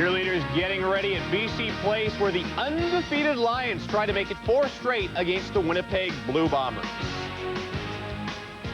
Cheerleaders getting ready at BC Place, where the undefeated Lions try to make it 4 straight against the Winnipeg Blue Bombers.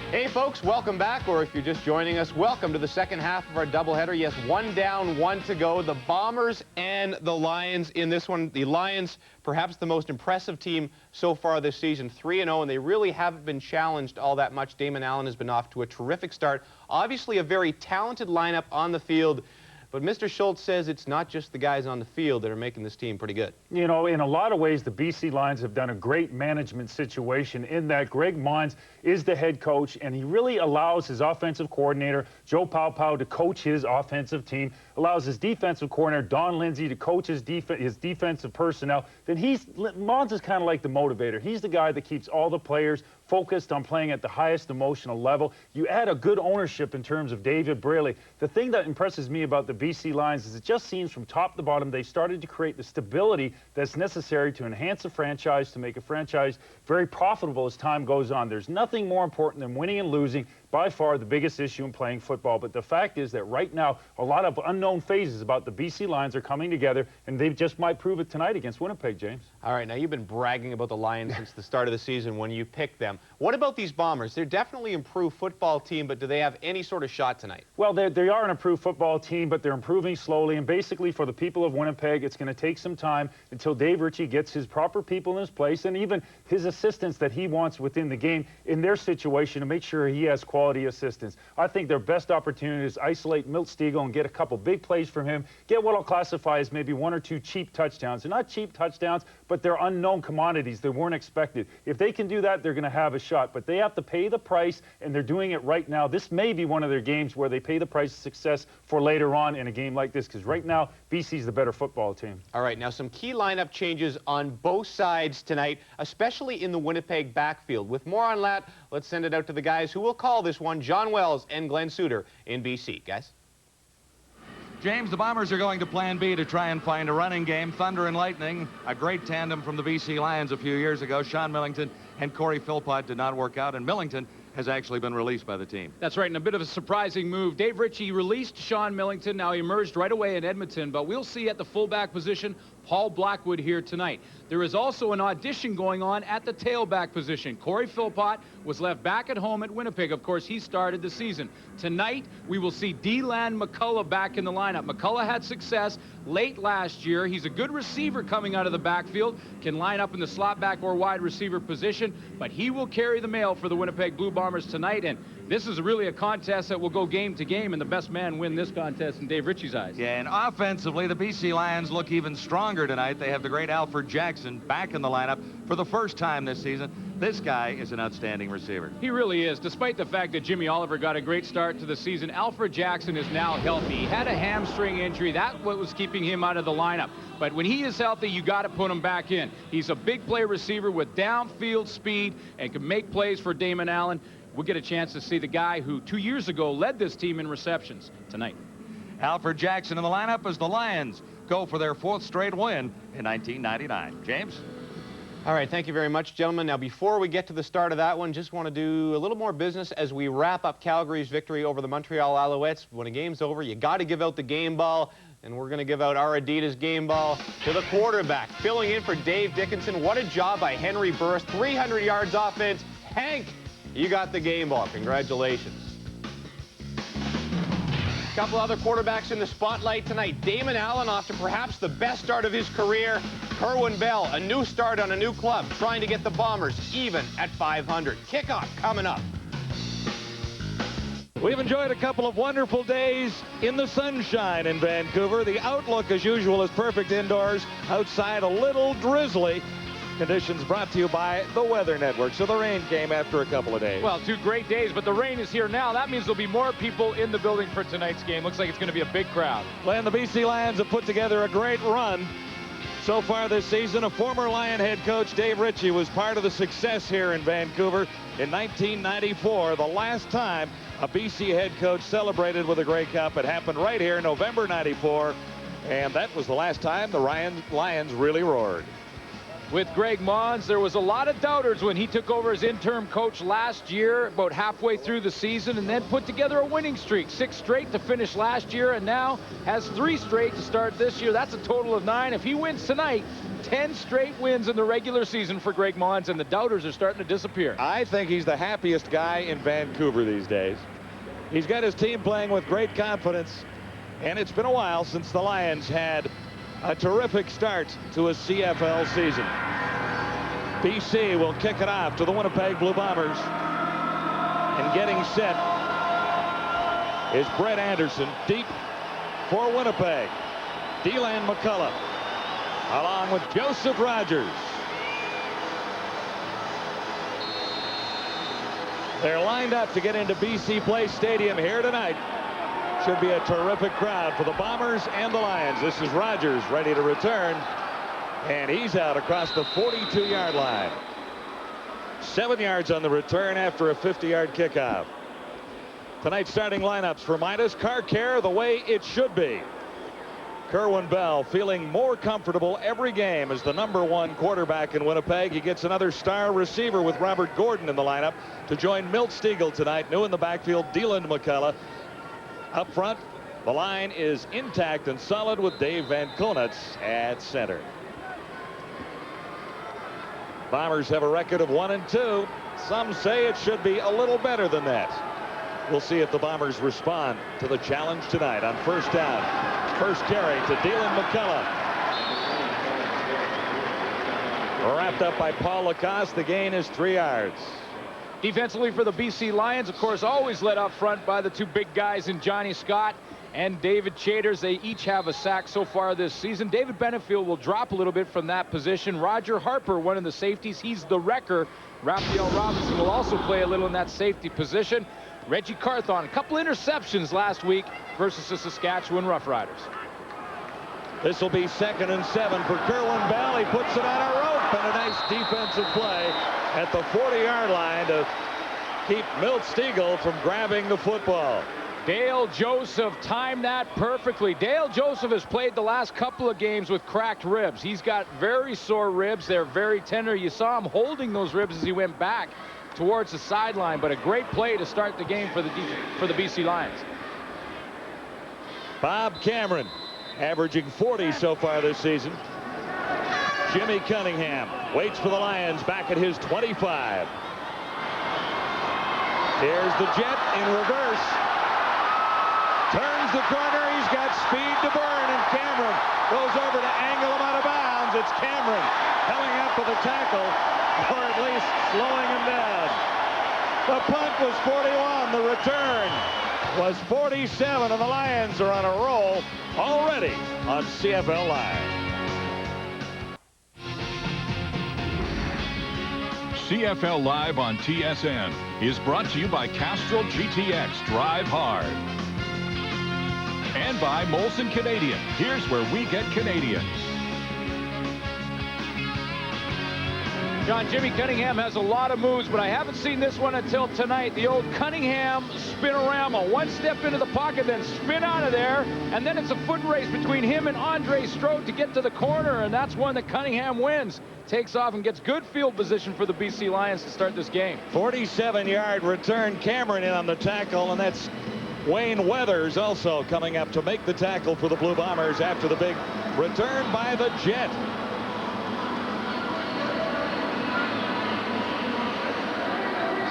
Hey folks, welcome back, or if you're just joining us, welcome to the second half of our doubleheader. Yes, 1 down, 1 to go. The Bombers and the Lions in this one. The Lions, perhaps the most impressive team so far this season, 3-0, and they really haven't been challenged all that much. Damon Allen has been off to a terrific start. Obviously a very talented lineup on the field. But Mr. Schultz says it's not just the guys on the field that are making this team pretty good. You know, in a lot of ways, the BC Lions have done a great management situation in that Greg Mons is the head coach, and he really allows his offensive coordinator, Joe Paopao, to coach his offensive team, allows his defensive coordinator, Don Lindsay, to coach his defensive personnel. Then Mons is kind of like the motivator. He's the guy that keeps all the players focused on playing at the highest emotional level. You add a good ownership in terms of David Braley. The thing that impresses me about the BC Lions is it just seems from top to bottom they started to create the stability that's necessary to enhance a franchise, to make a franchise very profitable as time goes on. There's nothing more important than winning and losing. By far the biggest issue in playing football. But the fact is that right now, a lot of unknown phases about the BC Lions are coming together, and they just might prove it tonight against Winnipeg, James. All right, now you've been bragging about the Lions since the start of the season when you picked them. What about these Bombers? They're definitely an improved football team, but do they have any sort of shot tonight? Well, they are an improved football team, but they're improving slowly, and basically for the people of Winnipeg, it's going to take some time until Dave Ritchie gets his proper people in his place, and even his assistants that he wants within the game in their situation to make sure he has quality assistance. I think their best opportunity is isolate Milt Stegall and get a couple big plays from him, get what I'll classify as maybe 1 or 2 cheap touchdowns. They're not cheap touchdowns, but they're unknown commodities. They weren't expected. If they can do that, they're going to have a shot, but they have to pay the price, and they're doing it right now. This may be one of their games where they pay the price of success for later on in a game like this, because right now, BC's the better football team. All right, now some key lineup changes on both sides tonight, especially in the Winnipeg backfield. With more on that, let's send it out to the guys who will call this one, John Wells and Glenn Suter in BC. Guys? James, the Bombers are going to plan B to try and find a running game. Thunder and Lightning, a great tandem from the BC Lions a few years ago. Sean Millington and Corey Philpott did not work out, and Millington has actually been released by the team. That's right, and a bit of a surprising move. Dave Ritchie released Sean Millington. Now he emerged right away in Edmonton, but we'll see at the fullback position Paul Blackwood here tonight. There is also an audition going on at the tailback position. Corey Philpott was left back at home at Winnipeg. Of course, he started the season. Tonight, we will see Deland McCullough back in the lineup. McCullough had success late last year. He's a good receiver coming out of the backfield, can line up in the slot back or wide receiver position, but he will carry the mail for the Winnipeg Blue Bombers tonight, and this is really a contest that will go game to game, and the best man win this contest in Dave Ritchie's eyes. Yeah, and offensively, the BC Lions look even stronger tonight. They have the great Alfred Jackson back in the lineup for the first time this season. This guy is an outstanding receiver. He really is. Despite the fact that Jimmy Oliver got a great start to the season, Alfred Jackson is now healthy. He had a hamstring injury. That's what was keeping him out of the lineup. But when he is healthy, you got to put him back in. He's a big play receiver with downfield speed and can make plays for Damon Allen. We'll get a chance to see the guy who 2 years ago led this team in receptions tonight. Alfred Jackson in the lineup as the Lions go for their 4th straight win in 1999. James? All right, thank you very much, gentlemen. Now, before we get to the start of that one, just want to do a little more business as we wrap up Calgary's victory over the Montreal Alouettes. When a game's over, you got to give out the game ball, and we're going to give out our Adidas game ball to the quarterback. Filling in for Dave Dickinson. What a job by Henry Burris. 300 yards offense. Hank, you got the game ball. Congratulations. A couple other quarterbacks in the spotlight tonight. Damon Allen off to perhaps the best start of his career. Kerwin Bell, a new start on a new club, trying to get the Bombers even at 500. Kickoff coming up. We've enjoyed a couple of wonderful days in the sunshine in Vancouver. The outlook, as usual, is perfect indoors. Outside, a little drizzly. Conditions brought to you by the Weather Network. So the rain came after a couple of days. Well, 2 great days, but the rain is here now. That means there'll be more people in the building for tonight's game. Looks like it's going to be a big crowd. Glenn, the BC Lions have put together a great run so far this season. A former Lion head coach, Dave Ritchie, was part of the success here in Vancouver in 1994. The last time a BC head coach celebrated with a Grey Cup. It happened right here, November '94, and that was the last time the Lions really roared. with Greg Mons. There was a lot of doubters when he took over as interim coach last year, about halfway through the season, and then put together a winning streak. 6 straight to finish last year, and now has 3 straight to start this year. That's a total of 9. If he wins tonight, 10 straight wins in the regular season for Greg Mons, and the doubters are starting to disappear. I think he's the happiest guy in Vancouver these days. He's got his team playing with great confidence, and it's been a while since the Lions had a terrific start to a CFL season. BC will kick it off to the Winnipeg Blue Bombers. And getting set is Brett Anderson, deep for Winnipeg. Deland McCullough along with Joseph Rogers. They're lined up to get into BC Place Stadium here tonight. Should be a terrific crowd for the Bombers and the Lions. This is Rogers ready to return, and he's out across the 42-yard line. 7 yards on the return after a 50-yard kickoff. Tonight's starting lineups for Midas. Car care the way it should be. Kerwin Bell feeling more comfortable every game as the #1 quarterback in Winnipeg. He gets another star receiver with Robert Gordon in the lineup to join Milt Stegall tonight. New in the backfield, Deland McCullough. Up front, the line is intact and solid with Dave Van Konitz at center. Bombers have a record of 1-2. Some say it should be a little better than that. We'll see if the Bombers respond to the challenge tonight on first down. First carry to Deland McCullough. Wrapped up by Paul Lacoste. The gain is 3 yards. Defensively for the BC Lions, of course, always led up front by the 2 big guys in Johnny Scott and David Chaters. They each have a sack so far this season. David Benefield will drop a little bit from that position. Roger Harper, one of the safeties, he's the wrecker. Raphael Robinson will also play a little in that safety position. Reggie Carthon, a couple interceptions last week versus the Saskatchewan Roughriders. This will be 2nd and 7 for Kerwin Bell. He puts it on a rope, and a nice defensive play at the 40-yard line to keep Milt Stegall from grabbing the football. Dale Joseph timed that perfectly. Dale Joseph has played the last couple of games with cracked ribs. He's got very sore ribs. They're very tender. You saw him holding those ribs as he went back towards the sideline, but a great play to start the game for the BC Lions. Bob Cameron averaging 40 so far this season. Jimmy Cunningham waits for the Lions back at his 25. Here's the jet in reverse. Turns the corner. He's got speed to burn, and Cameron goes over to angle him out of bounds. It's Cameron coming up with a tackle, or at least slowing him down. The punt was 41. The return was 47, and the Lions are on a roll already on CFL Live. CFL Live on TSN is brought to you by Castrol GTX Drive Hard. And by Molson Canadian. Here's where we get Canadian. John, Jimmy Cunningham has a lot of moves, but I haven't seen this one until tonight. The old Cunningham spin-a-rama. One step into the pocket, then spin out of there, and then it's a foot race between him and Andre Strode to get to the corner, and that's one that Cunningham wins. Takes off and gets good field position for the BC Lions to start this game. 47-yard return. Cameron in on the tackle, and that's Wayne Weathers also coming up to make the tackle for the Blue Bombers after the big return by the Jet.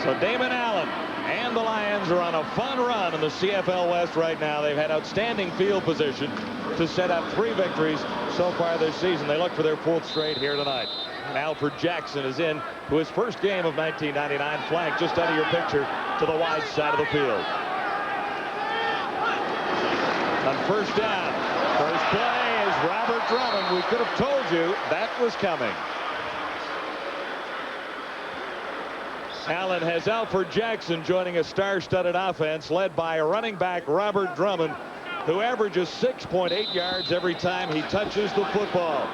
So Damon Allen and the Lions are on a fun run in the CFL West right now. They've had outstanding field position to set up 3 victories so far this season. They look for their 4th straight here tonight. And Alfred Jackson is in to his first game of 1999, flanked just out of your picture to the wide side of the field. On first down, first play is Robert Drummond. We could have told you that was coming. Allen has Alfred Jackson joining a star-studded offense led by running back Robert Drummond, who averages 6.8 yards every time he touches the football.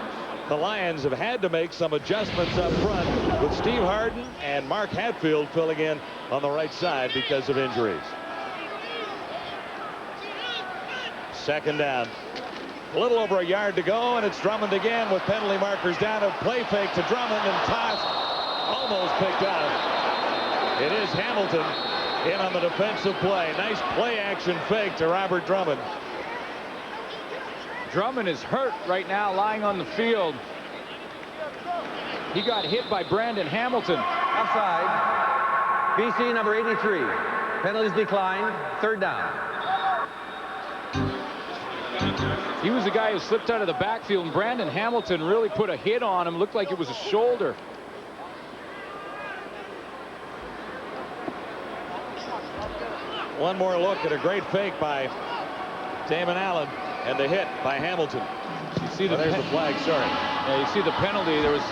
The Lions have had to make some adjustments up front with Steve Harden and Mark Hatfield filling in on the right side because of injuries. Second down. A little over a yard to go, and it's Drummond again with penalty markers down. A play fake to Drummond and tossed. Almost picked out. It is Hamilton in on the defensive play. Nice play action fake to Robert Drummond. Drummond is hurt right now, lying on the field. He got hit by Brandon Hamilton. Offside. BC number 83. Penalties declined. Third down. He was the guy who slipped out of the backfield, and Brandon Hamilton really put a hit on him. Looked like it was a shoulder. One more look at a great fake by Damon Allen and the hit by Hamilton. You see there's the flag, sorry. Yeah, you see the penalty. There was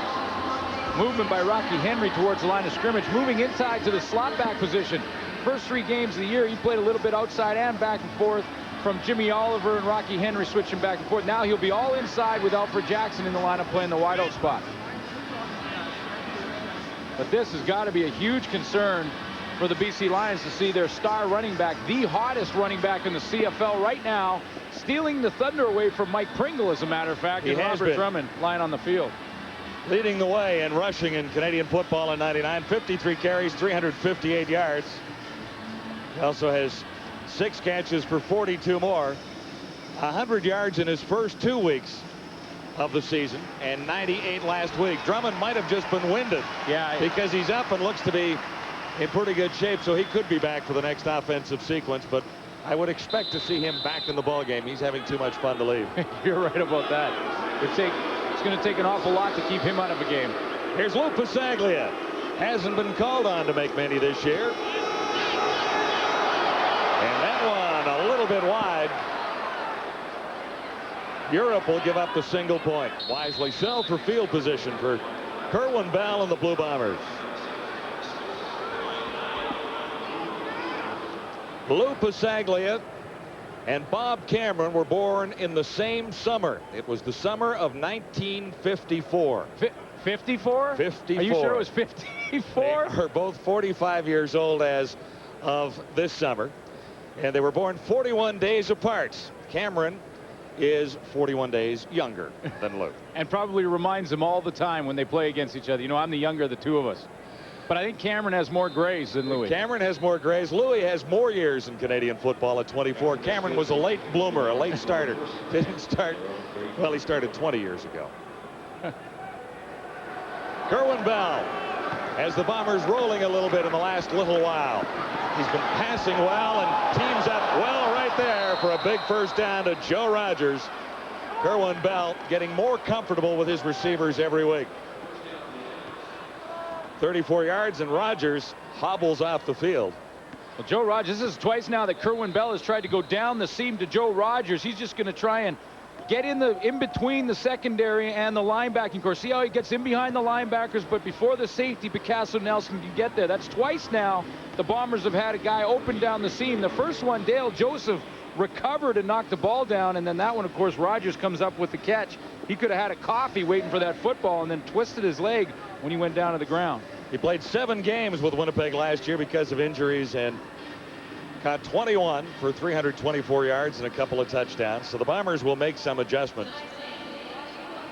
movement by Rocky Henry towards the line of scrimmage, moving inside to the slot back position. First 3 games of the year, he played a little bit outside and back and forth from Jimmy Oliver and Rocky Henry switching back and forth. Now he'll be all inside with Alfred Jackson in the lineup playing the wideout spot. But this has got to be a huge concern for the BC Lions to see their star running back, the hottest running back in the CFL right now, stealing the thunder away from Mike Pringle, as a matter of fact, and Robert Drummond lying on the field. Leading the way in rushing in Canadian football in '99, 53 carries, 358 yards. He also has 6 catches for 42 more. 100 yards in his first 2 weeks of the season and 98 last week. Drummond might have just been winded. Yeah, because he's up and looks to be in pretty good shape, so he could be back for the next offensive sequence, but I would expect to see him back in the ball game. He's having too much fun to leave. You're right about that. It's going to take an awful lot to keep him out of a game. Here's Lou Pasaglia. Hasn't been called on to make many this year. And that one a little bit wide. Europe will give up the single point. Wisely so for field position for Kerwin Bell and the Blue Bombers. Lou Pasaglia and Bob Cameron were born in the same summer. It was the summer of 1954. 54? 54. Are you sure it was 54? They are both 45 years old as of this summer. And they were born 41 days apart. Cameron is 41 days younger than Lou. And probably reminds them all the time when they play against each other. You know, I'm the younger of the two of us. But I think Cameron has more grays than Louis. Cameron has more grays. Louis has more years in Canadian football at 24. Cameron was a late bloomer, a late starter. Didn't start, well, he started 20 years ago. Kerwin Bell has the Bombers rolling a little bit in the last little while. He's been passing well and teams up well right there for a big first down to Joe Rogers. Kerwin Bell getting more comfortable with his receivers every week. 34 yards, and Rogers hobbles off the field. Well, Joe Rogers, this is twice now that Kerwin Bell has tried to go down the seam to Joe Rogers. He's just going to try and get in between the secondary and the linebacking core. See how he gets in behind the linebackers, but before the safety, Picasso Nelson can get there. That's twice now the Bombers have had a guy open down the seam. The first one, Dale Joseph recovered and knocked the ball down, and then that one, of course, Rogers comes up with the catch. He could have had a coffee waiting for that football and then twisted his leg when he went down to the ground. He played 7 games with Winnipeg last year because of injuries and caught 21 for 324 yards and a couple of touchdowns. So the Bombers will make some adjustments.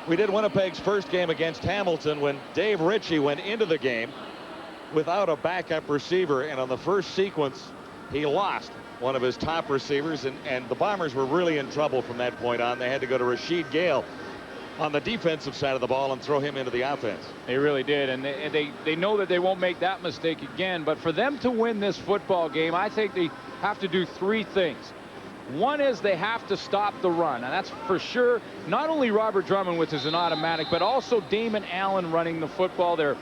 We did Winnipeg's first game against Hamilton when Dave Ritchie went into the game without a backup receiver, and on the first sequence he lost one of his top receivers, and the Bombers were really in trouble from that point on. They had to go to Rasheed Gale on the defensive side of the ball and throw him into the offense. They really did, and they know that they won't make that mistake again. But for them to win this football game, I think they have to do 3 things. One is they have to stop the run, and that's for sure not only Robert Drummond, which is an automatic, but also Damon Allen running the football. They're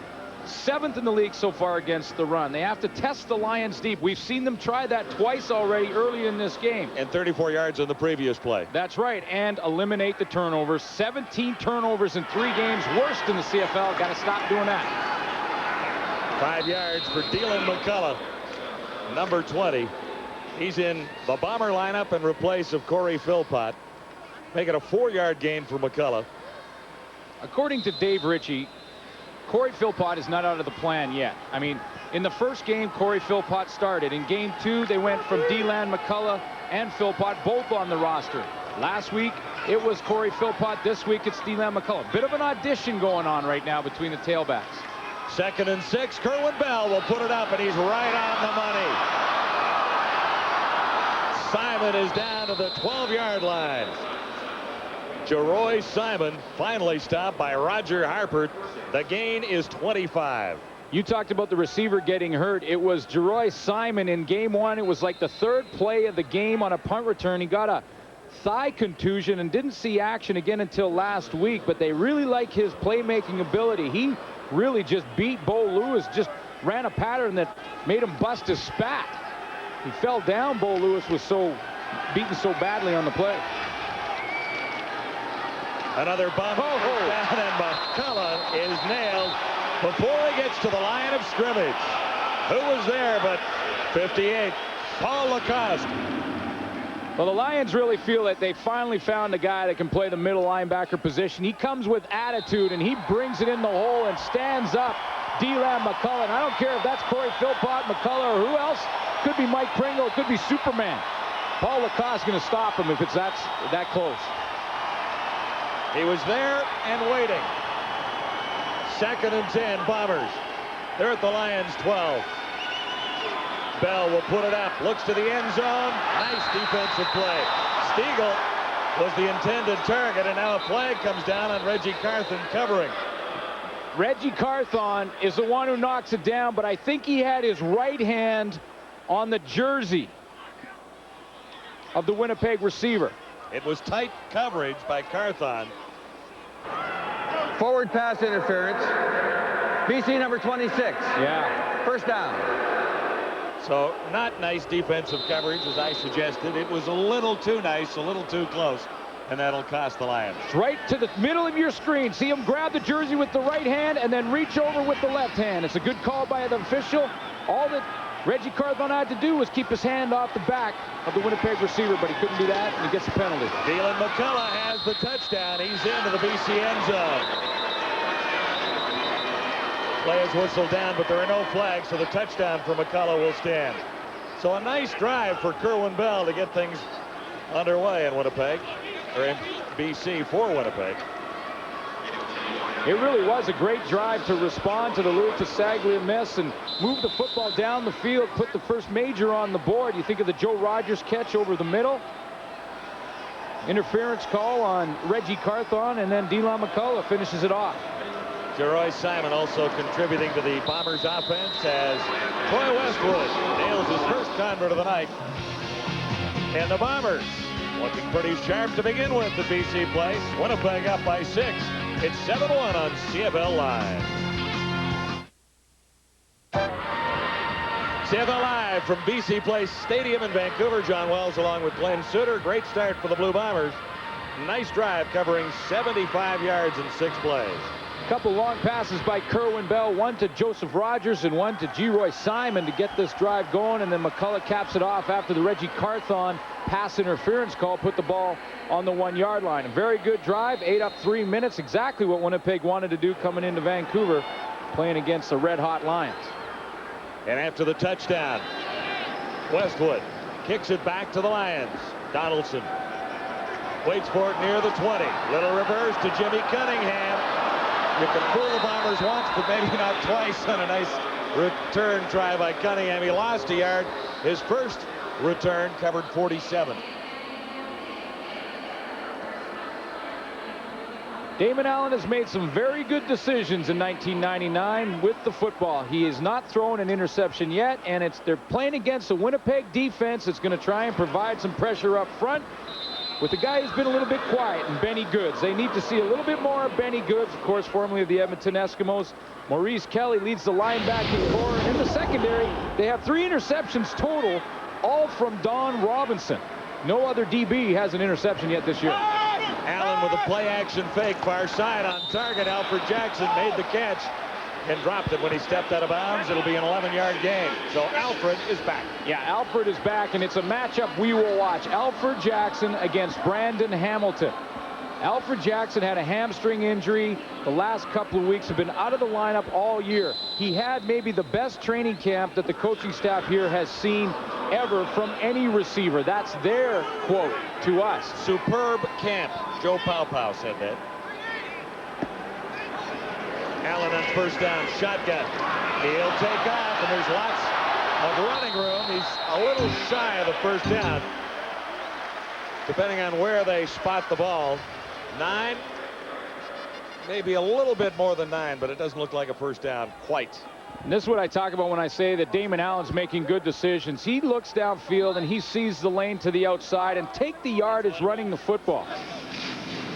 7th in the league so far against the run. They have to test the Lions deep. We've seen them try that twice already early in this game. And 34 yards on the previous play. That's right, and eliminate the turnovers. 17 turnovers in 3 games, worst in the CFL. Got to stop doing that. 5 yards for Dylan McCullough, number 20. He's in the Bomber lineup in replace of Corey Philpott. Make it a 4-yard gain for McCullough. According to Dave Ritchie, Corey Philpott is not out of the plan yet. I mean, in the first game, Corey Philpott started. In game 2, they went from DeLand, McCullough, and Philpott both on the roster. Last week, it was Corey Philpott. This week, it's D-Lam McCullough. Bit of an audition going on right now between the tailbacks. 2nd and 6. Kerwin Bell will put it up, and he's right on the money. Simon is down to the 12-yard line. Jeroy Simon finally stopped by Roger Harper. The gain is 25. You talked about the receiver getting hurt. It was Jeroy Simon in game 1. It was like the 3rd play of the game on a punt return. He got a thigh contusion and didn't see action again until last week, but they really like his playmaking ability. He really just beat Bo Lewis, just ran a pattern that made him bust his spat. He fell down. Bo Lewis was beaten so badly on the play. Another bump down, and McCullough is nailed before he gets to the line of scrimmage. Who was there but 58, Paul Lacoste. Well, the Lions really feel that they finally found a guy that can play the middle linebacker position. He comes with attitude, and he brings it in the hole and stands up D-Lam McCullough. And I don't care if that's Corey Philpott, McCullough, or who else. Could be Mike Pringle. It could be Superman. Paul Lacoste is going to stop him if it's that close. He was there and waiting. 2nd and 10, Bombers. They're at the Lions' 12. Bell will put it up, looks to the end zone. Nice defensive play. Stiegel was the intended target, and now a flag comes down on Reggie Carthon covering. Reggie Carthon is the one who knocks it down, but I think he had his right hand on the jersey of the Winnipeg receiver. It was tight coverage by Carthon. Forward pass interference. BC number 26. Yeah. First down. So not nice defensive coverage, as I suggested. It was a little too nice, a little too close, and that'll cost the Lions. It's right to the middle of your screen. See him grab the jersey with the right hand and then reach over with the left hand. It's a good call by the official. All that Reggie Carthon had to do was keep his hand off the back of the Winnipeg receiver, but he couldn't do that, and he gets a penalty. Dylan McCullough has the touchdown. He's into the BC end zone. Play is whistled down, but there are no flags, so the touchdown for McCullough will stand. So a nice drive for Kerwin Bell to get things underway in Winnipeg, or in BC for Winnipeg. It really was a great drive to respond to the Louis Tassaglia miss and move the football down the field, put the first major on the board. You think of the Joe Rogers catch over the middle. Interference call on Reggie Carthon, and then D-Lam McCullough finishes it off. Jeroy Simon also contributing to the Bombers offense as Troy Westwood nails his first convert of the night. And the Bombers looking pretty sharp to begin with at BC Place. Winnipeg up by 6. It's 7-1 on CFL Live. CFL Live from BC Place Stadium in Vancouver. John Wells along with Glenn Sutter. Great start for the Blue Bombers. Nice drive covering 75 yards in 6 plays. Couple long passes by Kerwin Bell, one to Joseph Rogers and one to Jeroy Simon to get this drive going, and then McCullough caps it off after the Reggie Carthon pass interference call put the ball on the 1-yard line. A very good drive, ate up 3 minutes, exactly what Winnipeg wanted to do coming into Vancouver, playing against the red-hot Lions. And after the touchdown, Westwood kicks it back to the Lions. Donaldson waits for it near the 20. Little reverse to Jimmy Cunningham. You can fool the Bombers once, but maybe not twice on a nice return try by Cunningham. He lost a yard. His first return covered 47. Damon Allen has made some very good decisions in 1999 with the football. He has not thrown an interception yet, and they're playing against a Winnipeg defense that's going to try and provide some pressure up front with the guy who's been a little bit quiet, and Benny Goods. They need to see a little bit more of Benny Goods, of course, formerly of the Edmonton Eskimos. Maurice Kelly leads the linebacking core. In the secondary, they have 3 interceptions total, all from Don Robinson. No other DB has an interception yet this year. Allen with a play-action fake, far side on target. Alfred Jackson made the catch and dropped it when he stepped out of bounds. It'll be an 11-yard gain. So Alfred is back. Yeah, Alfred is back, and it's a matchup we will watch. Alfred Jackson against Brandon Hamilton. Alfred Jackson had a hamstring injury. The last couple of weeks have been out of the lineup all year. He had maybe the best training camp that the coaching staff here has seen ever from any receiver. That's their quote to us. Superb camp. Joe Pau said that. Allen on first down, shotgun. He'll take off, and there's lots of running room. He's a little shy of the first down, depending on where they spot the ball. 9, maybe a little bit more than 9, but it doesn't look like a first down quite. And this is what I talk about when I say that Damon Allen's making good decisions. He looks downfield and he sees the lane to the outside and take the yardage running the football.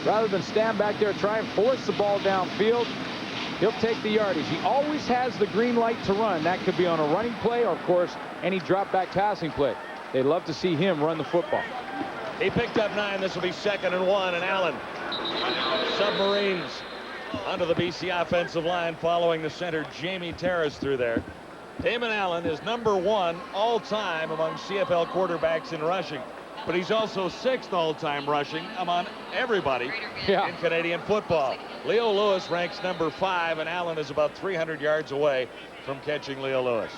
Rather than stand back there, try and force the ball downfield, he'll take the yardage. He always has the green light to run. That could be on a running play or, of course, any drop back passing play. They'd love to see him run the football. He picked up 9. This will be 2nd and 1, and Allen submarines onto the BC offensive line following the center Jamie Terrace through there. Damon Allen is #1 all-time among CFL quarterbacks in rushing, but he's also 6th all-time rushing among everybody in Canadian football. Leo Lewis ranks #5, and Allen is about 300 yards away from catching Leo Lewis,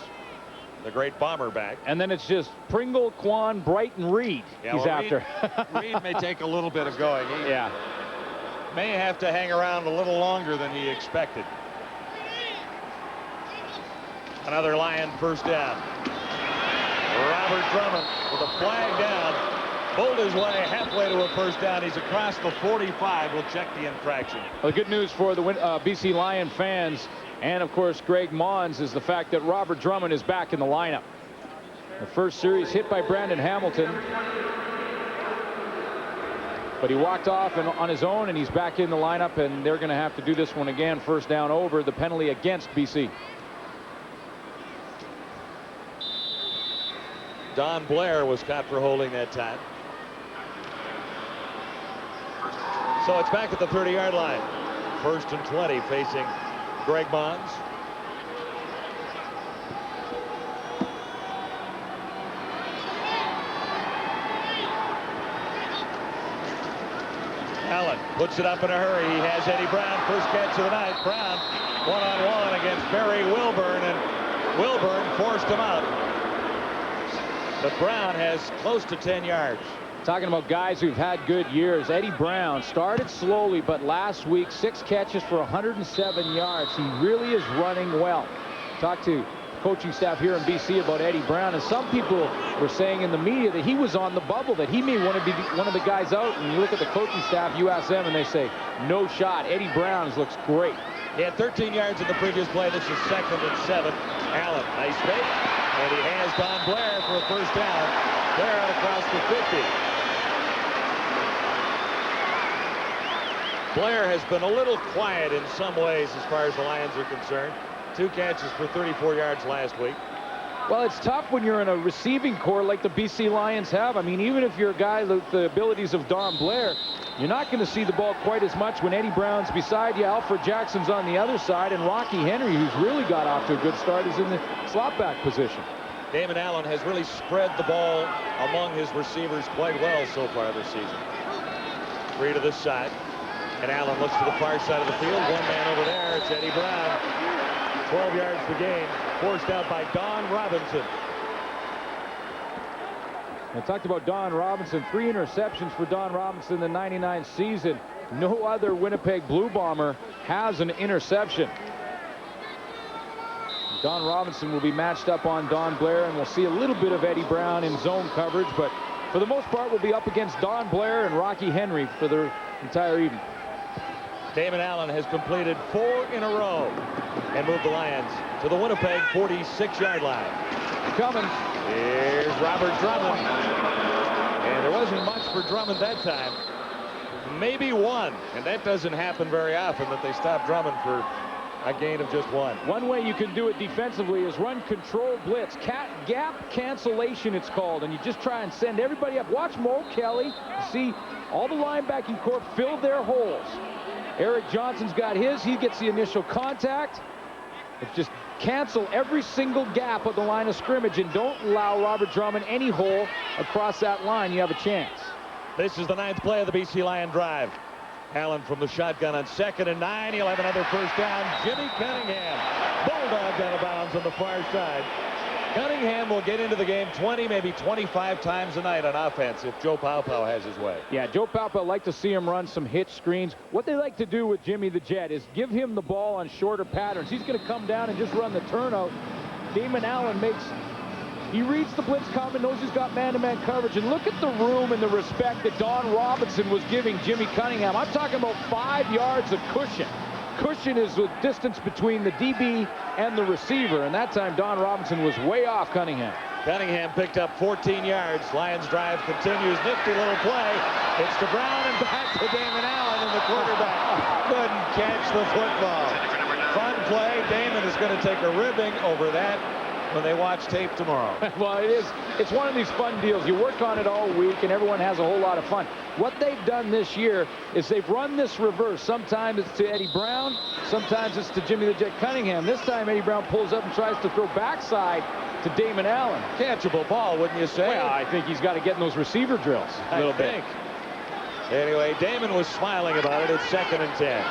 the great bomber back. And then it's just Pringle, Quan, Bright, and Reed he's after. Reed may take a little bit of going. He may have to hang around a little longer than he expected. Another Lion first down. Robert Drummond with a flag down. Pulled his way halfway to a first down. He's across the 45. We'll check the infraction. Well, the good news for the BC Lion fans and, of course, Greg Mons is the fact that Robert Drummond is back in the lineup. The first series hit by Brandon Hamilton, but he walked off on his own, and he's back in the lineup, and they're going to have to do this one again. First down over, the penalty against BC. Don Blair was caught for holding that time. So it's back at the 30-yard line. 1st and 20 facing Greg Mons. Allen puts it up in a hurry. He has Eddie Brown. First catch of the night. Brown one-on-one against Barry Wilburn, and Wilburn forced him out. But Brown has close to 10 yards. Talking about guys who've had good years. Eddie Brown started slowly, but last week 6 catches for 107 yards. He really is running well. Talked to coaching staff here in BC about Eddie Brown, and some people were saying in the media that he was on the bubble, that he may want to be one of the guys out. And you look at the coaching staff, you ask them, and they say no shot. Eddie Brown looks great. He had 13 yards in the previous play. This is 2nd and 7. Allen, nice fake, and he has Don Blair for a first down. Blair out across the 50. Blair has been a little quiet in some ways as far as the Lions are concerned. 2 catches for 34 yards last week. Well, it's tough when you're in a receiving core like the BC Lions have. I mean, even if you're a guy with the abilities of Don Blair, you're not going to see the ball quite as much when Eddie Brown's beside you. Alfred Jackson's on the other side, and Rocky Henry, who's really got off to a good start, is in the slot back position. Damon Allen has really spread the ball among his receivers quite well so far this season. 3 to this side. And Allen looks to the far side of the field. One man over there. It's Eddie Brown. 12 yards per gain. Forced out by Don Robinson. I talked about Don Robinson. 3 interceptions for Don Robinson in the '99 season. No other Winnipeg Blue Bomber has an interception. Don Robinson will be matched up on Don Blair, and we'll see a little bit of Eddie Brown in zone coverage, but for the most part, we'll be up against Don Blair and Rocky Henry for the entire evening. Damon Allen has completed 4 in a row and moved the Lions to the Winnipeg 46-yard line. Coming. Here's Robert Drummond. And there wasn't much for Drummond that time. Maybe 1. And that doesn't happen very often, that they stop Drummond for a gain of just 1. One way you can do it defensively is run control blitz. Gap cancellation, it's called. And you just try and send everybody up. Watch Mo Kelly. See all the linebacking corps fill their holes. Eric Johnson's got his. He gets the initial contact. It's just cancel every single gap of the line of scrimmage and don't allow Robert Drummond any hole across that line. You have a chance. This is the 9th play of the BC Lion drive. Allen from the shotgun on 2nd and 9. He'll have another first down. Jimmy Cunningham. Bulldog out of bounds on the far side. Cunningham will get into the game 20, maybe 25 times a night on offense if Joe Paopao has his way. Yeah, Joe Paopao like to see him run some hitch screens. What they like to do with Jimmy the Jet is give him the ball on shorter patterns. He's going to come down and just run the turnout. Damon Allen he reads the blitz coming, knows he's got man-to-man coverage. And look at the room and the respect that Don Robinson was giving Jimmy Cunningham. I'm talking about 5 yards of cushion. Cushion is the distance between the DB and the receiver, and that time Don Robinson was way off Cunningham. Cunningham picked up 14 yards. Lions drive continues. Nifty little play. It's to Brown and back to Damon Allen, and the quarterback couldn't catch the football. Fun play. Damon is going to take a ribbing over that when they watch tape tomorrow. Well, it's one of these fun deals. You work on it all week, and everyone has a whole lot of fun. What they've done this year is they've run this reverse. Sometimes it's to Eddie Brown. Sometimes it's to Jimmy the Jet Cunningham. This time, Eddie Brown pulls up and tries to throw backside to Damon Allen. Catchable ball, wouldn't you say? Well, I think he's got to get in those receiver drills a little bit. Anyway, Damon was smiling about it. It's 2nd and 10.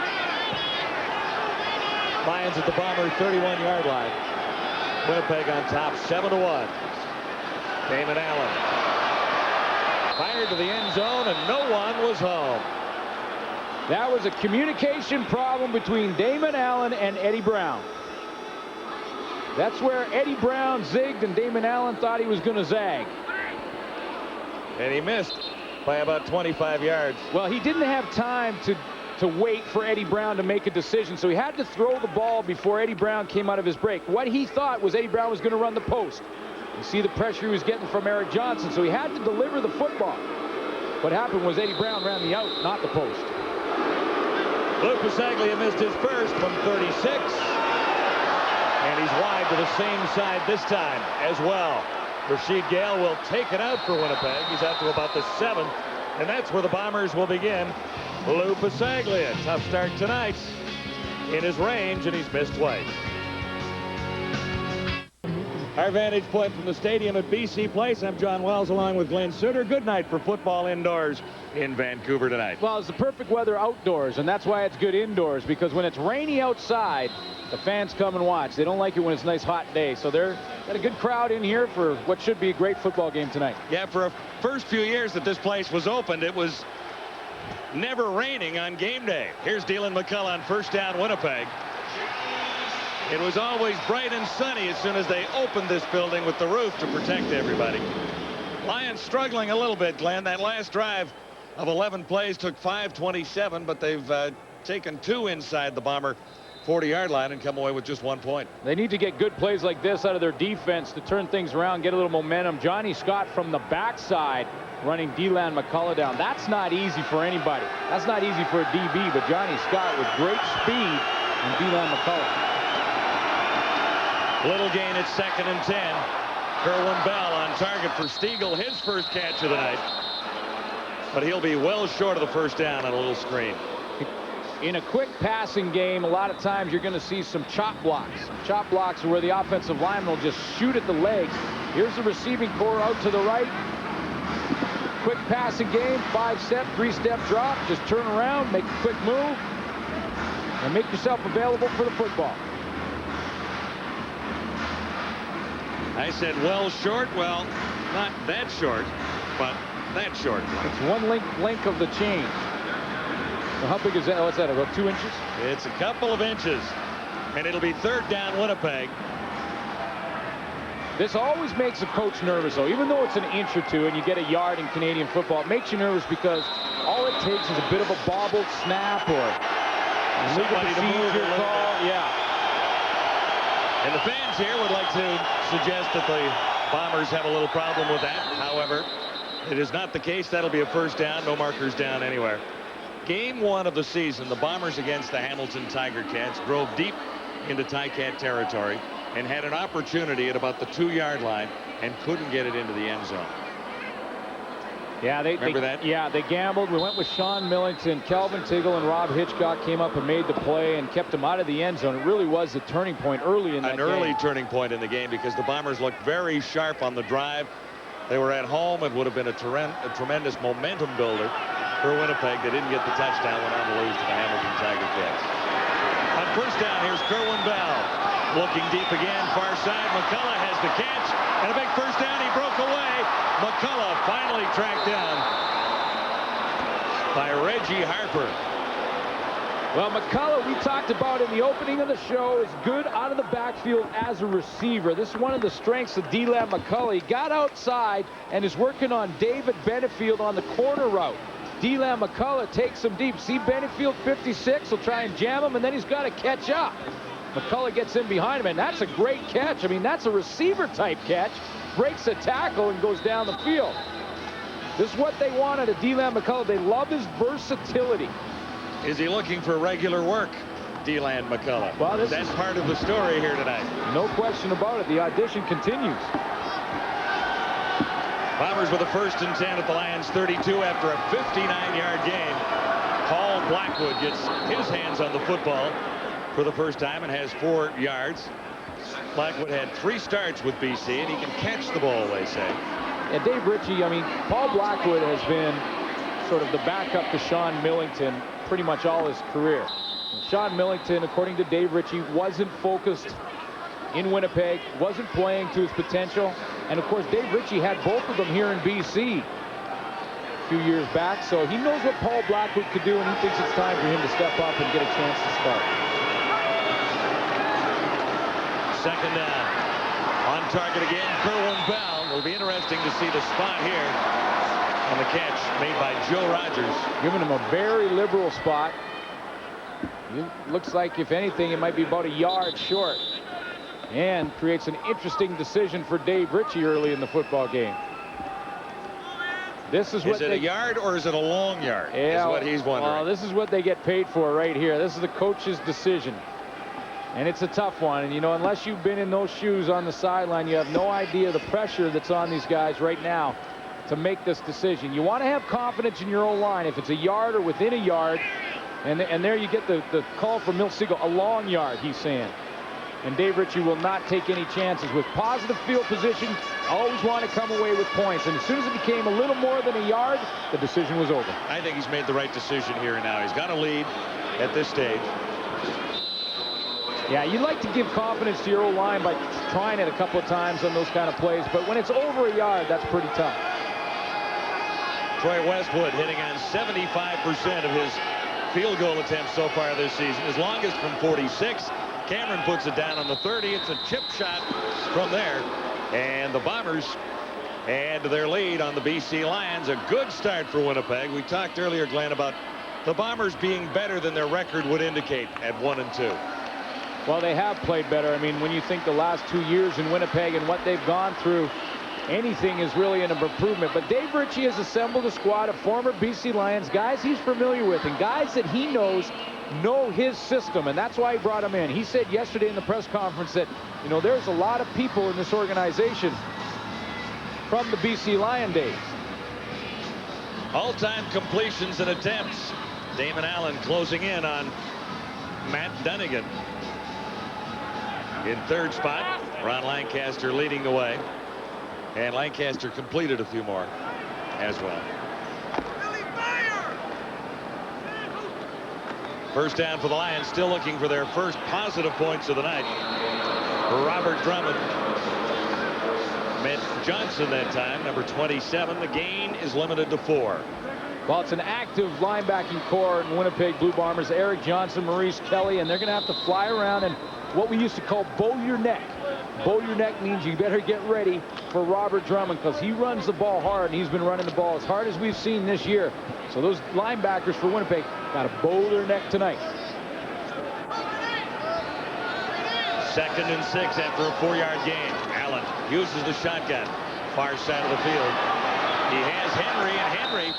Lions at the Bomber 31-yard line. Winnipeg on top, 7-1. Damon Allen fired to the end zone, and no one was home. That was a communication problem between Damon Allen and Eddie Brown. That's where Eddie Brown zigged, and Damon Allen thought he was going to zag. And he missed by about 25 yards. Well, he didn't have time to wait for Eddie Brown to make a decision, so he had to throw the ball before Eddie Brown came out of his break. What he thought was Eddie Brown was going to run the post. You see the pressure he was getting from Eric Johnson, so he had to deliver the football. What happened was Eddie Brown ran the out, not the post. Luke Pasaglia missed his first from 36, and he's wide to the same side this time as well. Rasheed Gale will take it out for Winnipeg. He's out to about the 7, and that's where the Bombers will begin. Lou Pasaglia, tough start tonight in his range, and he's missed twice. Our vantage point from the stadium at BC Place. I'm John Wells along with Glenn Sutter. Good night for football indoors in Vancouver tonight. Well, it's the perfect weather outdoors, and that's why it's good indoors, because when it's rainy outside, the fans come and watch. They don't like it when it's a nice hot day, so they're got a good crowd in here for what should be a great football game tonight. Yeah, for the first few years that this place was opened, it was never raining on game day. Here's Dylan McCullough on first down, Winnipeg. It was always bright and sunny as soon as they opened this building with the roof to protect everybody. Lions struggling a little bit, Glenn. That last drive of 11 plays took 5:27, but they've taken 2 inside the Bomber 40-yard line and come away with just 1 point. They need to get good plays like this out of their defense to turn things around, get a little momentum. Johnny Scott from the backside running Dylan McCullough down. That's not easy for anybody. That's not easy for a DB, but Johnny Scott with great speed and Dylan McCullough. Little gain at 2nd and 10. Kerwin Bell on target for Stiegel, his first catch of the night. But he'll be well short of the first down on a little screen. In a quick passing game, a lot of times you're going to see some chop blocks. Chop blocks are where the offensive lineman will just shoot at the legs. Here's the receiving core out to the right. Quick passing game, 5-step, 3-step drop. Just turn around, make a quick move, and make yourself available for the football. I said well short. Well, not that short, but that short. It's one link of the chain. So how big is that? What's that, about 2 inches? It's a couple of inches, and it'll be 3rd down Winnipeg. This always makes a coach nervous, though. Even though it's an inch or 2 and you get a yard in Canadian football, it makes you nervous because all it takes is a bit of a bobbled snap or somebody to move your call. Yeah. And the fans here would like to suggest that the Bombers have a little problem with that. However, it is not the case. That'll be a first down. No markers down anywhere. Game 1 of the season, the Bombers against the Hamilton Tiger Cats drove deep into Ticat territory and had an opportunity at about the 2-yard line and couldn't get it into the end zone. Yeah, remember that? Yeah, they gambled. We went with Sean Millington. Kelvin Tiggle and Rob Hitchcock came up and made the play and kept him out of the end zone. It really was the turning point early in that game. An early turning point in the game because the Bombers looked very sharp on the drive. They were at home. It would have been a tremendous momentum builder for Winnipeg. They didn't get the touchdown, went on to lose to the Hamilton Tiger Cats. On first down, here's Kerwin Bell. Looking deep again, far side. McCullough has the catch. And a big first down. He broke away. McCullough finally tracked down by Reggie Harper. Well, McCullough, we talked about in the opening of the show, is good out of the backfield as a receiver. This is one of the strengths of D-Lam McCullough. He got outside and is working on David Benefield on the corner route. D-Lam McCullough takes him deep. See Benefield 56, he'll try and jam him, and then he's got to catch up. McCullough gets in behind him, and that's a great catch. I mean, that's a receiver-type catch. Breaks a tackle and goes down the field. This is what they want out of D-Lam McCullough. They love his versatility. Is he looking for regular work, D-Lam McCullough? Well, that's part of the story here tonight. No question about it. The audition continues. Bombers with a 1st and 10 at the Lions 32 after a 59-yard game. Paul Blackwood gets his hands on the football for the first time and has 4 yards. Blackwood had 3 starts with BC, and he can catch the ball, they say. And Dave Ritchie, I mean, Paul Blackwood has been sort of the backup to Sean Millington pretty much all his career. Sean Millington, according to Dave Ritchie, wasn't focused in Winnipeg, wasn't playing to his potential. And of course, Dave Ritchie had both of them here in BC a few years back, so he knows what Paul Blackwood could do, and he thinks it's time for him to step up and get a chance to start. 2nd down. On target again, Kerwin Bell. It'll be interesting to see the spot here. On the catch made by Joe Rogers. Giving him a very liberal spot. It looks like, if anything, it might be about a yard short. And creates an interesting decision for Dave Ritchie early in the football game. This is what Is it a yard or is it a long yard? Yeah, is what he's wondering. Well, this is what they get paid for right here. This is the coach's decision. And it's a tough one. And, you know, unless you've been in those shoes on the sideline, you have no idea the pressure that's on these guys right now to make this decision. You want to have confidence in your own line. If it's a yard or within a yard, and there you get the call from Milt Siegel, a long yard, he's saying. And Dave Ritchie will not take any chances. With positive field position, always want to come away with points. And as soon as it became a little more than a yard, the decision was over. I think he's made the right decision here and now. He's got a lead at this stage. Yeah, you like to give confidence to your own line by trying it a couple of times on those kind of plays. But when it's over a yard, that's pretty tough. Troy Westwood hitting on 75% of his field goal attempts so far this season. His longest from 46. Cameron puts it down on the 30. It's a chip shot from there. And the Bombers add to their lead on the BC Lions. A good start for Winnipeg. We talked earlier, Glenn, about the Bombers being better than their record would indicate at 1-2. Well, they have played better. I mean, when you think the last 2 years in Winnipeg and what they've gone through, anything is really an improvement. But Dave Ritchie has assembled a squad of former BC Lions, guys he's familiar with, and guys that he knows know his system, and that's why he brought him in. He said yesterday in the press conference that, you know, there's a lot of people in this organization from the BC Lion days. All-time completions and attempts. Damon Allen closing in on Matt Dunnigan. In 3rd spot, Ron Lancaster leading the way. And Lancaster completed a few more as well. First down for the Lions, still looking for their first positive points of the night. Robert Drummond met Johnson that time, number 27. The gain is limited to 4. Well, it's an active linebacking core in Winnipeg Blue Bombers. Eric Johnson, Maurice Kelly, and they're going to have to fly around and what we used to call bow your neck. Bow your neck means you better get ready for Robert Drummond, because he runs the ball hard, and he's been running the ball as hard as we've seen this year. So those linebackers for Winnipeg got to bow their neck tonight. 2nd and 6 after a 4-yard gain. Allen uses the shotgun. Far side of the field. He has Henry, and Henry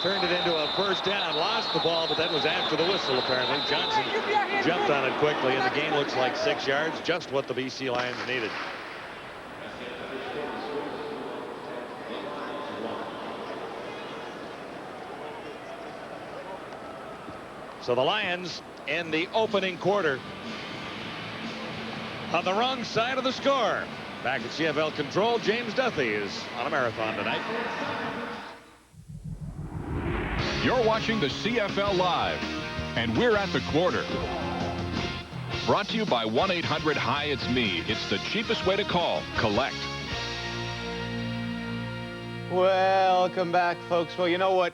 turned it into a first down. Lost the ball, but that was after the whistle, apparently. Johnson jumped on it quickly, and the gain looks like 6 yards. Just what the BC Lions needed. So the Lions in the opening quarter on the wrong side of the score. Back at CFL control, James Duthie is on a marathon tonight. You're watching the CFL Live, and we're at the quarter. Brought to you by 1-800-HI-IT'S-ME. It's the cheapest way to call. Collect. Welcome back, folks. Well, you know what?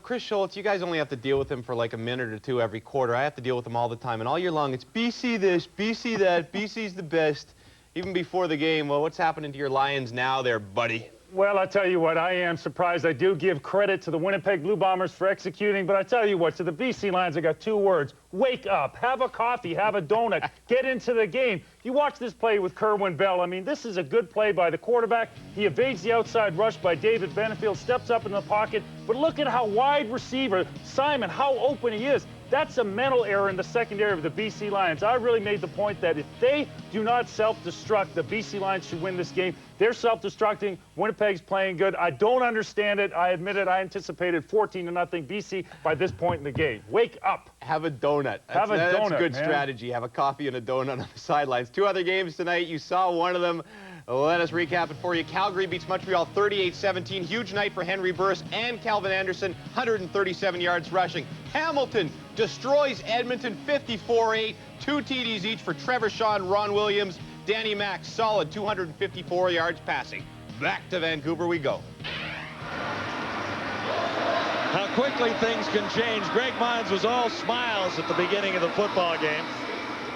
Chris Schultz, you guys only have to deal with him for like a minute or two every quarter. I have to deal with him all the time. And all year long, it's BC this, BC that, BC's the best. Even before the game. Well, what's happening to your Lions now there, buddy? Well, I tell you what, I am surprised. I do give credit to the Winnipeg Blue Bombers for executing, but I tell you what, to the BC Lions, I got 2 words. Wake up, have a coffee, have a donut, get into the game. You watch this play with Kerwin Bell. I mean, this is a good play by the quarterback. He evades the outside rush by David Benefield, steps up in the pocket, but look at how wide receiver, Simon, how open he is. That's a mental error in the secondary of the BC Lions. I really made the point that if they do not self-destruct, the BC Lions should win this game. They're self-destructing. Winnipeg's playing good. I don't understand it. I admit it. I anticipated 14-0 BC by this point in the game. Wake up. Have a donut. That's a good strategy. Have a coffee and a donut on the sidelines. 2 other games tonight. You saw one of them. Let us recap it for you. Calgary beats Montreal 38-17. Huge night for Henry Burris and Calvin Anderson. 137 yards rushing. Hamilton destroys Edmonton 54-8. 2 TDs each for Trevor Shaw and Ron Williams. Danny Mack, solid 254 yards passing. Back to Vancouver we go. How quickly things can change. Greg Mines was all smiles at the beginning of the football game,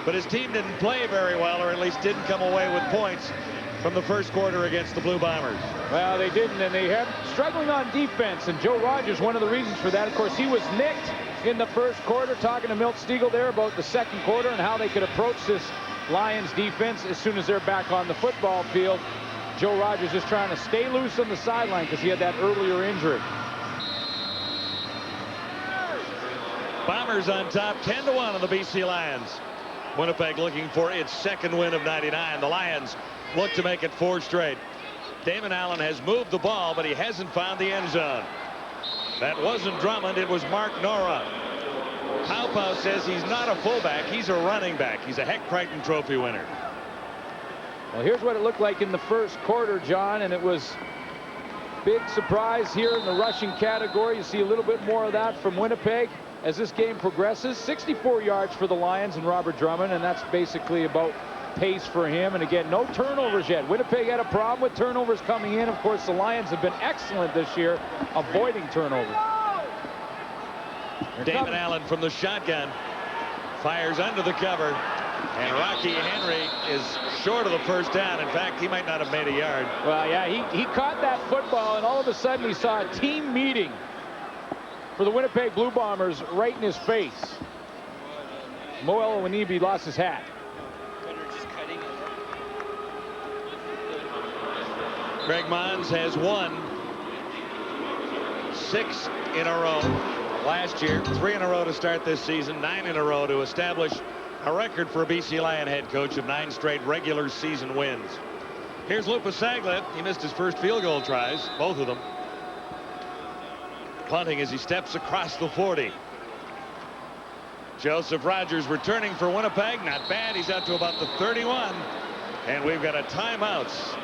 but his team didn't play very well, or at least didn't come away with points from the first quarter against the Blue Bombers. Well, they didn't, and they have struggling on defense, and Joe Rogers, one of the reasons for that. Of course, he was nicked in the first quarter, talking to Milt Stiegel there about the second quarter and how they could approach this Lions defense as soon as they're back on the football field. Joe Rogers is trying to stay loose on the sideline because he had that earlier injury. Bombers on top 10-1 on the BC Lions. Winnipeg looking for its second win of 99. The Lions look to make it 4 straight. Damon Allen has moved the ball, but he hasn't found the end zone. That wasn't Drummond, it was Mark Nora. Paupau says he's not a fullback, he's a running back. He's a Heck Crichton Trophy winner. Well, here's what it looked like in the first quarter, John, and it was big surprise here in the rushing category. You see a little bit more of that from Winnipeg as this game progresses. 64 yards for the Lions and Robert Drummond, and that's basically about pace for him. And again, no turnovers yet. Winnipeg had a problem with turnovers coming in. Of course, the Lions have been excellent this year avoiding turnovers. Damon Allen from the shotgun fires under the cover, and Rocky Henry is short of the first down. In fact, he might not have made a yard. Well, yeah, he caught that football, and all of a sudden we saw a team meeting for the Winnipeg Blue Bombers right in his face. Mo Elowanibi lost his hat. Greg Mons has won 6 in a row last year, 3 in a row to start this season, 9 in a row to establish a record for a BC Lion head coach of 9 straight regular season wins. Here's Lupus Saglet. He missed his first field goal tries, both of them. Punting as he steps across the 40. Joseph Rogers returning for Winnipeg. Not bad. He's out to about the 31. And we've got a timeouts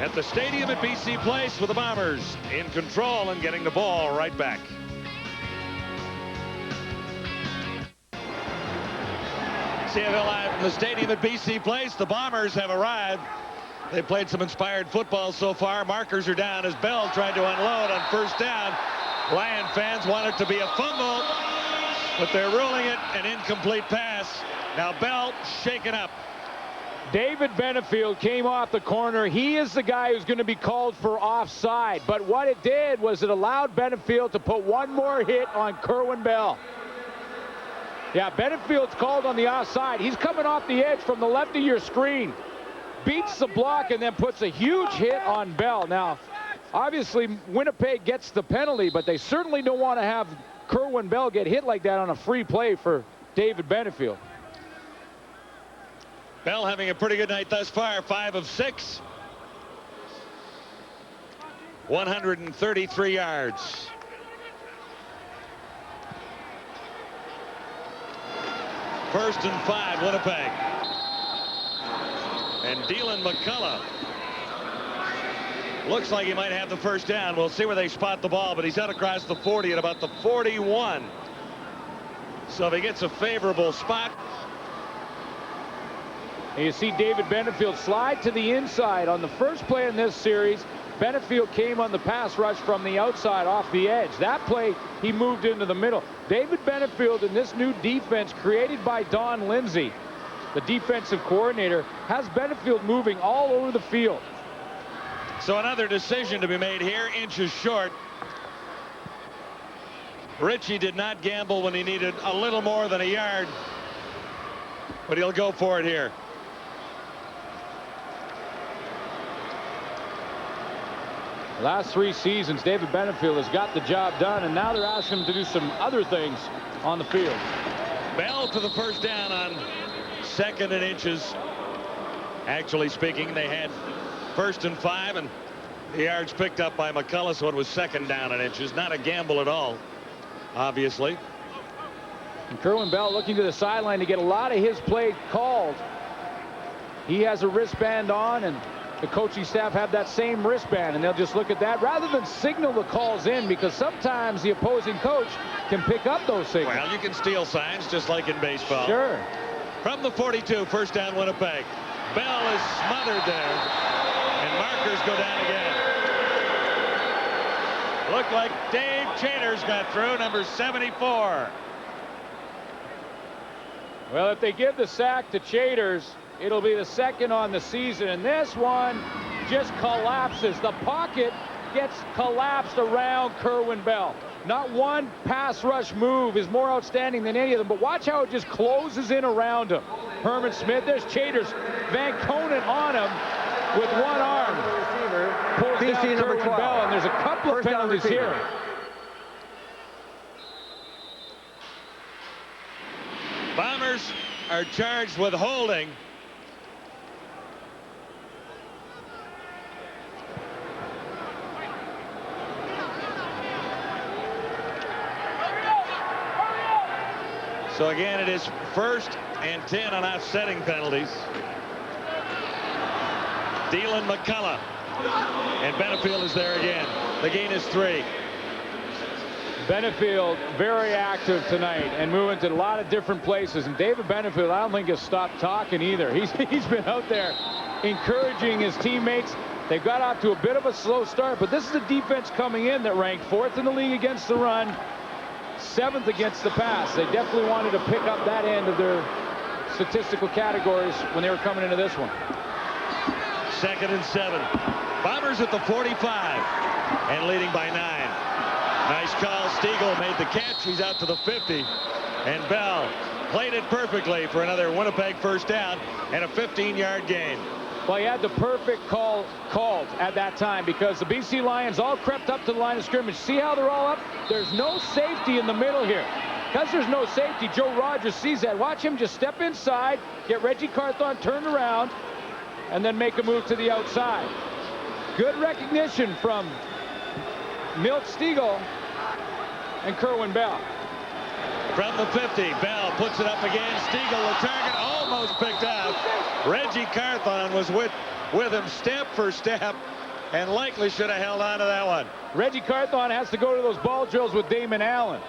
at the stadium at BC Place with the Bombers in control and getting the ball right back. CFL Live from the stadium at BC Place. The Bombers have arrived. They played some inspired football so far. Markers are down as Bell tried to unload on first down. Lion fans want it to be a fumble, but they're ruling it an incomplete pass. Now Bell shaken up. David Benefield came off the corner. He is the guy who's going to be called for offside. But what it did was it allowed Benefield to put one more hit on Kerwin Bell. Yeah, Benefield's called on the offside. He's coming off the edge from the left of your screen. Beats the block and then puts a huge hit on Bell. Now, obviously, Winnipeg gets the penalty, but they certainly don't want to have Kerwin Bell get hit like that on a free play for David Benefield. Bell having a pretty good night thus far, 5 of 6. 133 yards. First and 5, Winnipeg. And Dylan McCullough looks like he might have the first down. We'll see where they spot the ball, but he's out across the 40 at about the 41. So if he gets a favorable spot. And you see David Benefield slide to the inside on the first play in this series. Benefield came on the pass rush from the outside off the edge. That play, he moved into the middle. David Benefield in this new defense created by Don Lindsay, the defensive coordinator, has Benefield moving all over the field. So another decision to be made here, inches short. Ritchie did not gamble when he needed a little more than a yard, but he'll go for it here. Last 3 seasons, David Benefield has got the job done, and now they're asking him to do some other things on the field. Bell to the first down on 2nd and inches. Actually speaking, they had 1st and 5, and the yards picked up by McCullough, so it was 2nd down and inches. Not a gamble at all, obviously. And Kerwin Bell looking to the sideline to get a lot of his play called. He has a wristband on, and the coaching staff have that same wristband, and they'll just look at that rather than signal the calls in, because sometimes the opposing coach can pick up those signals. Well, you can steal signs just like in baseball. Sure. From the 42, first down Winnipeg. Bell is smothered there, and markers go down again. Looked like Dave Chaters got through, number 74. Well, if they give the sack to Chaters, it'll be the 2nd on the season, and this one just collapses. The pocket gets collapsed around Kerwin Bell. Not one pass rush move is more outstanding than any of them, but watch how it just closes in around him. Herman Smith, there's Chaters. Van Conen on him with one arm. Pulls BC down number Kerwin 12. Bell, and there's a couple of penalties here. Bombers are charged with holding. So again, it is 1st and 10 on offsetting penalties. Dylan McCullough, and Benefield is there again. The gain is 3. Benefield very active tonight and moving to a lot of different places. And David Benefield, I don't think has stopped talking either. He's been out there encouraging his teammates. They got off to a bit of a slow start, but this is a defense coming in that ranked 4th in the league against the run, 7th against the pass. They definitely wanted to pick up that end of their statistical categories when they were coming into this one. 2nd and 7. Bombers at the 45 and leading by 9. Nice call. Stiegel made the catch. He's out to the 50. And Bell played it perfectly for another Winnipeg first down and a 15-yard gain. Well, he had the perfect call called at that time, because the BC Lions all crept up to the line of scrimmage. See how they're all up? There's no safety in the middle here. Because there's no safety, Joe Rogers sees that. Watch him just step inside, get Reggie Carthon turned around, and then make a move to the outside. Good recognition from Milt Stiegel and Kerwin Bell. From the 50, Bell puts it up again. Stiegel, the target, almost picked up. Reggie Carthon was with him step for step, and likely should have held on to that one. Reggie Carthon has to go to those ball drills with Damon Allen.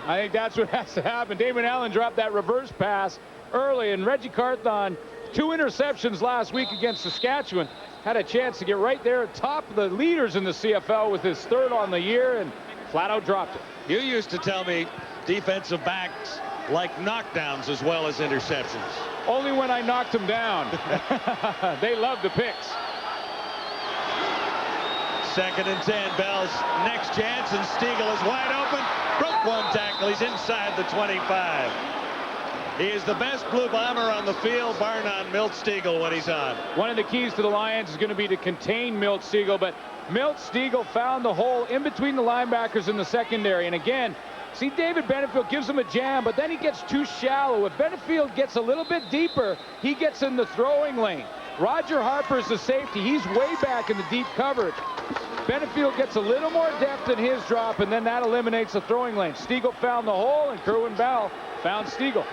I think that's what has to happen. Damon Allen dropped that reverse pass early, and Reggie Carthon, 2 interceptions last week against Saskatchewan, had a chance to get right there at top of the leaders in the CFL with his 3rd on the year, and flat out dropped it. You used to tell me defensive backs like knockdowns as well as interceptions. Only when I knocked them down. They love the picks. 2nd and 10. Bell's next chance, and Stiegel is wide open. Broke one tackle. He's inside the 25. He is the best Blue Bomber on the field, bar none, Milt Stiegel when he's on. One of the keys to the Lions is going to be to contain Milt Stiegel, but Milt Stiegel found the hole in between the linebackers in the secondary. And again, see, David Benefield gives him a jam, but then he gets too shallow. If Benefield gets a little bit deeper, he gets in the throwing lane. Roger Harper's the safety. He's way back in the deep coverage. Benefield gets a little more depth in his drop, and then that eliminates the throwing lane. Stiegel found the hole, and Kerwin Bell found Stiegel.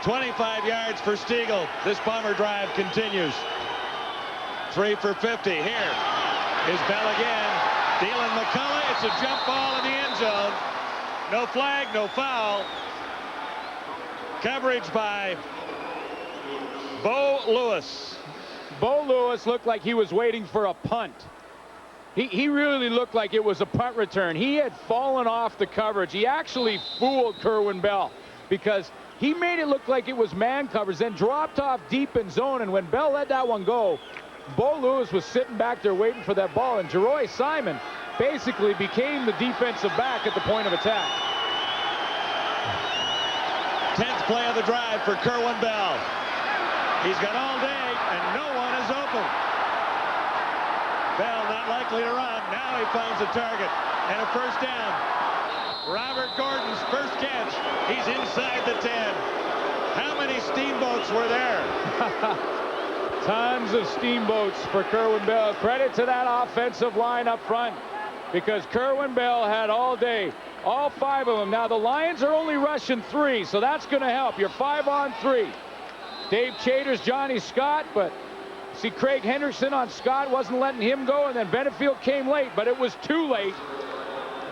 25 yards for Stiegel. This Bomber drive continues. 3 for 50. Here is Bell again. Dylan McCullough. It's a jump ball in the end zone. No flag, no foul. Coverage by Bo Lewis. Bo Lewis looked like he was waiting for a punt. He really looked like it was a punt return. He had fallen off the coverage. He actually fooled Kerwin Bell because he made it look like it was man coverage, then dropped off deep in zone. And when Bell let that one go, Bo Lewis was sitting back there waiting for that ball, and Jeroy Simon basically became the defensive back at the point of attack. 10th play of the drive for Kerwin Bell. He's got all day, and no one is open. Bell not likely to run. Now he finds a target and a first down. Robert Gordon's first catch. He's inside the 10. How many steamboats were there? Tons of steamboats for Kerwin Bell. Credit to that offensive line up front because Kerwin Bell had all day. All 5 of them. Now the Lions are only rushing 3, so that's going to help. You're 5 on 3. Dave Chater's Johnny Scott, but see Craig Henderson on Scott wasn't letting him go, and then Benefield came late, but it was too late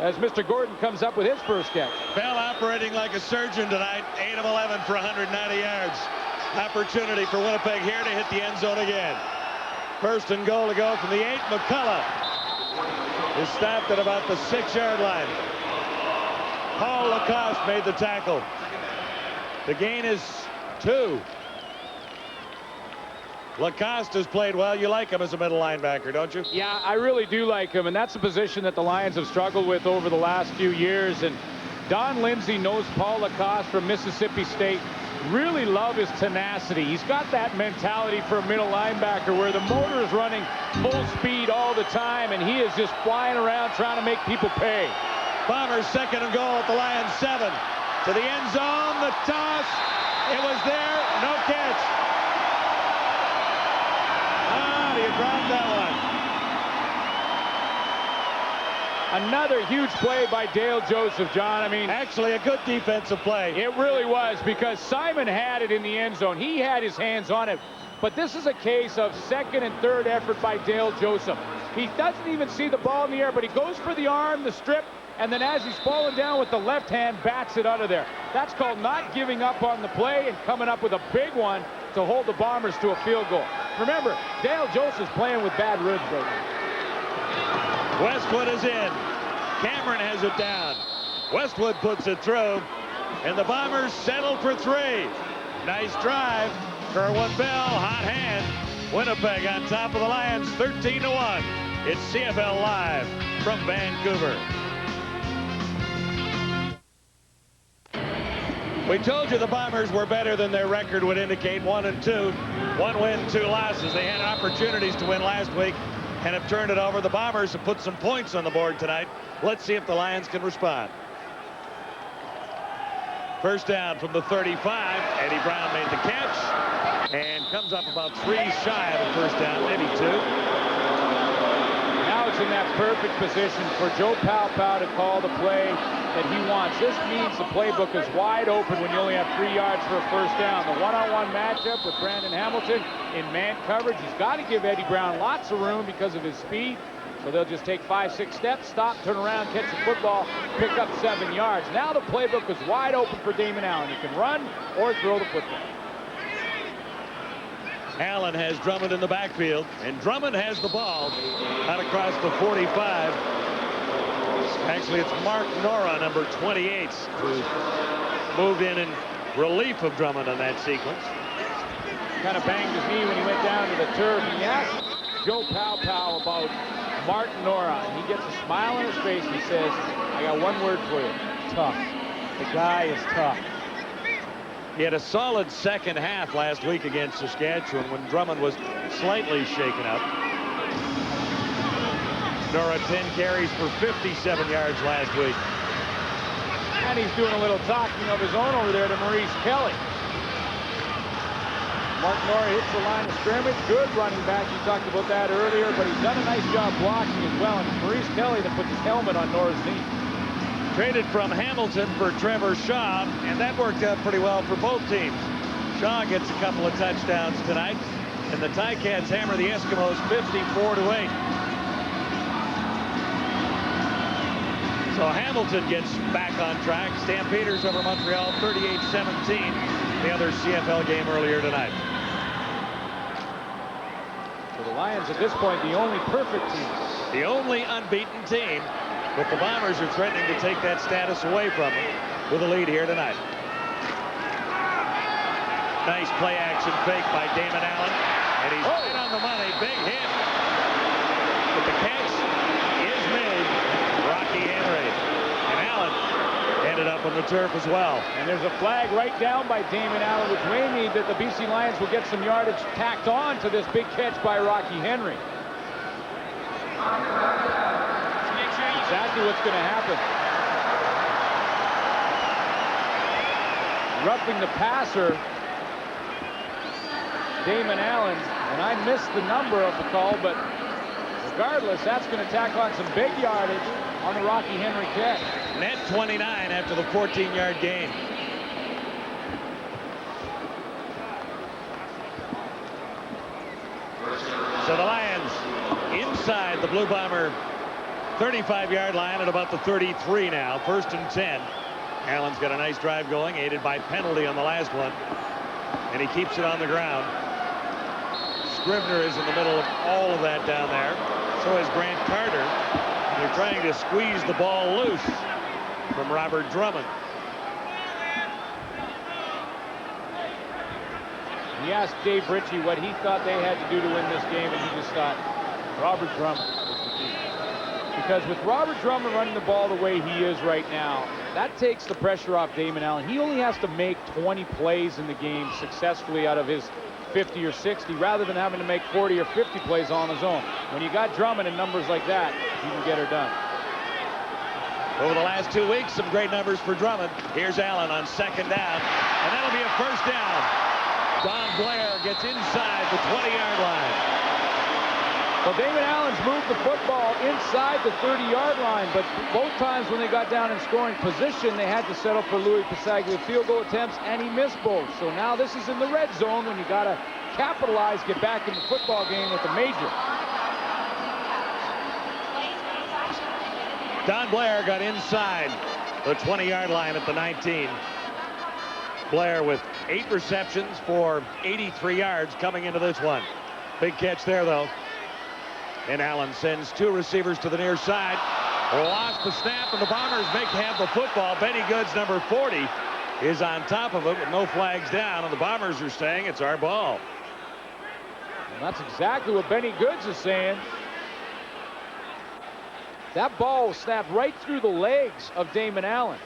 as Mr. Gordon comes up with his first catch. Bell operating like a surgeon tonight. 8 of 11 for 190 yards. Opportunity for Winnipeg here to hit the end zone again. First and goal to go from the 8. McCullough is stopped at about the 6-yard line. Paul Lacoste made the tackle. The gain is 2. Lacoste has played well. You like him as a middle linebacker, don't you? Yeah, I really do like him, and that's a position that the Lions have struggled with over the last few years. And Don Lindsay knows Paul Lacoste from Mississippi State. Really love his tenacity. He's got that mentality for a middle linebacker where the motor is running full speed all the time, and he is just flying around trying to make people pay. Bombers second and goal at the Lions 7. To the end zone, the toss. It was there, no catch. Ah, you dropped that one. Another huge play by Dale Joseph, John. I mean, Actually, a good defensive play. it really was because Simon had it in the end zone. He had his hands on it. But this is a case of second and third effort by Dale Joseph. He doesn't even see the ball in the air, but he goes for the arm, the strip, and then as he's falling down with the left hand, bats it out of there. That's called not giving up on the play and coming up with a big one to hold the Bombers to a field goal. Remember, Dale Joseph's playing with bad ribs right now. Westwood is in. Cameron has it down. Westwood puts it through, and the Bombers settle for 3. Nice drive. Kerwin Bell, hot hand. Winnipeg on top of the Lions, 13-1. It's CFL Live from Vancouver. We told you the Bombers were better than their record would indicate. 1-2. 1 win, 2 losses. They had opportunities to win last week and have turned it over. The Bombers have put some points on the board tonight. Let's see if the Lions can respond. First down from the 35. Eddie Brown made the catch and comes up about 3 shy of a first down, maybe 2. Now it's in that perfect position for Joe Palpau to call the play that he wants. This means the playbook is wide open when you only have 3 yards for a first down. The one-on-one matchup with Brandon Hamilton in man coverage. He's got to give Eddie Brown lots of room because of his speed. So they'll just take 5-6 steps, stop, turn around, catch the football, pick up 7 yards. Now the playbook is wide open for Damon Allen. He can run or throw the football. Allen has Drummond in the backfield, and Drummond has the ball out across the 45. Actually, it's Mark Nora, number 28, who moved in relief of Drummond on that sequence. Kind of banged his knee when he went down to the turf. And he asked Joe Palpau about Martin Nora, and he gets a smile on his face. He says, I got one word for you, tough. The guy is tough. He had a solid second half last week against Saskatchewan when Drummond was slightly shaken up. Nora 10 carries for 57 yards last week. And he's doing a little talking of his own over there to Maurice Kelly. Mark Nora hits the line of scrimmage. Good running back. You talked about that earlier, but he's done a nice job blocking as well. And it's Maurice Kelly that puts his helmet on Nora's knee. Traded from Hamilton for Trevor Shaw, and that worked out pretty well for both teams. Shaw gets a couple of touchdowns tonight, and the Ticats hammer the Eskimos 54-8. So Hamilton gets back on track. Stampeders over Montreal 38-17. The other CFL game earlier tonight. So the Lions at this point, the only perfect team. The only unbeaten team, but the Bombers are threatening to take that status away from them with a lead here tonight. Nice play action fake by Damon Allen, and he's right on the money. Big hit. But the catch is made. Rocky Henry. And Allen ended up on the turf as well. And there's a flag right down by Damon Allen, which may mean that the BC Lions will get some yardage tacked on to this big catch by Rocky Henry. Exactly what's going to happen. Roughing the passer, Damon Allen, and I missed the number of the call, but regardless, that's going to tack on some big yardage on the Rocky Henry catch. Net 29 after the 14-yard gain. So the Lions inside the Blue Bomber 35-yard line at about the 33 now. 1st and 10. Allen's got a nice drive going, aided by penalty on the last one. And he keeps it on the ground. Scribner is in the middle of all of that down there. So is Grant Carter. They're trying to squeeze the ball loose from Robert Drummond. He asked Dave Ritchie what he thought they had to do to win this game, and he just thought Robert Drummond was the key. Because with Robert Drummond running the ball the way he is right now, that takes the pressure off Damon Allen. He only has to make 20 plays in the game successfully out of his 50 or 60 rather than having to make 40 or 50 plays on his own. When you got Drummond in numbers like that, you can get her done. Over the last 2 weeks, some great numbers for Drummond. Here's Allen on 2nd down, and that'll be a 1st down. Don Blair gets inside the 20-yard line. Well, Damon Allen's moved the football inside the 30-yard line, but both times when they got down in scoring position, they had to settle for Louis Pasaglia field goal attempts, and he missed both. So now this is in the red zone when you got to capitalize, get back in the football game with the major. Don Blair got inside the 20-yard line at the 19. Blair with 8 receptions for 83 yards coming into this one. Big catch there, though. And Allen sends 2 receivers to the near side. Lost the snap, and the Bombers have the football. Benny Goods, number 40, is on top of it with no flags down, and the Bombers are saying it's our ball. And that's exactly what Benny Goods is saying. That ball snapped right through the legs of Damon Allen.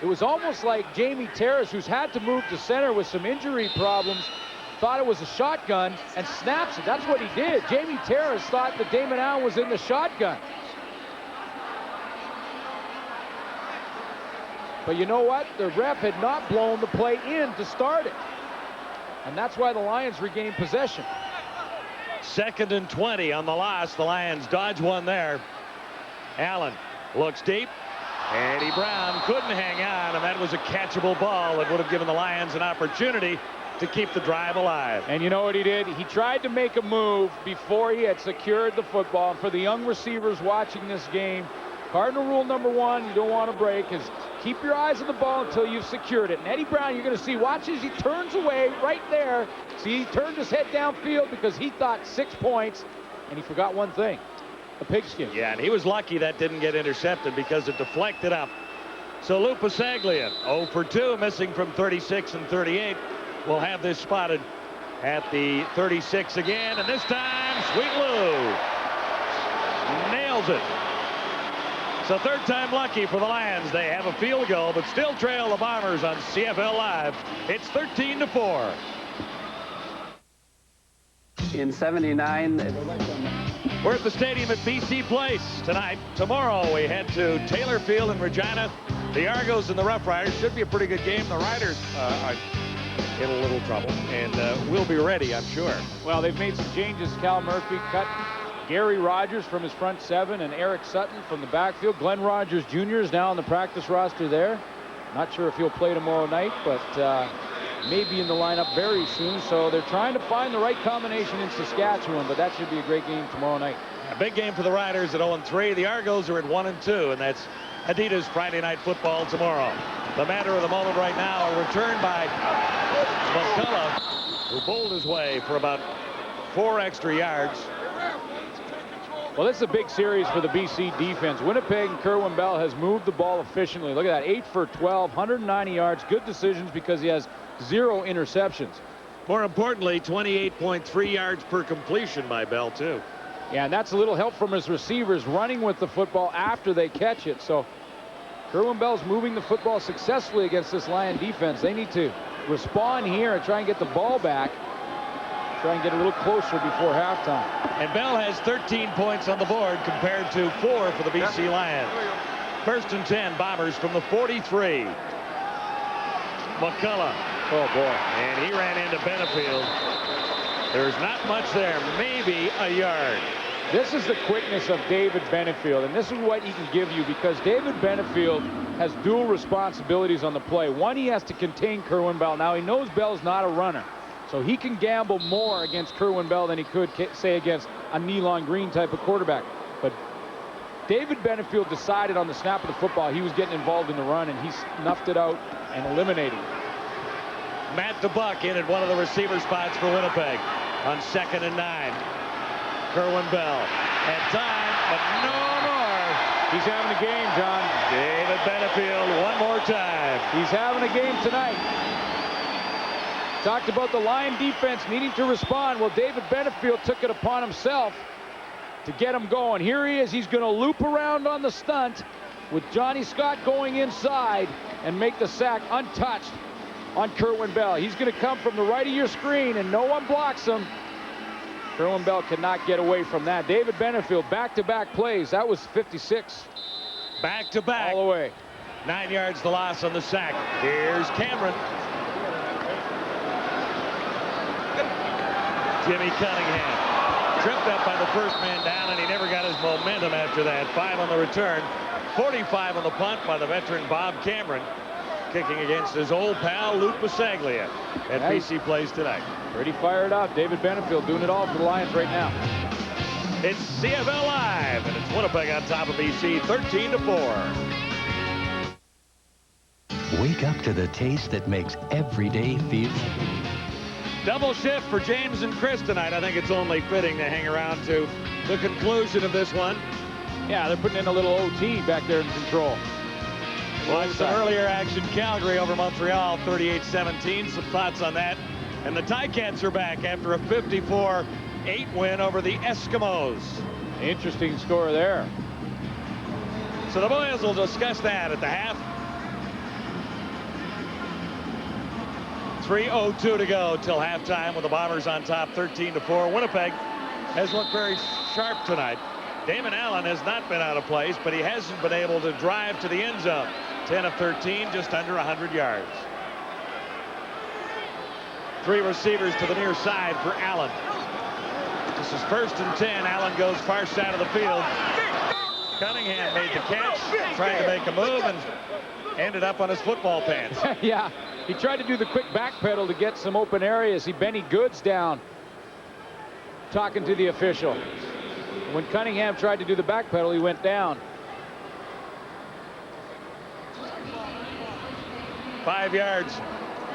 It was almost like Jamie Terrace, who's had to move to center with some injury problems, thought it was a shotgun and snaps it. That's what he did. Jamie Terrace thought that Damon Allen was in the shotgun. But you know what? The ref had not blown the play in to start it. And that's why the Lions regained possession. 2nd and 20 on the loss. The Lions dodge one there. Allen looks deep. Eddie Brown couldn't hang on, and that was a catchable ball that would have given the Lions an opportunity to keep the drive alive. And you know what he did? He tried to make a move before he had secured the football. And for the young receivers watching this game, Cardinal rule number 1 you don't want to break is keep your eyes on the ball until you've secured it. And Eddie Brown, you're going to see, watch as he turns away right there. See, he turned his head downfield because he thought 6 points, and he forgot one thing. A pigskin. Yeah, and he was lucky that didn't get intercepted because it deflected up. So Lou Pasaglia, 0 for 2, missing from 36 and 38. We'll have this spotted at the 36 again, and this time, Sweet Lou nails it. So 3rd time lucky for the Lions. They have a field goal, but still trail the Bombers on CFL Live. It's 13-4. In 79. We're at the stadium at BC Place tonight. Tomorrow we head to Taylor Field in Regina. The Argos and the Rough Riders. Should be a pretty good game. The Riders are in a little trouble, and we'll be ready, I'm sure. Well, they've made some changes. Cal Murphy cut Gary Rogers from his front 7 and Eric Sutton from the backfield. Glenn Rogers Jr. is now on the practice roster there. Not sure if he'll play tomorrow night, but may be in the lineup very soon. So they're trying to find the right combination in Saskatchewan, but that should be a great game tomorrow night. A big game for the Riders at 0-3. The Argos are at 1-2, and that's Adidas Friday Night Football tomorrow. The matter of the moment right now, a return by McCullough, who bowled his way for about 4 extra yards. Well, this is a big series for the BC defense. Winnipeg and Kerwin Bell has moved the ball efficiently. Look at that, 8 for 12, 190 yards. Good decisions because he has 0 interceptions. More importantly, 28.3 yards per completion by Bell, too. Yeah, and that's a little help from his receivers running with the football after they catch it. So Kerwin Bell's moving the football successfully against this Lion defense. They need to respond here and try and get the ball back. Try and get a little closer before halftime. And Bell has 13 points on the board compared to 4 for the BC Lions. 1st and 10, Bombers from the 43. McCullough. Oh, boy. And he ran into Benefield. There's not much there, maybe a yard. This is the quickness of David Benefield, and this is what he can give you because David Benefield has dual responsibilities on the play. One, he has to contain Kerwin Bell. Now, he knows Bell's not a runner, so he can gamble more against Kerwin Bell than he could, say, against a Nealon Green type of quarterback. But David Benefield decided on the snap of the football he was getting involved in the run, and he snuffed it out and eliminated it. Matt DeBuck in at one of the receiver spots for Winnipeg on 2nd and 9. Kerwin Bell had time, but no more. He's having a game, John. David Benefield one more time. He's having a game tonight. Talked about the Lion defense needing to respond. Well, David Benefield took it upon himself to get him going. Here he is. He's going to loop around on the stunt with Johnny Scott going inside and make the sack untouched on Kerwin Bell. He's going to come from the right of your screen, and no one blocks him. Kerwin Bell cannot get away from that. David Benefield, back-to-back plays. That was 56. Back-to-back. All the way. 9 yards the loss on the sack. Here's Cameron. Jimmy Cunningham tripped up by the first man down, and he never got his momentum after that. 5 on the return, 45 on the punt by the veteran Bob Cameron, kicking against his old pal Luke Bisaglia. And BC plays tonight. Pretty fired up. David Benefield doing it all for the Lions right now. It's CFL Live, and it's Winnipeg on top of BC, 13-4. Wake up to the taste that makes every day feel. Double shift for James and Chris tonight. I think it's only fitting to hang around to the conclusion of this one. Yeah, they're putting in a little OT back there in control. Well, some earlier action. Calgary over Montreal, 38-17. Some thoughts on that. And the Ticats are back after a 54-8 win over the Eskimos. Interesting score there. So the boys will discuss that at the half. 3:02 to go till halftime with the Bombers on top, 13-4. Winnipeg has looked very sharp tonight. Damon Allen has not been out of place, but he hasn't been able to drive to the end zone. 10 of 13, just under 100 yards. 3 receivers to the near side for Allen. This is 1st and 10. Allen goes far side of the field. Cunningham made the catch, trying to make a move, and ended up on his football pants. Yeah, he tried to do the quick back pedal to get some open areas. He Benny Goods down, talking to the official. When Cunningham tried to do the back pedal, he went down. 5 yards.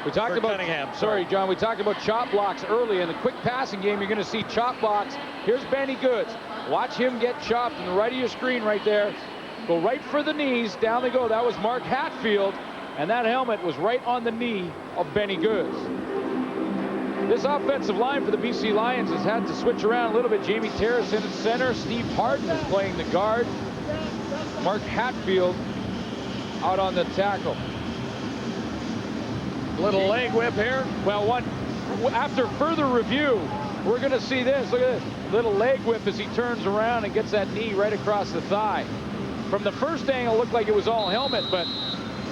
We talked about Cunningham. Sorry, John. We talked about chop blocks early. In the quick passing game, you're going to see chop blocks. Here's Benny Goods. Watch him get chopped in the right of your screen right there. Go right for the knees. Down they go. That was Mark Hatfield, and that helmet was right on the knee of Benny Goods. This offensive line for the BC Lions has had to switch around a little bit. Jamie Terrace in at center. Steve Harden is playing the guard. Mark Hatfield out on the tackle. Little leg whip here. Well, after further review, we're going to see this. Look at this little leg whip as he turns around and gets that knee right across the thigh. From the first angle, it looked like it was all helmet, but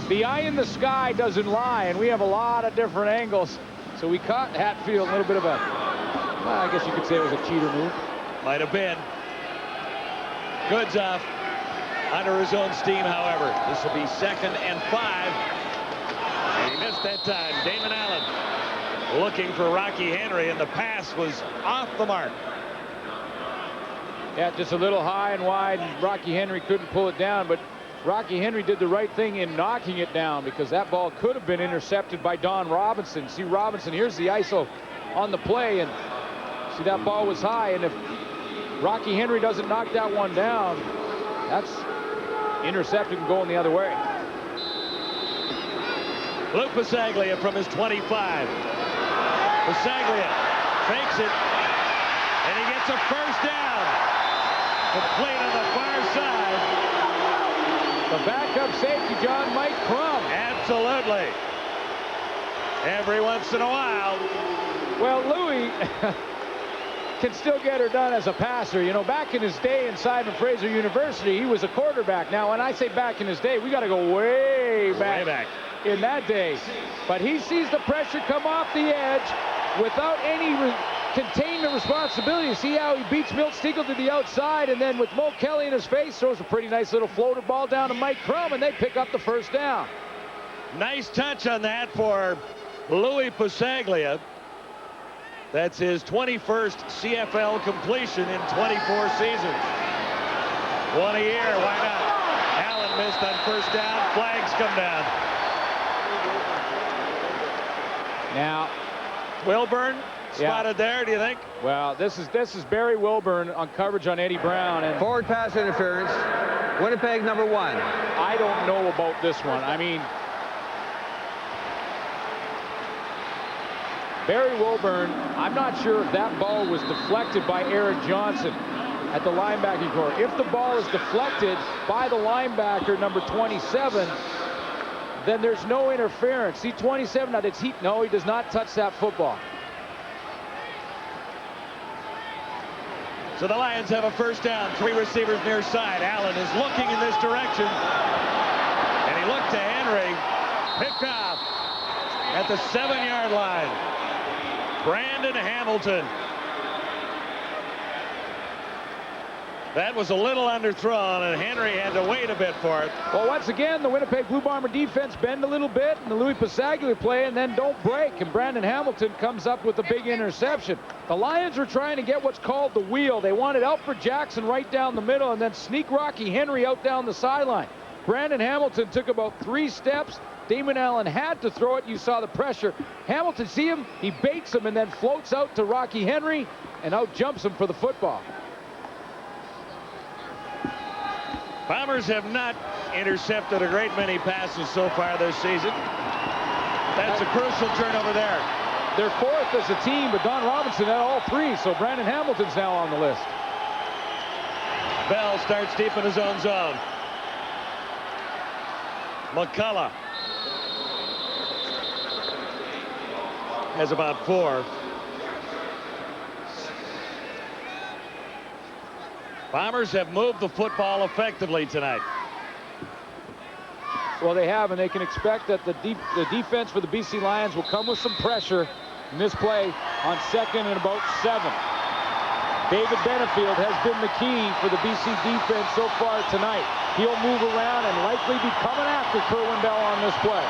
the eye in the sky doesn't lie, and we have a lot of different angles. So we caught Hatfield a little bit of a, well, I guess you could say it was a cheater move. Might have been. Goods off under his own steam, however. This will be 2nd and 5. And he missed that time. Damon Allen looking for Rocky Henry, and the pass was off the mark. Yeah, just a little high and wide, and Rocky Henry couldn't pull it down, but Rocky Henry did the right thing in knocking it down because that ball could have been intercepted by Don Robinson. See Robinson, here's the ISO on the play, and See, that ball was high, and if Rocky Henry doesn't knock that one down, that's intercepted and going the other way. Lou Pasaglia from his 25. Pasaglia fakes it, and he gets a first down. Complete on the far side. The backup safety, John, Mike Crum. Absolutely. Every once in a while. Well, Louis can still get her done as a passer. You know, back in his day in Simon Fraser University, he was a quarterback. Now, when I say back in his day, we got to go way back. Way back. In that day. But he sees the pressure come off the edge without any containment responsibility. See how he beats Milt Stegall to the outside, and then with Mo Kelly in his face, throws a pretty nice little floater ball down to Mike Crum, and they pick up the first down. Nice touch on that for Louis Pasaglia. That's his 21st CFL completion in 24 seasons. One a year, why not? Allen missed on first down. Flags come down. Now, Wilburn spotted there, do you think? Well, this is Barry Wilburn on coverage on Eddie Brown. And Forward pass interference. Winnipeg number 1. I don't know about this one. I mean, Barry Wilburn, I'm not sure if that ball was deflected by Eric Johnson at the linebacking core. If the ball is deflected by the linebacker, number 27, then there's no interference. See, 27, now does he? No, he does not touch that football. So the Lions have a first down. 3 receivers near side. Allen is looking in this direction. And he looked to Henry. Picked off at the 7-yard line. Brandon Hamilton. That was a little underthrown, and Henry had to wait a bit for it. Well, once again, the Winnipeg Blue Bomber defense bend a little bit, and the Louis Pasaglia play, and then don't break, and Brandon Hamilton comes up with a big interception. The Lions were trying to get what's called the wheel. They wanted Alfred Jackson right down the middle and then sneak Rocky Henry out down the sideline. Brandon Hamilton took about 3 steps. Damon Allen had to throw it. You saw the pressure. Hamilton, see him? He baits him and then floats out to Rocky Henry and out jumps him for the football. Bombers have not intercepted a great many passes so far this season. That's a crucial turnover there. They're 4th as a team, but Don Robinson had all 3, so Brandon Hamilton's now on the list. Bell starts deep in his own zone. McCullough has about 4. Bombers have moved the football effectively tonight. Well, they have, and they can expect that the defense for the BC Lions will come with some pressure in this play on 2nd and about 7. David Benefield has been the key for the BC defense so far tonight. He'll move around and likely be coming after Kerwin Bell on this play.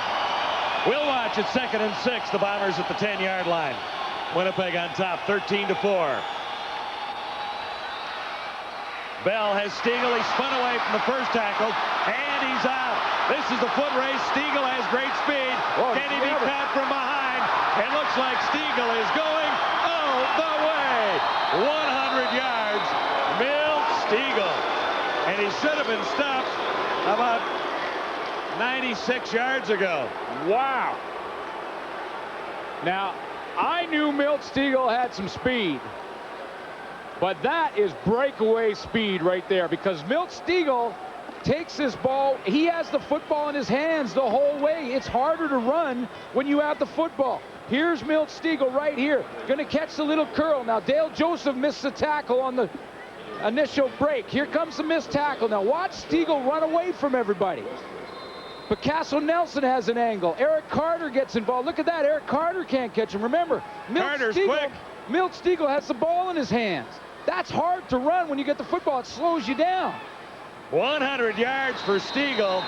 We'll watch at 2nd and 6. The Bombers at the 10-yard line. Winnipeg on top, 13-4. Bell has Stegall. He spun away from the first tackle, and he's out. This is the foot race. Stegall has great speed. Can he be caught from behind? It looks like Stegall is going all the way. 100 yards. Milt Stegall. And he should have been stopped about 96 yards ago. Wow. Now, I knew Milt Stegall had some speed. But that is breakaway speed right there, because Milt Stegall takes this ball. He has the football in his hands the whole way. It's harder to run when you have the football. Here's Milt Stegall right here. Going to catch the little curl. Now, Dale Joseph missed the tackle on the initial break. Here comes the missed tackle. Now, watch Stegall run away from everybody. Picasso Nelson has an angle. Eric Carter gets involved. Look at that. Eric Carter can't catch him. Remember, Milt Stegall has the ball in his hands. That's hard to run when you get the football. It slows you down. 100 yards for Stegall.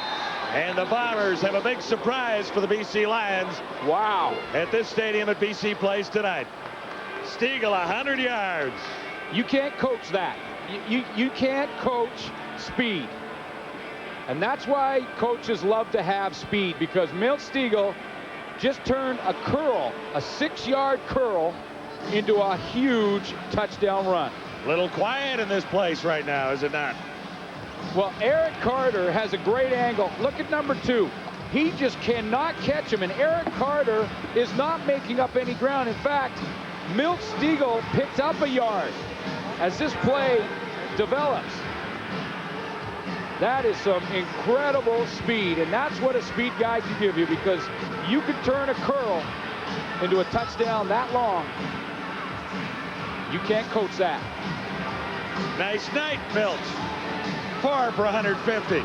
And the Bombers have a big surprise for the BC Lions. Wow. At this stadium at BC Place tonight. Stegall, 100 yards. You can't coach that. You can't coach speed. And that's why coaches love to have speed, because Milt Stegall just turned a curl, a 6-yard curl, into a huge touchdown run. Little quiet in this place right now, is it not? Well, Eric Carter has a great angle. Look at number 2. He just cannot catch him, and Eric Carter is not making up any ground. In fact, Milt Stegall picked up a yard as this play develops. That is some incredible speed, and that's what a speed guy can give you, because you can turn a curl into a touchdown that long. You can't coach that. Nice night, Milt. 4 for 150.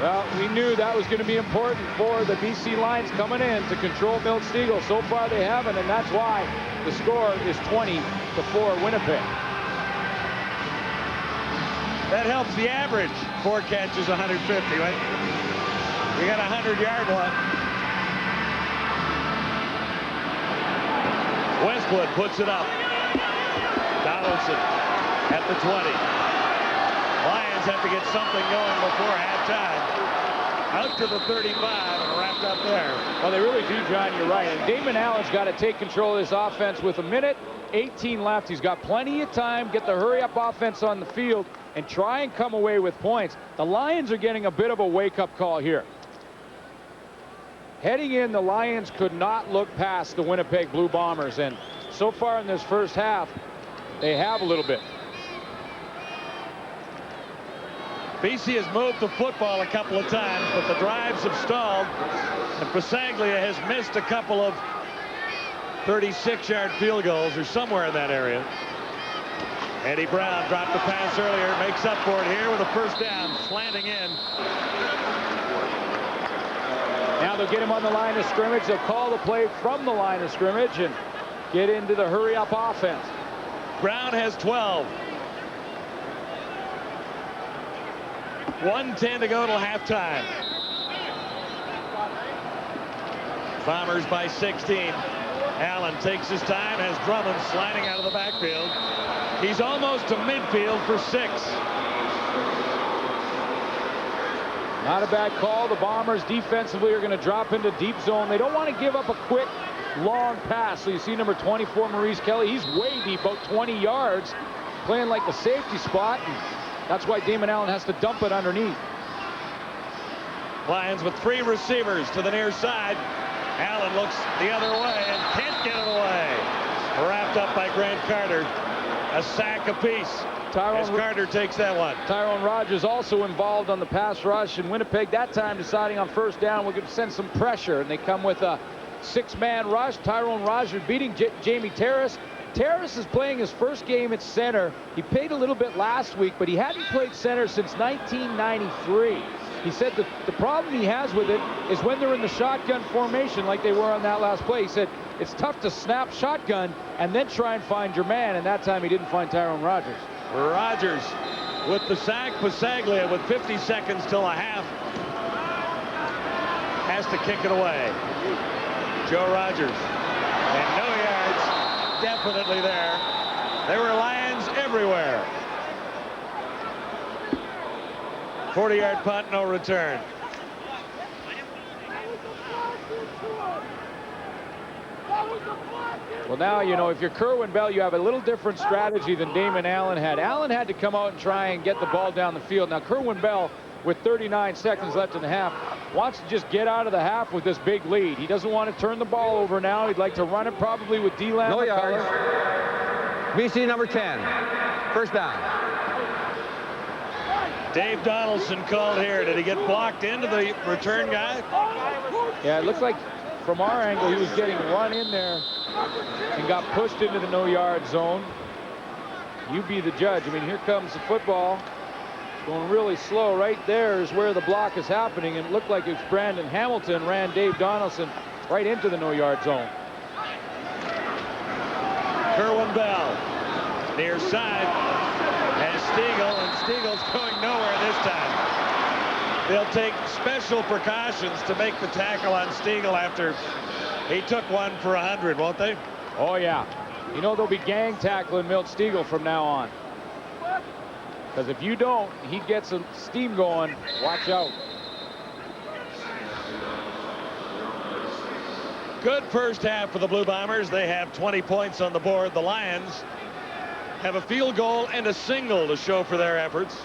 Well, we knew that was going to be important for the BC Lions coming in to control Milt Stegall. So far they haven't, and that's why the score is 20-4 Winnipeg. That helps the average. 4 catches, 150, right? We got a 100-yard one. Westwood puts it up. Donaldson at the 20. Lions have to get something going before halftime. Out to the 35 and wrapped up there. Well, they really do, John. You're right. And Damon Allen's got to take control of this offense with 1:18 left. He's got plenty of time. Get the hurry-up offense on the field and try and come away with points. The Lions are getting a bit of a wake-up call here. Heading in, the Lions could not look past the Winnipeg Blue Bombers, and so far in this first half, they have a little bit. BC has moved the football a couple of times, but the drives have stalled, and Pasaglia has missed a couple of 36-yard field goals or somewhere in that area. Eddie Brown dropped the pass earlier, makes up for it here with a first down, slanting in. Now they'll get him on the line of scrimmage. They'll call the play from the line of scrimmage and get into the hurry-up offense. Brown has 12. 1:10 to go till halftime. Bombers by 16. Allen takes his time, has Drummond sliding out of the backfield. He's almost to midfield for 6. Not a bad call. The Bombers defensively are going to drop into deep zone. They don't want to give up a quick, long pass. So you see number 24, Maurice Kelly. He's way deep, about 20 yards, playing like the safety spot. And that's why Damon Allen has to dump it underneath. Lions with 3 receivers to the near side. Allen looks the other way and can't get it away. Wrapped up by Grant Carter. A sack apiece. As Carter takes that one. Tyrone Rogers also involved on the pass rush, and Winnipeg that time deciding on first down we're going to send some pressure, and they come with a 6-man rush. Tyrone Rogers beating Jamie Terrace. Terrace is playing his first game at center. He played a little bit last week, but he hadn't played center since 1993. He said that the problem he has with it is when they're in the shotgun formation like they were on that last play. He said it's tough to snap shotgun and then try and find your man, and that time he didn't find Tyrone Rogers. Rogers with the sack. Pasaglia with 50 seconds till a half has to kick it away. Joe Rogers, and no yards, definitely there. There were Lions everywhere. 40-yard punt, no return. Well, now, you know, if you're Kerwin Bell, you have a little different strategy than Damon Allen had. Allen had to come out and try and get the ball down the field. Now, Kerwin Bell, with 39 seconds left in the half, wants to just get out of the half with this big lead. He doesn't want to turn the ball over now. He'd like to run it probably with D-Lam. No yards. BC number 10. First down. Dave Donaldson called here. Did he get blocked into the return guy? Yeah, it looks like from our angle he was getting run in there and got pushed into the no-yard zone. You be the judge. I mean, here comes the football going really slow. Right there is where the block is happening, and it looked like it was Brandon Hamilton ran Dave Donaldson right into the no-yard zone. Kerwin Bell near side has Stegall, and Steagall's going nowhere this time. They'll take special precautions to make the tackle on Stegall after he took one for 100, won't they? Oh, yeah. You know, they'll be gang tackling Milt Stegall from now on. Because if you don't, he gets some steam going. Watch out. Good first half for the Blue Bombers. They have 20 points on the board. The Lions have a field goal and a single to show for their efforts.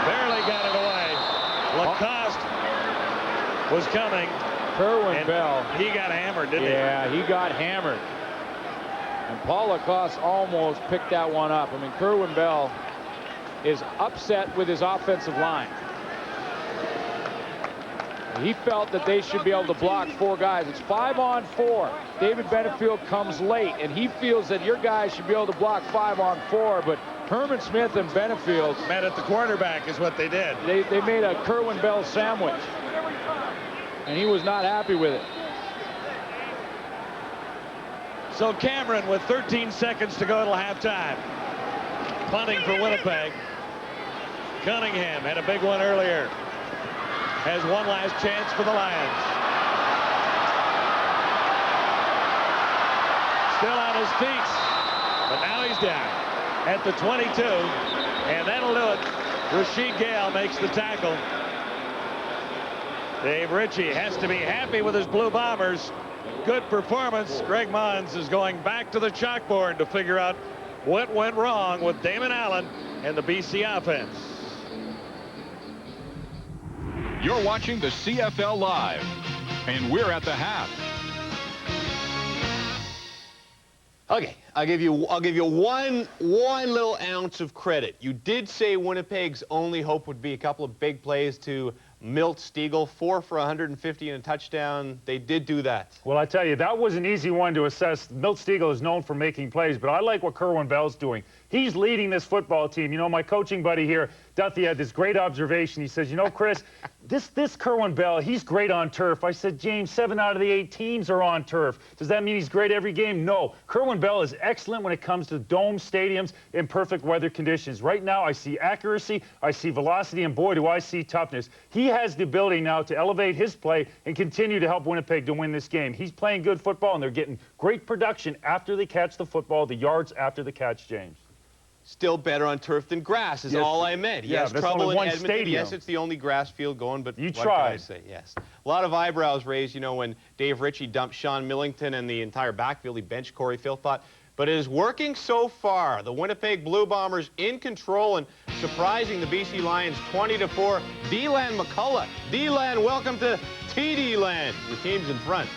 Barely got it away. Lacoste was coming. Kerwin Bell. He got hammered, didn't he? Yeah, he got hammered. And Paul Lacoste almost picked that one up. I mean, Kerwin Bell is upset with his offensive line. He felt that they should be able to block 4 guys. It's 5-on-4. David Benefield comes late, and he feels that your guys should be able to block 5-on-4, but Herman Smith and Benefield met at the quarterback is what they did. They made a Kerwin Bell sandwich, and he was not happy with it. So Cameron with 13 seconds to go till halftime. Punting for Winnipeg. Cunningham had a big one earlier. Has one last chance for the Lions. Still on his feet, but now he's down at the 22, and that'll do it. Rasheed Gale makes the tackle. Dave Ritchie has to be happy with his Blue Bombers. Good performance. Greg Mons is going back to the chalkboard to figure out what went wrong with Damon Allen and the BC offense. You're watching the CFL Live, and we're at the half. Okay, I'll give you one little ounce of credit. You did say Winnipeg's only hope would be a couple of big plays to Milt Stegall, 4 for 150 and a touchdown. They did do that. Well, I tell you, that was an easy one to assess. Milt Stegall is known for making plays, but I like what Kerwin Bell's doing. He's leading this football team. You know, my coaching buddy here, Duthie, had this great observation. He says, you know, Chris, this Kerwin Bell, he's great on turf. I said, James, 7 out of the 8 teams are on turf. Does that mean he's great every game? No. Kerwin Bell is excellent when it comes to dome stadiums in perfect weather conditions. Right now, I see accuracy, I see velocity, and boy, do I see toughness. He has the ability now to elevate his play and continue to help Winnipeg to win this game. He's playing good football, and they're getting great production after they catch the football, the yards after the catch, James. Still better on turf than grass is all I meant. He has trouble in Edmonton. Stadium. Yes, it's the only grass field going, but you what tried. can I say? Yes. A lot of eyebrows raised, you know, when Dave Ritchie dumped Sean Millington and the entire backfield. He benched Corey Philpott. But it is working so far. The Winnipeg Blue Bombers in control and surprising the BC Lions 20-4. D-Lan McCullough. D-Lan, welcome to TD Land. Your team's in front.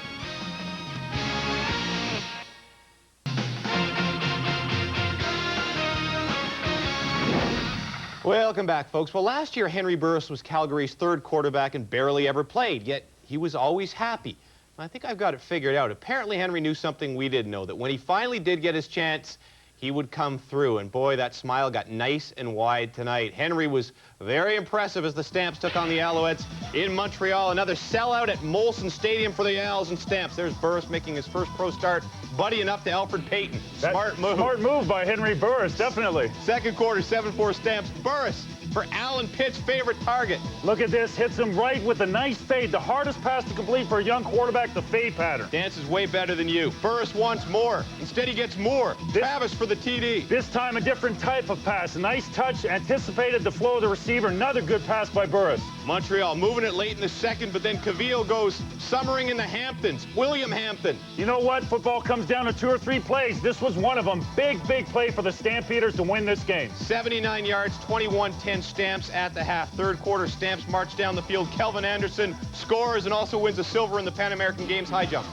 Welcome back, folks. Well, last year, Henry Burris was Calgary's 3rd quarterback and barely ever played, yet he was always happy. I think I've got it figured out. Apparently, Henry knew something we didn't know, that when he finally did get his chance, he would come through. And boy, that smile got nice and wide tonight. Henry was very impressive as the Stamps took on the Alouettes in Montreal. Another sellout at Molson Stadium for the Owls and Stamps. There's Burris making his first pro start, buddying up to Alfred Payton. Smart move. Smart move by Henry Burris, definitely. Second quarter, 7-4 Stamps. Burris for Alan Pitt's favorite target. Look at this, hits him right with a nice fade. The hardest pass to complete for a young quarterback, the fade pattern. Dances way better than you. Burris wants more. Instead, he gets more. Travis for the TD. This time, a different type of pass. A nice touch, anticipated the flow of the receiver. Another good pass by Burris. Montreal moving it late in the second, but then Cavill goes summering in the Hamptons. William Hampton. You know what? Football comes down to 2 or 3 plays. This was one of them. Big play for the Stampeders to win this game. 79 yards, 21-10 Stamps at the half. Third quarter, Stamps march down the field. Kelvin Anderson scores and also wins a silver in the Pan American Games high jump.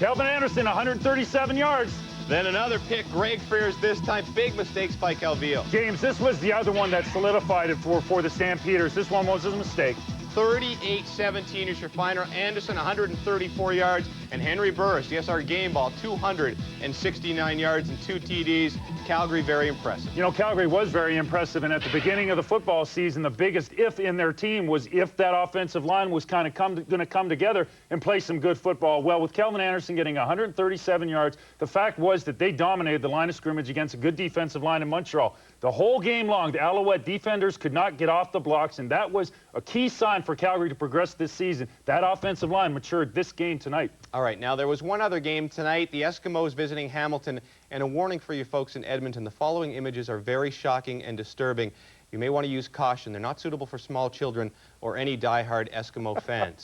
Kelvin Anderson, 137 yards. Then another pick, Greg Fears this time. Big mistakes by Calvillo. James, this was the other one that solidified it for the Stampeders. This one was a mistake. 38-17 is your final. Anderson, 134 yards. And Henry Burris, yes, our game ball, 269 yards and 2 TDs. Calgary, very impressive. You know, Calgary was very impressive, and at the beginning of the football season, the biggest if in their team was if that offensive line was kind of going to come together and play some good football. Well, with Kelvin Anderson getting 137 yards, the fact was that they dominated the line of scrimmage against a good defensive line in Montreal. The whole game long, the Alouette defenders could not get off the blocks, and that was a key sign for Calgary to progress this season. That offensive line matured this game tonight. All All right, now there was one other game tonight, the Eskimos visiting Hamilton, and a warning for you folks in Edmonton, the following images are very shocking and disturbing. You may want to use caution. They're not suitable for small children or any die-hard Eskimo fans.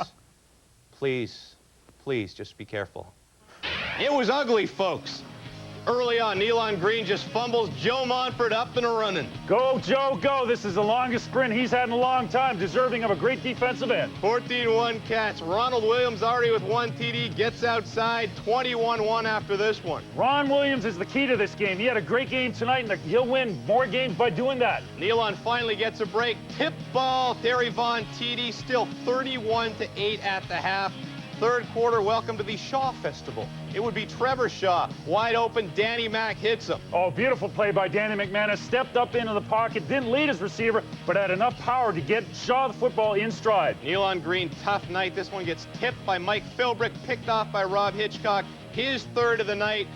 Please, please just be careful. It was ugly, folks. Early on, Nealon Green just fumbles. Joe Montford up and running. Go, Joe, go. This is the longest sprint he's had in a long time, deserving of a great defensive end. 14-1 catch. Ronald Williams already with 1 TD, gets outside. 21-1 after this one. Ron Williams is the key to this game. He had a great game tonight, and he'll win more games by doing that. Nealon finally gets a break. Tip ball. Terry Vaughn TD, still 31-8 at the half. Third quarter, welcome to the Shaw Festival. It would be Trevor Shaw. Wide open, Danny Mack hits him. Oh, beautiful play by Danny McManus. Stepped up into the pocket, didn't lead his receiver, but had enough power to get Shaw the football in stride. Nealon Green, tough night. This one gets tipped by Mike Philbrick, picked off by Rob Hitchcock. His third of the night.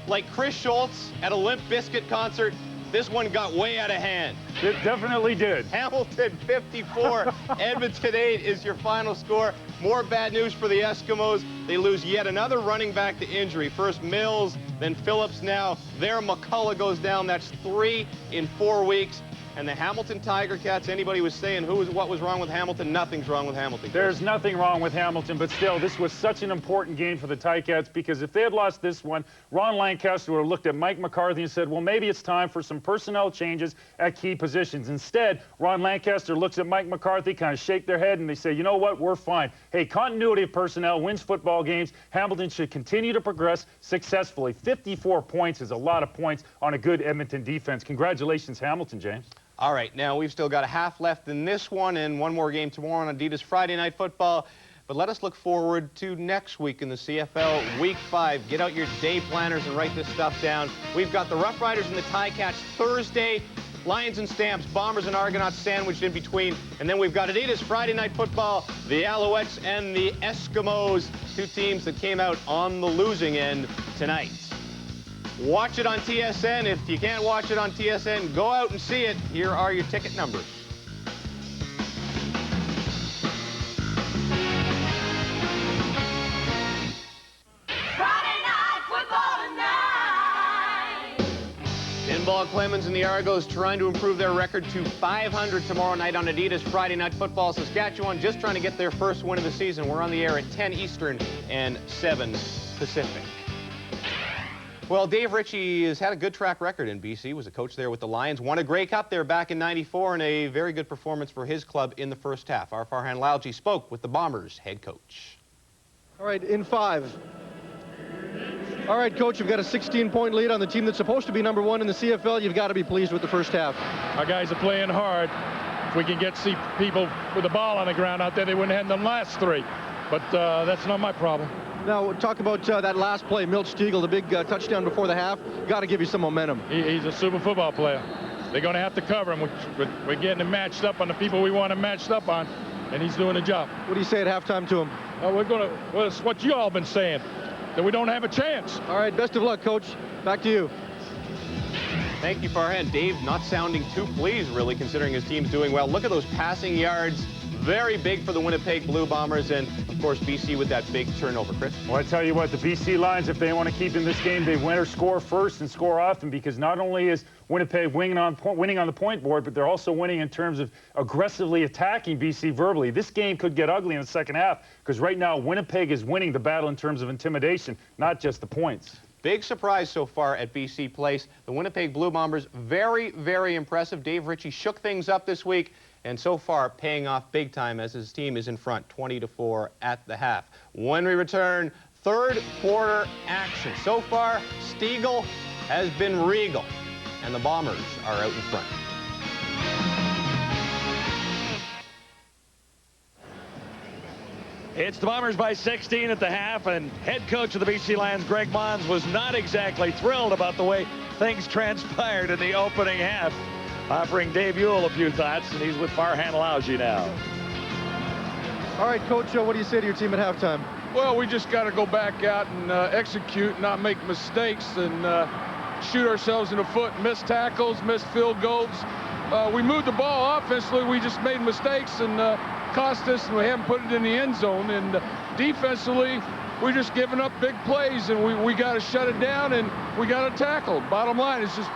Like Chris Schultz at a Limp Bizkit concert, this one got way out of hand. It definitely did. Hamilton 54, Edmonton 8 is your final score. More bad news for the Eskimos. They lose yet another running back to injury. First Mills, then Phillips now. There McCullough goes down. That's 3 in 4 weeks. And the Hamilton Tiger Cats, anybody was saying what was wrong with Hamilton? Nothing's wrong with Hamilton. There's nothing wrong with Hamilton, but still, this was such an important game for the Ticats, because if they had lost this one, Ron Lancaster would have looked at Mike McCarthy and said, well, maybe it's time for some personnel changes at key positions. Instead, Ron Lancaster looks at Mike McCarthy, kind of shake their head, and they say, you know what, we're fine. Hey, continuity of personnel wins football games. Hamilton should continue to progress successfully. 54 points is a lot of points on a good Edmonton defense. Congratulations, Hamilton, James. All right, now we've still got a half left in this one and one more game tomorrow on Adidas Friday Night Football. But let us look forward to next week in the CFL Week 5. Get out your day planners and write this stuff down. We've got the Rough Riders and the Ticats Thursday, Lions and Stamps, Bombers and Argonauts sandwiched in between. And then we've got Adidas Friday Night Football, the Alouettes and the Eskimos, two teams that came out on the losing end tonight. Watch it on TSN. If you can't watch it on TSN, go out and see it. Here are your ticket numbers. Friday night football tonight. Pinball Clemens and the Argos trying to improve their record to 500 tomorrow night on Adidas Friday Night Football. Saskatchewan just trying to get their first win of the season. We're on the air at 10 Eastern and 7 Pacific. Well, Dave Ritchie has had a good track record in BC, was a coach there with the Lions, won a Grey Cup there back in '94, and a very good performance for his club in the first half. Our Farhan Lalji spoke with the Bombers head coach. All right, in 5. All right, Coach, you've got a 16-point lead on the team that's supposed to be number 1 in the CFL. You've got to be pleased with the first half. Our guys are playing hard. If we can see people with the ball on the ground out there, they wouldn't have them last 3. But that's not my problem. Now, talk about that last play, Milt Stiegel, the big touchdown before the half. Got to give you some momentum. He's a super football player. They're going to have to cover him. We're getting him matched up on the people we want him matched up on, and he's doing a job. What do you say at halftime to him? Well, it's what you all been saying, that we don't have a chance. All right, best of luck, Coach. Back to you. Thank you, Farhan. Dave not sounding too pleased, really, considering his team's doing well. Look at those passing yards. Very big for the Winnipeg Blue Bombers, and of course BC with that big turnover. Chris? Well, I tell you what, the BC Lions, if they want to keep in this game, they win or score first and score often, because not only is Winnipeg winning on the point board, but they're also winning in terms of aggressively attacking BC verbally. This game could get ugly in the second half, because right now Winnipeg is winning the battle in terms of intimidation, not just the points. Big surprise so far at BC Place. The Winnipeg Blue Bombers, very, very impressive. Dave Ritchie shook things up this week, and so far paying off big time as his team is in front 20-4 at the half. When we return, third quarter action. So far, Stiegel has been regal, and the Bombers are out in front. It's the Bombers by 16 at the half, and head coach of the BC Lions, Greg Mons, was not exactly thrilled about the way things transpired in the opening half. Offering Dave Ewell a few thoughts, and he's with Farhan Lalji now. All right, Coach, what do you say to your team at halftime? Well, we just got to go back out and execute, not make mistakes, and shoot ourselves in the foot, miss tackles, miss field goals. We moved the ball offensively. We just made mistakes and cost us, and we haven't put it in the end zone. And defensively, we're just giving up big plays, and we got to shut it down, and we got to tackle. Bottom line, it's just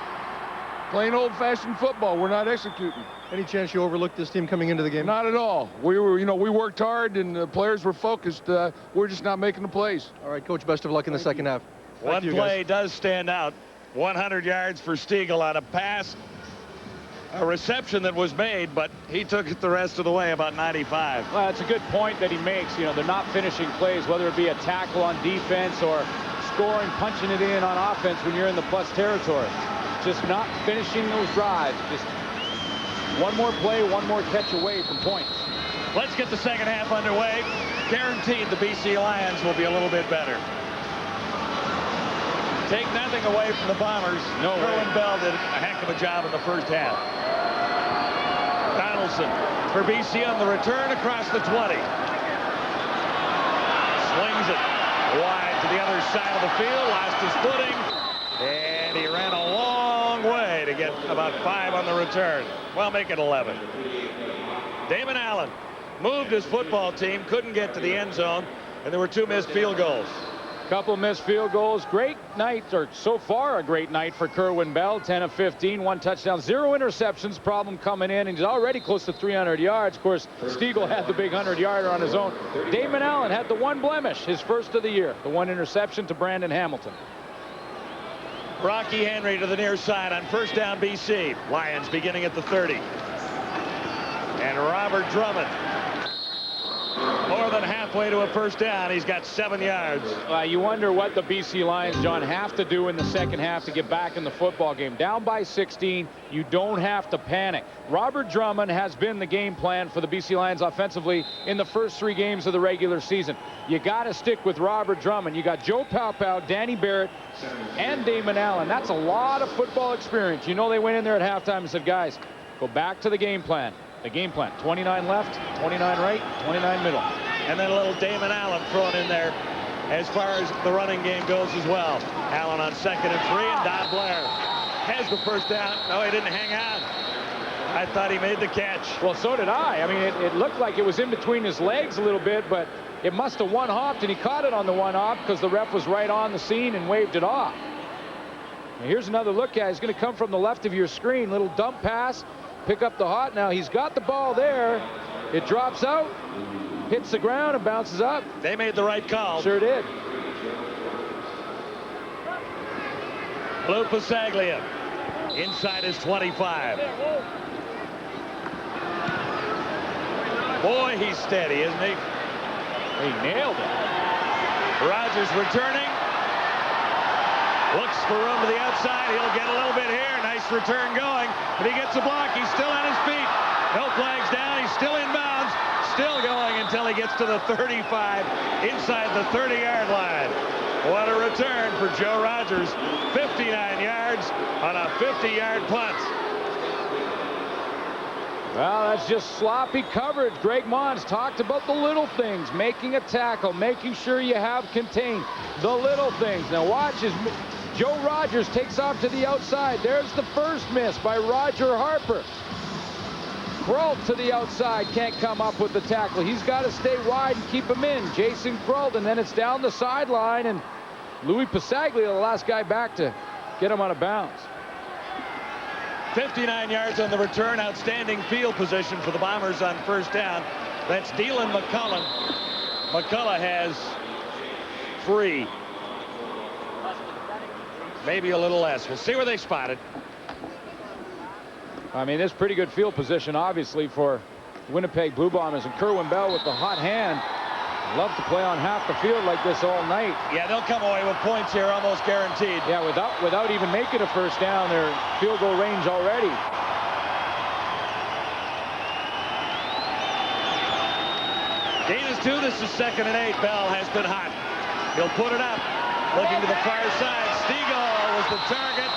plain old-fashioned football. We're not executing. Any chance you overlooked this team coming into the game? Not at all. We worked hard, and the players were focused. We're just not making the plays. All right, Coach, best of luck in the second half. One play does stand out. 100 yards for Stiegel on a pass. A reception that was made, but he took it the rest of the way, about 95. Well, that's a good point that he makes. You know, they're not finishing plays, whether it be a tackle on defense or scoring, punching it in on offense when you're in the plus territory. Just not finishing those drives. Just one more play, one more catch away from points. Let's get the second half underway. Guaranteed the BC Lions will be a little bit better. Take nothing away from the Bombers. No way. Kerwin Bell did a heck of a job in the first half. Donaldson for BC on the return across the 20. Swings it wide to the other side of the field. Lost his footing. And he ran a long way to get about 5 on the return. Well, make it 11. Damon Allen moved his football team, couldn't get to the end zone, and there were 2 missed field goals. Couple missed field goals. Great night, or so far a great night for Kerwin Bell. 10 of 15, 1 touchdown, 0 interceptions. Problem coming in, and he's already close to 300 yards. Of course, Stiegel had the big 100-yarder on his own. Damon Allen had the 1 blemish, his first of the year. The 1 interception to Brandon Hamilton. Rocky Henry to the near side on first down BC. Lions beginning at the 30. And Robert Drummond, more than halfway to a first down. He's got 7 yards. You wonder what the BC Lions, John, have to do in the second half to get back in the football game. Down by 16, you don't have to panic. Robert Drummond has been the game plan for the BC Lions offensively in the first 3 games of the regular season. You got to stick with Robert Drummond. You got Joe Paopao, Danny Barrett, and Damon Allen. That's a lot of football experience. You know, they went in there at halftime and said, guys, go back to the game plan. The game plan, 29 left, 29 right, 29 middle. And then a little Damon Allen thrown in there as far as the running game goes as well. Allen on 2nd and 3, and Don Blair has the first down. No, he didn't hang on. I thought he made the catch. Well, so did I. I mean, it looked like it was in between his legs a little bit, but it must have one-hopped, and he caught it on the one-hop because the ref was right on the scene and waved it off. Now, here's another look at it. He's going to come from the left of your screen. Little dump pass. Pick up the hot. Now he's got the ball there. It drops out, hits the ground, and bounces up. They made the right call. Sure did. Lou Pasaglia inside his 25. Boy, he's steady, isn't he? He nailed it. Rogers returning. Looks for room to the outside. He'll get a little bit here. Nice return going. But he gets a block. He's still on his feet. No flags down. He's still in bounds. Still going until he gets to the 35 inside the 30-yard line. What a return for Joe Rogers. 59 yards on a 50-yard punt. Well, that's just sloppy coverage. Greg Mons talked about the little things, making a tackle, making sure you have contained the little things. Now watch as Joe Rogers takes off to the outside. There's the first miss by Roger Harper. Krult to the outside, can't come up with the tackle. He's got to stay wide and keep him in. Jason Krult, and then it's down the sideline, and Louis Pasaglia, the last guy back to get him out of bounds. 59 yards on the return. Outstanding field position for the Bombers on first down. That's Dylan McCullough. McCullough has 3. Maybe a little less. We'll see where they spot it. I mean, it's pretty good field position, obviously, for Winnipeg Blue Bombers. And Kerwin Bell with the hot hand. Love to play on half the field like this all night. Yeah, they'll come away with points here, almost guaranteed. Yeah, without even making a first down, they're field goal range already. Gain is 2. This is 2nd and 8. Bell has been hot. He'll put it up. Looking to the far side. Stiegel was the target,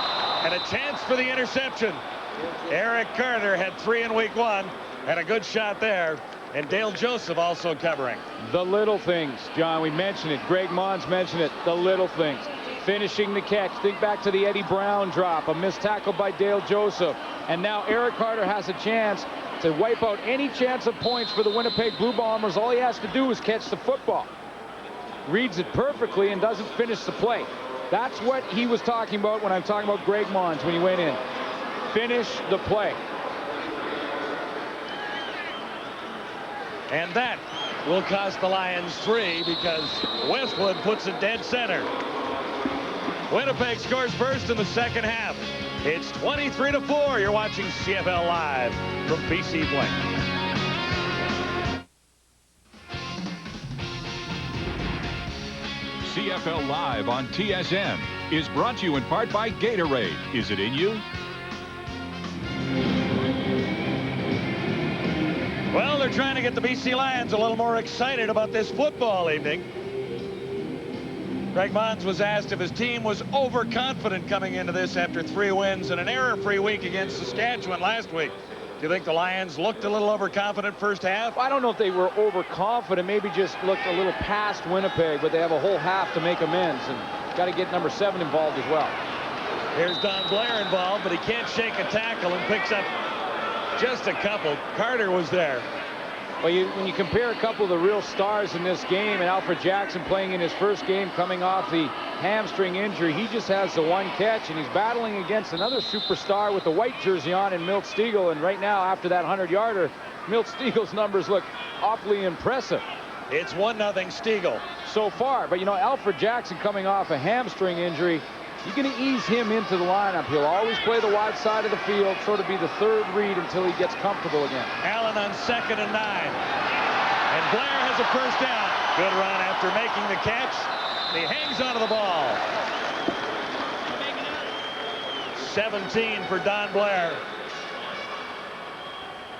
and a chance for the interception. Eric Carter had 3 in week 1, and a good shot there. And Dale Joseph also covering. The little things, John, we mentioned it. Greg Mons mentioned it. The little things. Finishing the catch. Think back to the Eddie Brown drop. A missed tackle by Dale Joseph. And now Eric Carter has a chance to wipe out any chance of points for the Winnipeg Blue Bombers. All he has to do is catch the football. reads it perfectly and doesn't finish the play. That's what he was talking about when I'm talking about Greg Mons when he went in. Finish the play. And that will cost the Lions 3 because Westwood puts it dead center. Winnipeg scores first in the second half. It's 23-4. You're watching CFL Live from BC Blake. CFL Live on TSN is brought to you in part by Gatorade. Is it in you? Well, they're trying to get the BC Lions a little more excited about this football evening. Greg Mons was asked if his team was overconfident coming into this after 3 wins and an error-free week against Saskatchewan last week. Do you think the Lions looked a little overconfident first half? I don't know if they were overconfident, maybe just looked a little past Winnipeg, but they have a whole half to make amends, and got to get number 7 involved as well. Here's Don Blair involved, but he can't shake a tackle and picks up just a couple. Carter was there. Well, when you compare a couple of the real stars in this game, and Alfred Jackson playing in his first game coming off the hamstring injury, he just has the 1 catch, and he's battling against another superstar with the white jersey on in Milt Stegall. And right now, after that 100-yarder, Milt Steagall's numbers look awfully impressive. It's 1-0 Stegall so far. But, you know, Alfred Jackson coming off a hamstring injury, you're going to ease him into the lineup. He'll always play the wide side of the field, sort of be the 3rd read until he gets comfortable again. Allen on 2nd and 9. And Blair has a first down. Good run after making the catch. He hangs onto the ball. 17 for Don Blair.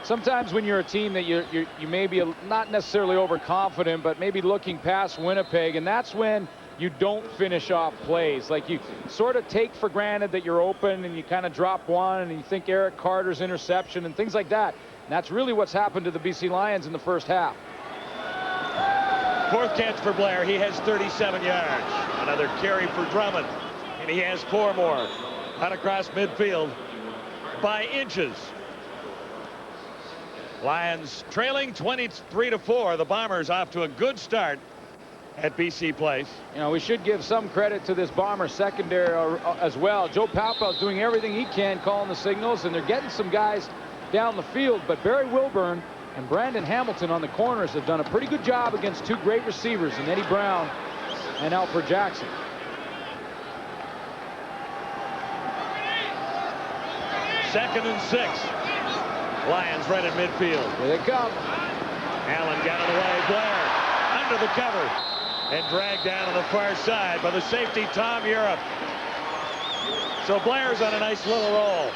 Sometimes when you're a team that you may be not necessarily overconfident, but maybe looking past Winnipeg, and that's when you don't finish off plays. Like, you sort of take for granted that you're open and you kind of drop one and you think Eric Carter's interception and things like that. And that's really what's happened to the BC Lions in the first half. 4th catch for Blair. He has 37 yards. Another carry for Drummond. And he has 4 more. Out across midfield by inches. Lions trailing 23-4. The Bombers off to a good start at BC Place. You know, we should give some credit to this Bomber secondary as well. Joe Palpel's doing everything he can, calling the signals, and they're getting some guys down the field. But Barry Wilburn and Brandon Hamilton on the corners have done a pretty good job against 2 great receivers in Eddie Brown and Alfred Jackson. Second and 6. Lions right at midfield. Here they come. Allen got it away. Blair under the cover and dragged down on the far side by the safety Tom Europe. So Blair's on a nice little roll.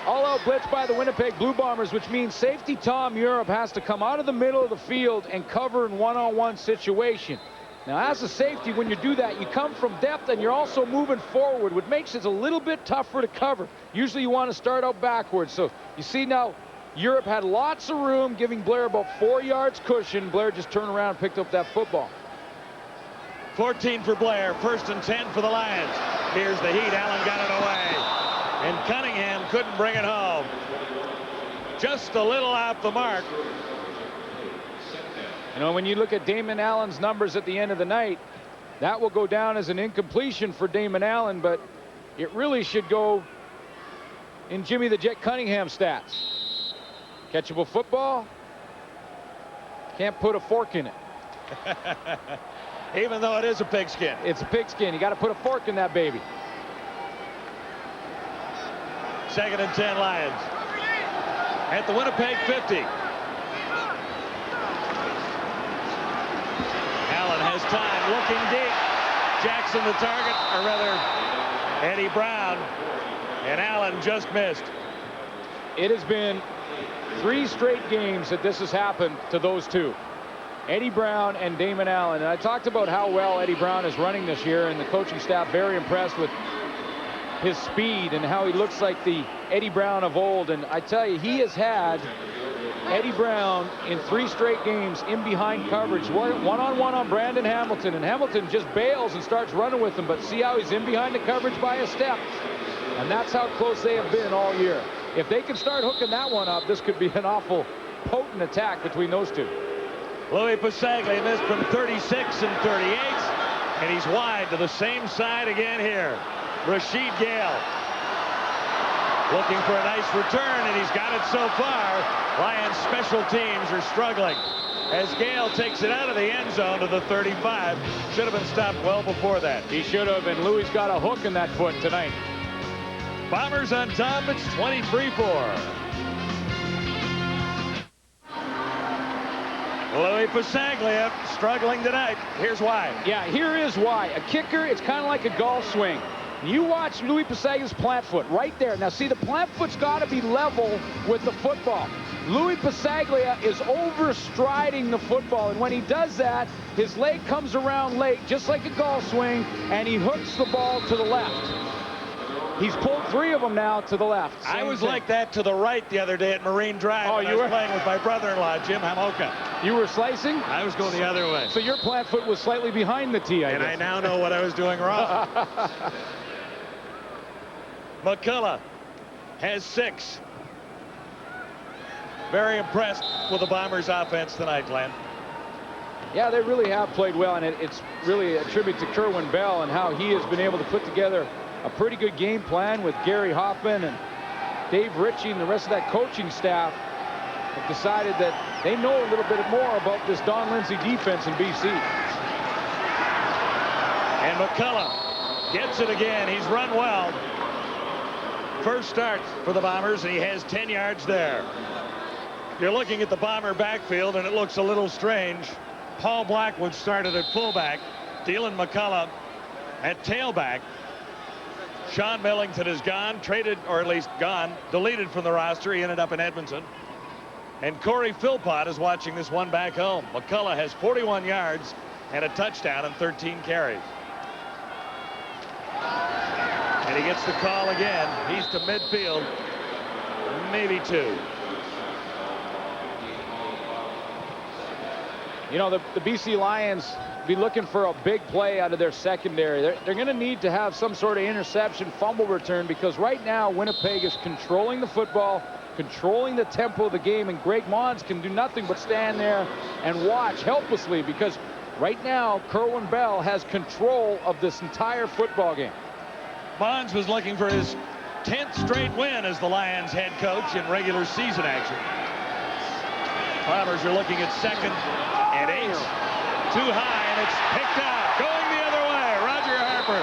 All-out blitz by the Winnipeg Blue Bombers, which means safety Tom Europe has to come out of the middle of the field and cover in one-on-one situation. Now, as a safety, when you do that, you come from depth and you're also moving forward, which makes it a little bit tougher to cover. Usually you want to start out backwards. So you see now, Europe had lots of room, giving Blair about 4 yards cushion. Blair just turned around and picked up that football. 14 for Blair. 1st and 10 for the Lions. Here's the heat. Allen got it away. And Cunningham couldn't bring it home. Just a little off the mark. You know, when you look at Damon Allen's numbers at the end of the night, that will go down as an incompletion for Damon Allen, but it really should go in Jimmy the Jet Cunningham stats. Catchable football. Can't put a fork in it. Even though it is a pigskin. It's a pigskin. You got to put a fork in that baby. 2nd and 10 Lions. At the Winnipeg 50. Allen has time, looking deep. Jackson the target, or rather Eddie Brown. And Allen just missed. It has been 3 straight games that this has happened to those two. Eddie Brown and Damon Allen. And I talked about how well Eddie Brown is running this year, and the coaching staff very impressed with his speed and how he looks like the Eddie Brown of old. And I tell you, he has had Eddie Brown in 3 straight games in behind coverage, one-on-one on Brandon Hamilton, and Hamilton just bails and starts running with him. But see how he's in behind the coverage by a step, and that's how close they have been all year. If they can start hooking that one up, this could be an awful potent attack between those two. Louis Pasaglia missed from 36 and 38, and he's wide to the same side again here. Rashid Gale looking for a nice return, and he's got it so far. Lions special teams are struggling as Gale takes it out of the end zone to the 35. Should have been stopped well before that. He should have, and Louis got a hook in that foot tonight. Bombers on top. It's 23-4. Louis Pasaglia struggling tonight. Here's why. Yeah, here is why. A kicker, it's kind of like a golf swing. You watch Louis Pasaglia's plant foot right there. Now, see, the plant foot's got to be level with the football. Louis Pasaglia is overstriding the football, and when he does that, his leg comes around late, just like a golf swing, and he hooks the ball to the left. He's pulled 3 of them now to the left. I was like that to the right the other day at Marine Drive. Oh, when I was playing with my brother-in-law, Jim Hamoka. You were slicing? I was going the other way. So your plant foot was slightly behind the tee, I guess. And I now know what I was doing wrong. McCullough has 6. Very impressed with the Bombers' offense tonight, Glenn. Yeah, they really have played well, and it's really a tribute to Kerwin Bell and how he has been able to put together a pretty good game plan with Gary Hoffman and Dave Ritchie and the rest of that coaching staff have decided that they know a little bit more about this Don Lindsay defense in BC. And McCullough gets it again. He's run well. First start for the Bombers, and he has 10 yards there. You're looking at the Bomber backfield, and it looks a little strange. Paul Blackwood started at fullback. Dylan McCullough at tailback. Sean Millington is gone, traded, or at least gone, deleted from the roster. He ended up in Edmonton. And Corey Philpott is watching this one back home. McCullough has 41 yards and a touchdown and 13 carries. And he gets the call again. He's to midfield, maybe 2. You know, the BC Lions be looking for a big play out of their secondary. They're going to need to have some sort of interception, fumble return, because right now Winnipeg is controlling the football, controlling the tempo of the game, and Greg Mons can do nothing but stand there and watch helplessly, because right now Kerwin Bell has control of this entire football game. Mons was looking for his 10th straight win as the Lions head coach in regular season action. Bombers are looking at 2nd and 8. Too high, and it's picked out. Going the other way, Roger Harper.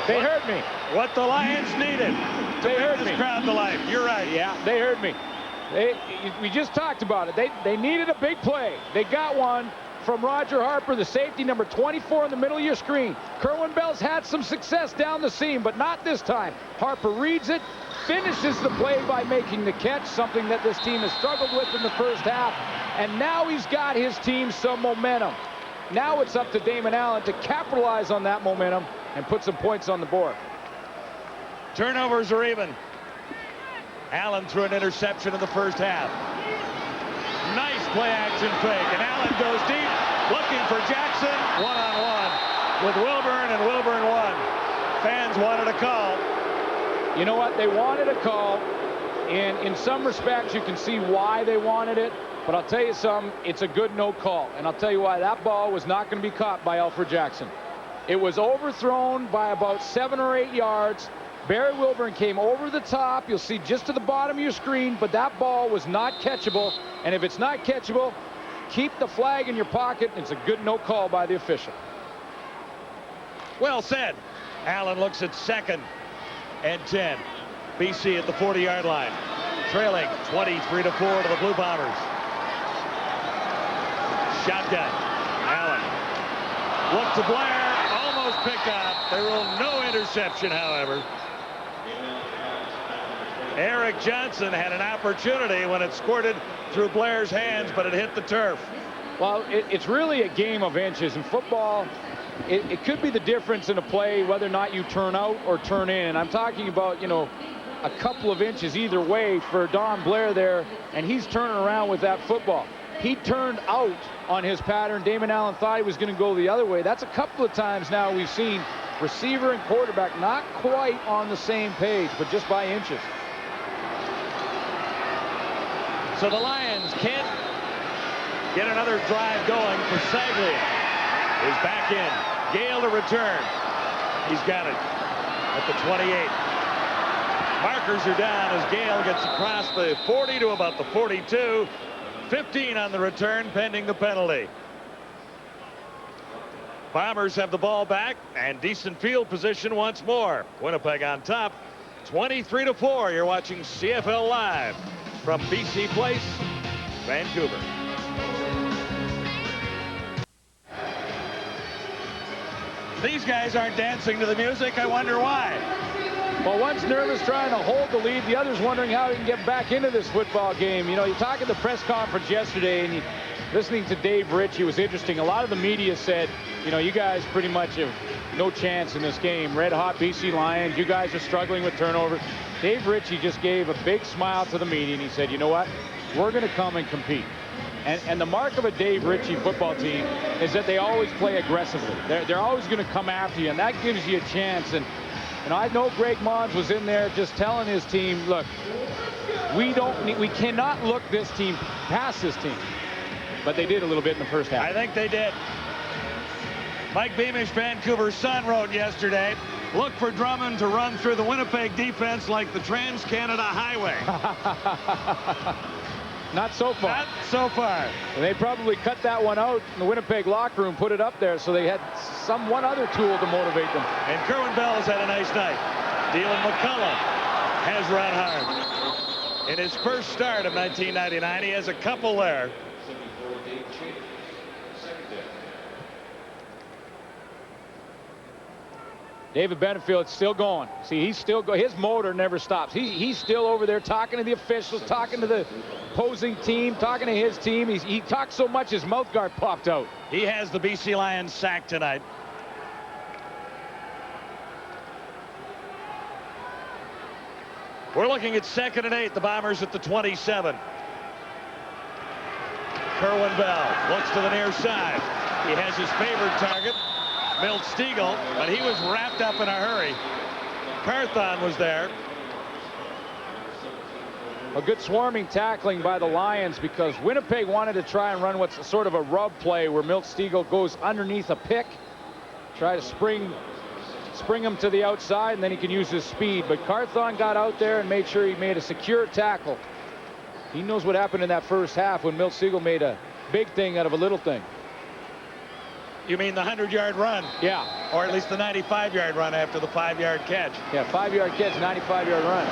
They heard me. What the Lions needed to bring this crowd to life. You're right. Yeah, they heard me. We just talked about it. They needed a big play. They got one from Roger Harper, the safety, number 24 in the middle of your screen. Kerwin Bell's had some success down the seam, but not this time. Harper reads it, finishes the play by making the catch, something that this team has struggled with in the first half, and now he's got his team some momentum. Now it's up to Damon Allen to capitalize on that momentum and put some points on the board. Turnovers are even. Allen threw an interception in the first half. Nice play action fake, and Allen goes deep, looking for Jackson, one-on-one with Wilburn, and Wilburn won. Fans wanted a call. You know what? They wanted a call, and in some respects you can see why they wanted it, but I'll tell you something, it's a good no call, and I'll tell you why. That ball was not going to be caught by Alfred Jackson. It was overthrown by about 7 or 8 yards. Barry Wilburn came over the top. You'll see just to the bottom of your screen, but that ball was not catchable. And if it's not catchable, keep the flag in your pocket. It's a good no call by the official. Well said. Allen looks at 2nd and 10. BC at the 40-yard line, trailing 23-4 to the Blue Bombers. Shotgun. Allen. Look to Blair. Almost picked up. They ruled no interception, however. Eric Johnson had an opportunity when it squirted through Blair's hands, but it hit the turf. Well, it's really a game of inches. In football, it could be the difference in a play whether or not you turn out or turn in. I'm talking about, you know, a couple of inches either way for Don Blair there, and he's turning around with that football. He turned out on his pattern. Damon Allen thought he was going to go the other way. That's a couple of times now we've seen Receiver and quarterback not quite on the same page, but just by inches. So the Lions can't get another drive going. Pasaglia is back in. Gale to return. He's got it at the 28. Markers are down as Gale gets across the 40 to about the 42. 15 on the return pending the penalty. Bombers have the ball back and decent field position once more. Winnipeg on top, 23-4. You're watching CFL Live from BC Place, Vancouver. These guys aren't dancing to the music. I wonder why. Well, one's nervous trying to hold the lead. The other's wondering how he can get back into this football game. You know, you talk at the press conference yesterday, and listening to Dave Ritchie was interesting. A lot of the media said, you know, you guys pretty much have no chance in this game. Red hot BC Lions. You guys are struggling with turnovers. Dave Ritchie just gave a big smile to the media, and he said, you know what? We're going to come and compete. And the mark of a Dave Ritchie football team is that they always play aggressively. They're always going to come after you, and that gives you a chance. And I know Greg Mons was in there just telling his team, look, we cannot look this team past this team. But they did a little bit in the first half. I think they did. Mike Beamish, Vancouver Sun, wrote yesterday, look for Drummond to run through the Winnipeg defense like the Trans-Canada Highway. Not so far. Not so far. And they probably cut that one out in the Winnipeg locker room, put it up there so they had one other tool to motivate them. And Kerwin Bell has had a nice night. Dylan McCullough has run hard. In his first start of 1999, he has a couple there. David Benefield's still going. See, he's still going. His motor never stops. He's still over there talking to the officials, talking to the opposing team, talking to his team. He talked so much his mouth guard popped out. He has the BC Lions sacked tonight. We're looking at 2nd and 8. The Bombers at the 27. Kerwin Bell looks to the near side. He has his favorite target, Milt Stiegel, but he was wrapped up in a hurry. Carthon was there. A good swarming tackling by the Lions because Winnipeg wanted to try and run what's sort of a rub play where Milt Stiegel goes underneath a pick, try to spring him to the outside, and then he can use his speed. But Carthon got out there and made sure he made a secure tackle. He knows what happened in that first half when Milt Stiegel made a big thing out of a little thing. You mean the 100-yard run? Yeah. Or at least the 95-yard run after the 5-yard catch. Yeah, 5-yard catch, 95-yard run.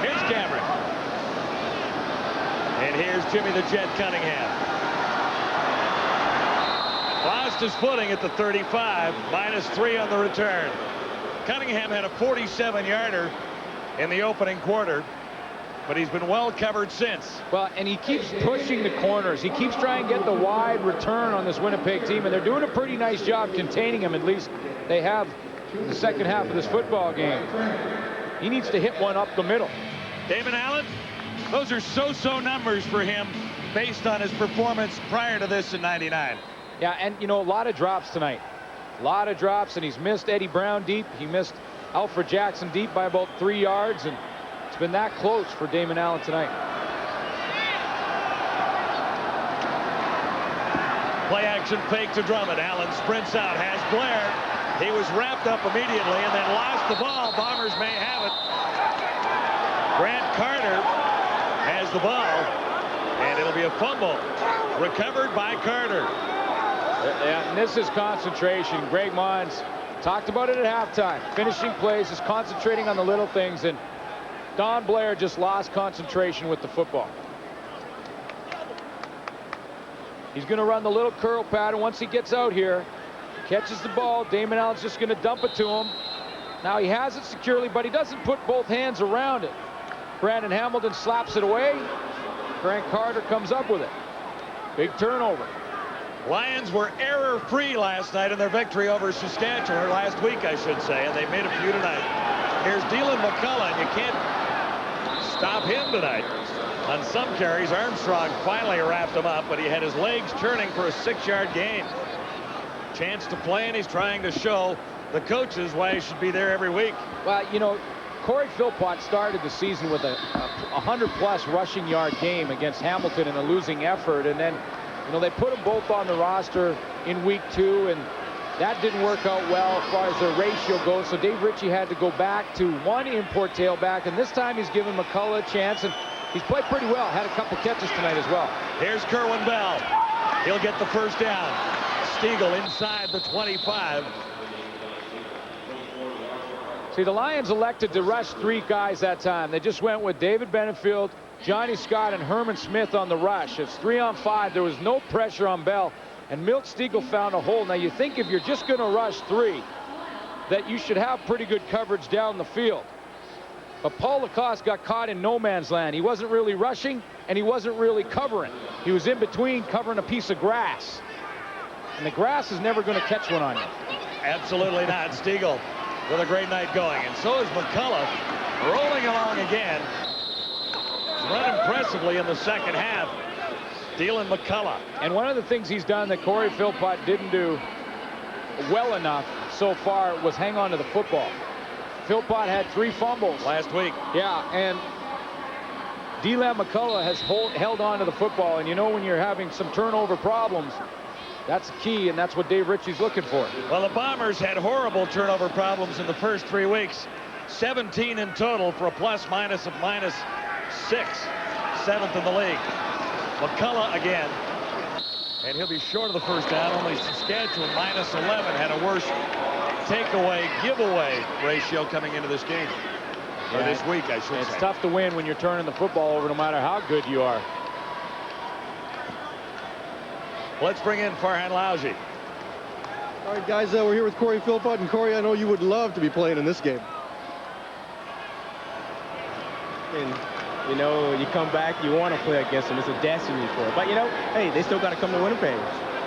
Here's Cameron. And here's Jimmy the Jet Cunningham. Lost his footing at the 35, -3 on the return. Cunningham had a 47-yarder in the opening quarter, but he's been well covered since. Well, and he keeps pushing the corners. He keeps trying to get the wide return on this Winnipeg team, and they're doing a pretty nice job containing him. At least they have in the second half of this football game. He needs to hit one up the middle. Damon Allen, those are so-so numbers for him based on his performance prior to this in '99. Yeah, and, you know, a lot of drops tonight. A lot of drops, and he's missed Eddie Brown deep. He missed Alfred Jackson deep by about 3 yards, and it's been that close for Damon Allen tonight. Play action fake to Drummond. Allen sprints out, has Blair. He was wrapped up immediately and then lost the ball. Bombers may have it. Grant Carter has the ball, and it'll be a fumble. Recovered by Carter. Yeah, and this is concentration. Greg Mons talked about it at halftime. Finishing plays is concentrating on the little things, and Don Blair just lost concentration with the football. He's going to run the little curl pattern. Once he gets out here, catches the ball, Damon Allen's just going to dump it to him. Now he has it securely, but he doesn't put both hands around it. Brandon Hamilton slaps it away. Grant Carter comes up with it. Big turnover. Lions were error-free last night in their victory over Saskatchewan, or last week, I should say, and they made a few tonight. Here's Dylan McCullough, and you can't stop him tonight. On some carries, Armstrong finally wrapped him up, but he had his legs turning for a 6-yard gain. Chance to play, and he's trying to show the coaches why he should be there every week. Well, you know, Corey Philpott started the season with a 100-plus rushing yard game against Hamilton in a losing effort, and then, you know, they put them both on the roster in week 2, and that didn't work out well as far as their ratio goes. So Dave Ritchie had to go back to one import tailback, and this time he's given McCullough a chance, and he's played pretty well. Had a couple catches tonight as well. Here's Kerwin Bell. He'll get the first down. Stiegel inside the 25. See, the Lions elected to rush 3 guys that time. They just went with David Benefield, Johnny Scott, and Herman Smith on the rush. It's 3-on-5. There was no pressure on Bell, and Milt Stiegel found a hole. Now, you think if you're just going to rush 3, that you should have pretty good coverage down the field. But Paul Lacoste got caught in no man's land. He wasn't really rushing, and he wasn't really covering. He was in between covering a piece of grass. And the grass is never going to catch one on you. Absolutely not. Stiegel with a great night going. And so is McCullough, rolling along again. He's run impressively in the second half. Dylan McCullough. And one of the things he's done that Corey Philpott didn't do well enough so far was hang on to the football. Philpott had 3 fumbles last week. Yeah, and Dylan McCullough has held on to the football. And you know, when you're having some turnover problems, that's key, and that's what Dave Ritchie's looking for. Well, the Bombers had horrible turnover problems in the first 3 weeks. 17 in total for a plus-minus of -6. 7th in the league. McCullough again. And he'll be short of the first down. Only Saskatchewan -11 had a worse takeaway, giveaway ratio coming into this game. Or this week, I should say. It's tough to win when you're turning the football over, no matter how good you are. Let's bring in Farhan Louji. All right, guys, we're here with Corey Philpott. And Corey, I know you would love to be playing in this game. And, you know, you come back, you want to play against them. It's a destiny for it. But, you know, hey, they still got to come to Winnipeg.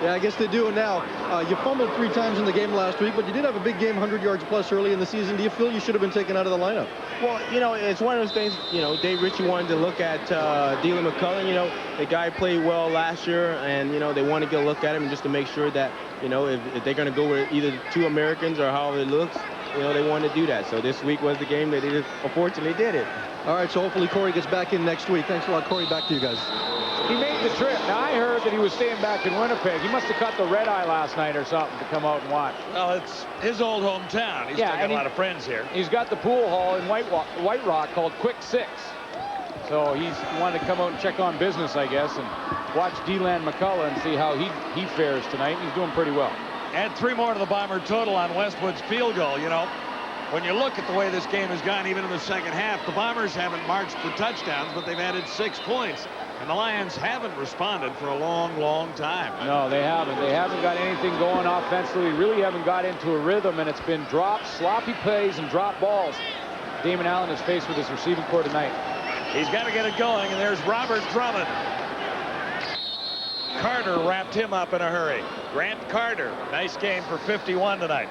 Yeah, I guess they do. And now, you fumbled 3 times in the game last week, but you did have a big game, 100 yards plus early in the season. Do you feel you should have been taken out of the lineup? Well, you know, it's one of those things, you know, Dave Ritchie wanted to look at Dylan McCullough. You know, the guy played well last year, and, you know, they want to get a look at him just to make sure that, you know, if they're going to go with either 2 Americans or however it looks, you know, they want to do that. So this week was the game that they unfortunately did it. All right, so hopefully Corey gets back in next week. Thanks a lot, Corey. Back to you guys. He made the trip. Now, I heard that he was staying back in Winnipeg. He must have caught the red eye last night or something to come out and watch. Well, it's his old hometown. He's got a lot of friends here. He's got the pool hall in White Rock called Quick 6. So he wanted to come out and check on business, I guess, and watch Dylan McCullough and see how he fares tonight. He's doing pretty well. Add 3 more to the Bomber total on Westwood's field goal. You know, when you look at the way this game has gone, even in the second half, the Bombers haven't marched for touchdowns, but they've added 6 points. And the Lions haven't responded for a long, long time. No, they haven't. They haven't got anything going offensively. Really haven't got into a rhythm, and it's been drops, sloppy plays, and drop balls. Damon Allen is faced with his receiving core tonight. He's got to get it going, and there's Robert Drummond. Carter wrapped him up in a hurry. Grant Carter, nice game for 51 tonight.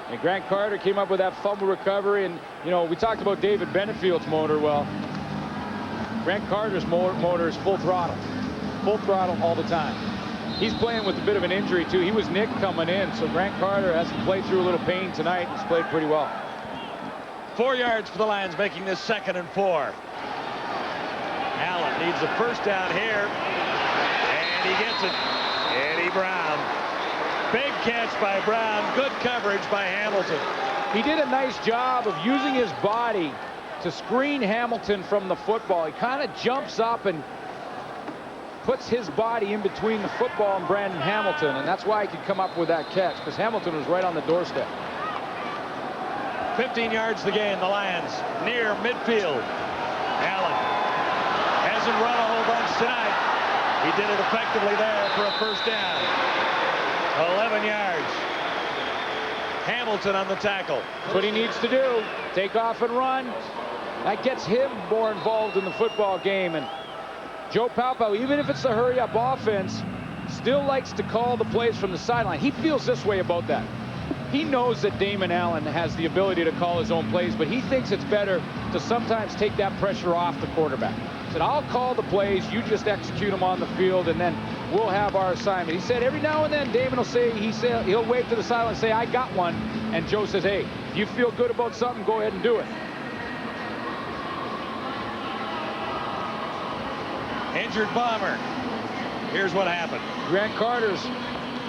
And Grant Carter came up with that fumble recovery, and, you know, we talked about David Benefield's motor. Well, Grant Carter's motor is full throttle all the time. He's playing with a bit of an injury, too. He was nicked coming in, so Grant Carter has to play through a little pain tonight. He's played pretty well. 4 yards for the Lions, making this 2nd and 4. Allen needs a first down here, and he gets it. Eddie Brown. Big catch by Brown. Good coverage by Hamilton. He did a nice job of using his body to screen Hamilton from the football. He kind of jumps up and puts his body in between the football and Brandon Hamilton, and that's why he could come up with that catch, because Hamilton was right on the doorstep. 15 yards the gain. The Lions near midfield. Allen hasn't run a whole bunch tonight. He did it effectively there for a first down. 11 yards. Hamilton on the tackle. That's what he needs to do. Take off and run. That gets him more involved in the football game. And Joe Paopao, even if it's a hurry-up offense, still likes to call the plays from the sideline. He feels this way about that. He knows that Damon Allen has the ability to call his own plays, but he thinks it's better to sometimes take that pressure off the quarterback. He said, I'll call the plays, you just execute them on the field, and then we'll have our assignment. He said every now and then Damon will say, he'll wave to the sideline and say, I got one. And Joe says, hey, if you feel good about something, go ahead and do it. Injured Bomber. Here's what happened. Grant Carter's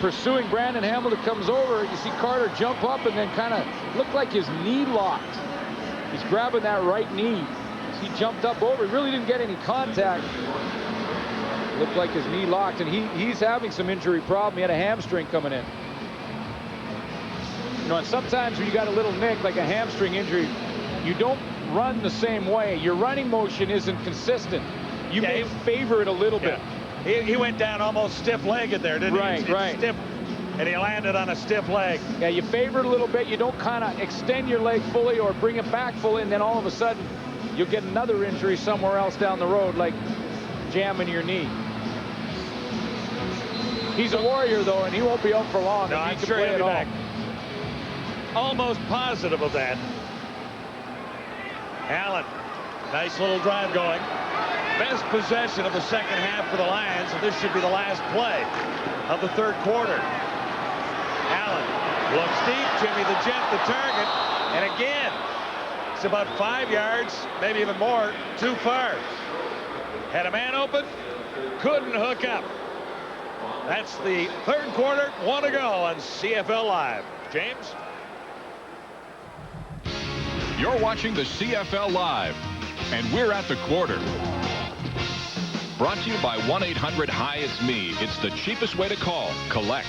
pursuing Brandon Hamilton, comes over. You see Carter jump up and then kind of looked like his knee locked. He's grabbing that right knee. He jumped up over. He really didn't get any contact. Looked like his knee locked, and he's having some injury problem. He had a hamstring coming in. You know, and sometimes when you got a little nick, like a hamstring injury, you don't run the same way. Your running motion isn't consistent. You may favor it a little bit. He went down almost stiff-legged there, didn't he? Right. Stiff, and he landed on a stiff leg. Yeah, you favor it a little bit. You don't kind of extend your leg fully or bring it back fully, and then all of a sudden you'll get another injury somewhere else down the road, like jamming your knee. He's a warrior, though, and he won't be out for long. No, I'm sure he'll be back. Almost positive of that. Allen, nice little drive going. Best possession of the second half for the Lions, and this should be the last play of the third quarter. Allen looks deep. Jimmy the Jet, the target, and again, it's about 5 yards, maybe even more, too far. Had a man open, couldn't hook up. That's the third quarter. 1 to go on CFL Live. James? You're watching the CFL Live, and we're at the quarter. Brought to you by 1-800-HI-IT'S-ME. It's the cheapest way to call. Collect.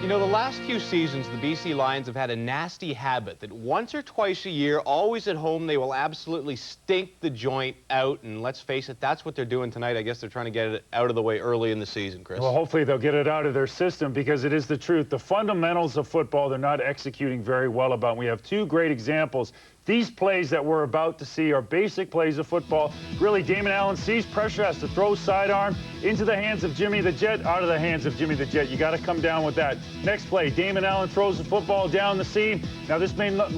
You know, the last few seasons, the BC Lions have had a nasty habit that once or twice a year, always at home, they will absolutely stink the joint out. And let's face it, that's what they're doing tonight. I guess they're trying to get it out of the way early in the season, Chris. Well, hopefully they'll get it out of their system, because it is the truth. The fundamentals of football, they're not executing very well about. We have two great examples. These plays that we're about to see are basic plays of football. Really, Damon Allen sees pressure, has to throw sidearm into the hands of Jimmy the Jet, out of the hands of Jimmy the Jet. You got to come down with that. Next play, Damon Allen throws the football down the seam. Now, this may not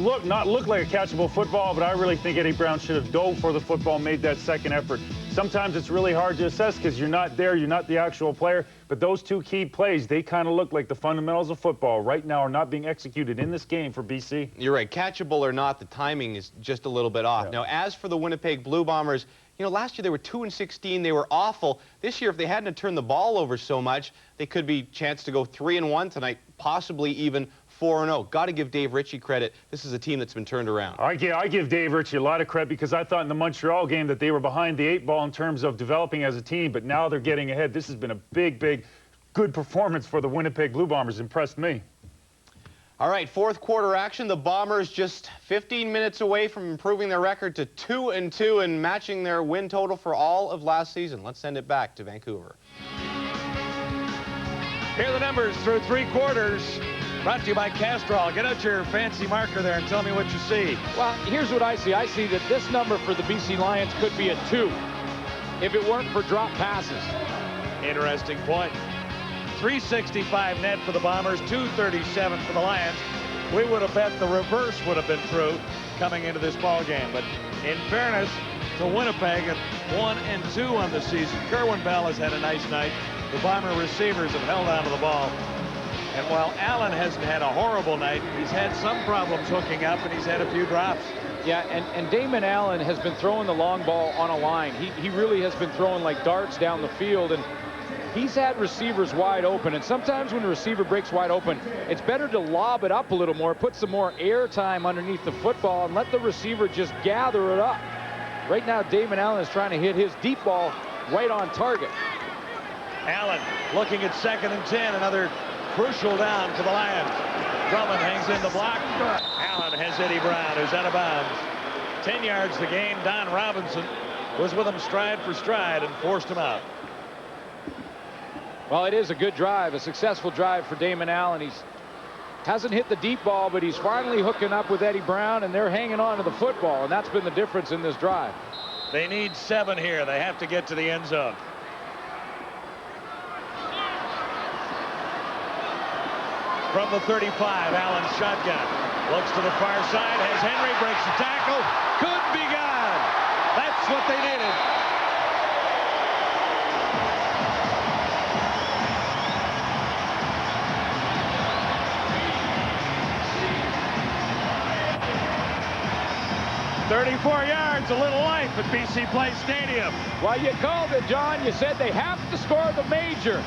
look like a catchable football, but I really think Eddie Brown should have dove for the football, made that second effort. Sometimes it's really hard to assess because you're not there, you're not the actual player. But those two key plays, they kind of look like the fundamentals of football right now are not being executed in this game for BC. You're right. Catchable or not, the timing is just a little bit off. Now, as for the Winnipeg Blue Bombers, you know, last year they were 2-16. They were awful. This year, if they hadn't turned the ball over so much, they could be chance to go 3-1 tonight, possibly even 4-0. Got to give Dave Ritchie credit. This is a team that's been turned around. I give Dave Ritchie a lot of credit, because I thought in the Montreal game that they were behind the 8 ball in terms of developing as a team, but now they're getting ahead. This has been a big, good performance for the Winnipeg Blue Bombers. Impressed me. All right, fourth quarter action. The Bombers just 15 minutes away from improving their record to 2-2 and matching their win total for all of last season. Let's send it back to Vancouver. Here are the numbers through 3 quarters. Brought to you by Castrol. Get out your fancy marker there and tell me what you see. Well, here's what I see. I see that this number for the BC Lions could be a 2 if it weren't for drop passes. Interesting point. 365 net for the Bombers, 237 for the Lions. We would have bet the reverse would have been true coming into this ball game. But in fairness to Winnipeg, at 1-2 on the season, Kerwin Bell has had a nice night. The Bomber receivers have held on to the ball. And while Allen hasn't had a horrible night, he's had some problems hooking up, and he's had a few drops. Yeah, and Damon Allen has been throwing the long ball on a line. He really has been throwing like darts down the field, and he's had receivers wide open. And sometimes when a receiver breaks wide open, it's better to lob it up a little more, put some more air time underneath the football, and let the receiver just gather it up. Right now, Damon Allen is trying to hit his deep ball right on target. Allen looking at 2nd and 10, another crucial down for the Lions. Drummond hangs in the block. Allen has Eddie Brown, who's out of bounds. 10 yards the game. Don Robinson was with him stride for stride and forced him out. Well, it is a good drive, a successful drive for Damon Allen. He hasn't hit the deep ball, but he's finally hooking up with Eddie Brown, and they're hanging on to the football, and that's been the difference in this drive. They need 7 here. They have to get to the end zone. From the 35, Allen's shotgun. Looks to the far side, has Henry, breaks the tackle. Could be gone. That's what they needed. 34 yards, a little life at BC Place Stadium. Well, you called it, John. You said they have to score the major.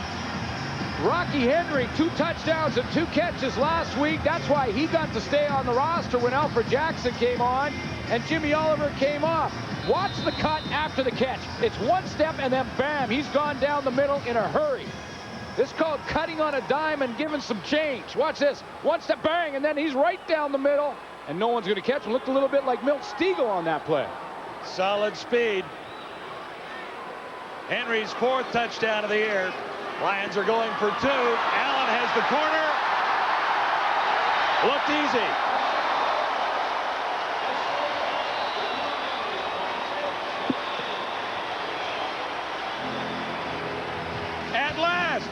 Rocky Henry, 2 touchdowns and 2 catches last week. That's why he got to stay on the roster when Alfred Jackson came on and Jimmy Oliver came off. Watch the cut after the catch. It's 1 step and then bam, he's gone down the middle in a hurry. This is called cutting on a dime and giving some change. Watch this. 1 step, bang, and then he's right down the middle and no one's going to catch him. Looked a little bit like Milt Stegall on that play. Solid speed. Henry's 4th touchdown of the year. Lions are going for 2. Allen has the corner. Looked easy. At last,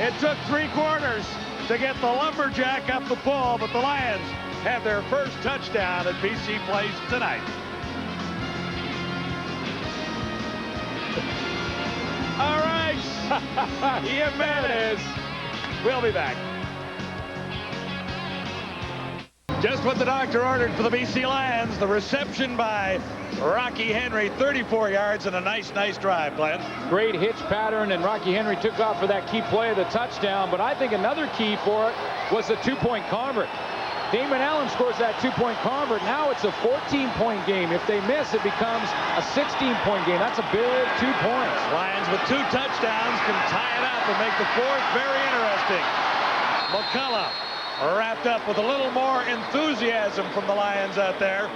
it took 3 quarters to get the lumberjack up the pole, but the Lions have their first touchdown at BC Place tonight. All right. Ian Mendes. We'll be back. Just what the doctor ordered for the BC Lions. The reception by Rocky Henry, 34 yards and a nice drive, Glenn. Great hitch pattern, and Rocky Henry took off for that key play of the touchdown. But I think another key for it was the 2-point convert. Damon Allen scores that 2-point convert. Now it's a 14-point game. If they miss, it becomes a 16-point game. That's a big 2 points. Lions with 2 touchdowns can tie it up and make the 4th very interesting. McCullough wrapped up with a little more enthusiasm from the Lions out there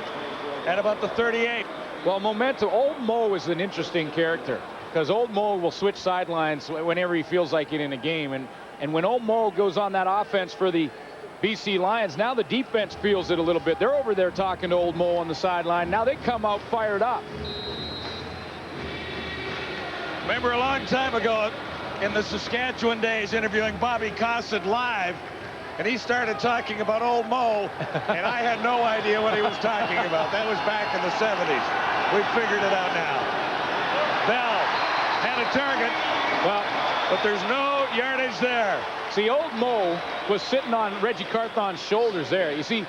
at about the 38. Well, momentum. Old Mo is an interesting character because Old Mo will switch sidelines whenever he feels like it in a game. And when Old Mo goes on that offense for the BC Lions, now the defense feels it a little bit. They're over there talking to Old Mo on the sideline. Now they come out fired up. Remember a long time ago in the Saskatchewan days interviewing Bobby Cosset live, and he started talking about Old Mo, and I had no idea what he was talking about. That was back in the 70s. We figured it out now. Bell had a target, but there's no yardage there. See, Old Mo was sitting on Reggie Carthon's shoulders there. You see,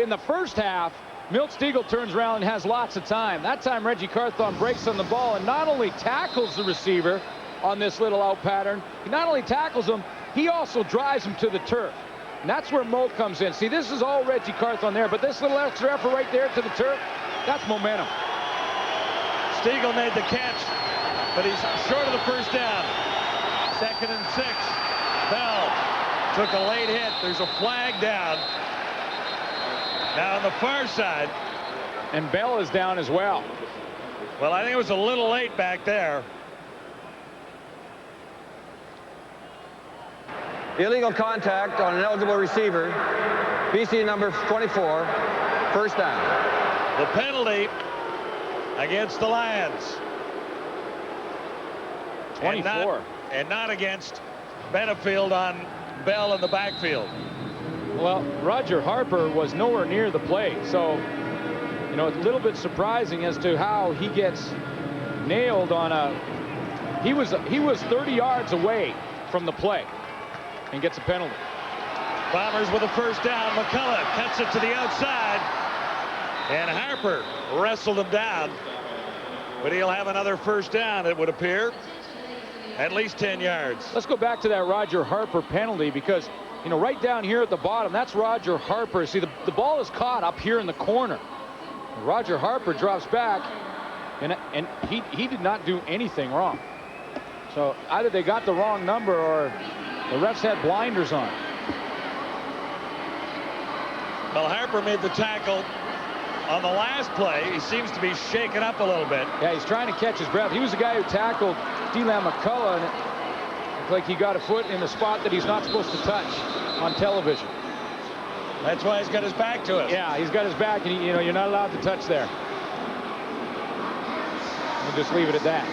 in the first half, Milt Stegall turns around and has lots of time. That time, Reggie Carthon breaks on the ball and not only tackles the receiver on this little out pattern, he not only tackles him, he also drives him to the turf. And that's where Mo comes in. See, this is all Reggie Carthon there, but this little extra effort right there to the turf, that's momentum. Stegall made the catch, but he's short of the first down. 2nd and 6. Bell took a late hit. There's a flag down. Now on the far side. And Bell is down as well. Well, I think it was a little late back there. Illegal contact on an eligible receiver. BC number 24. First down. The penalty against the Lions. 24. And not against Benefield on Bell in the backfield. Well, Roger Harper was nowhere near the play, so you know, it's a little bit surprising as to how he gets nailed on a. He was 30 yards away from the play and gets a penalty. Bombers with a first down. McCullough cuts it to the outside, and Harper wrestled him down, but he'll have another first down, it would appear. At least 10 yards. Let's go back to that Roger Harper penalty because, you know, right down here at the bottom, that's Roger Harper. See, the ball is caught up here in the corner. Roger Harper drops back, and he did not do anything wrong. So either they got the wrong number or the refs had blinders on. Well, Harper made the tackle on the last play. He seems to be shaken up a little bit. Yeah, he's trying to catch his breath. He was the guy who tackled D-Lam McCullough, and it looked like he got a foot in the spot that he's not supposed to touch on television. That's why he's got his back to it. Yeah, he's got his back, and you know, you're not allowed to touch there. We'll just leave it at that.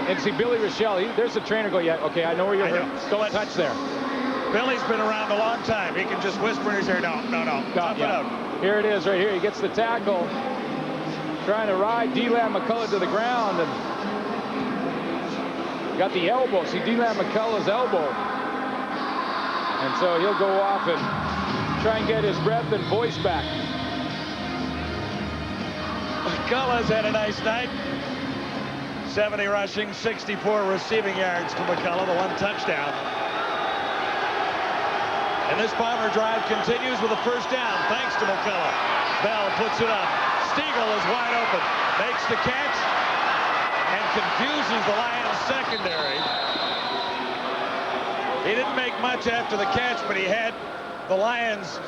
And see, Billy Rochelle, there's the trainer go, yeah, okay, I know where you're hurt. Don't touch there. Billy's been around a long time. He can just whisper in his ear, no. Tough it out. Here it is right here. He gets the tackle. Trying to ride D-Lam McCullough to the ground. And got the elbow. See D-Lam McCullough's elbow. And so he'll go off and try and get his breath and voice back. McCullough's had a nice night. 70 rushing, 64 receiving yards to McCullough, the 1 touchdown. And this Bomber drive continues with a first down, thanks to McCullough. Bell puts it up. Stiegel is wide open, makes the catch, and confuses the Lions secondary. He didn't make much after the catch, but he had the Lions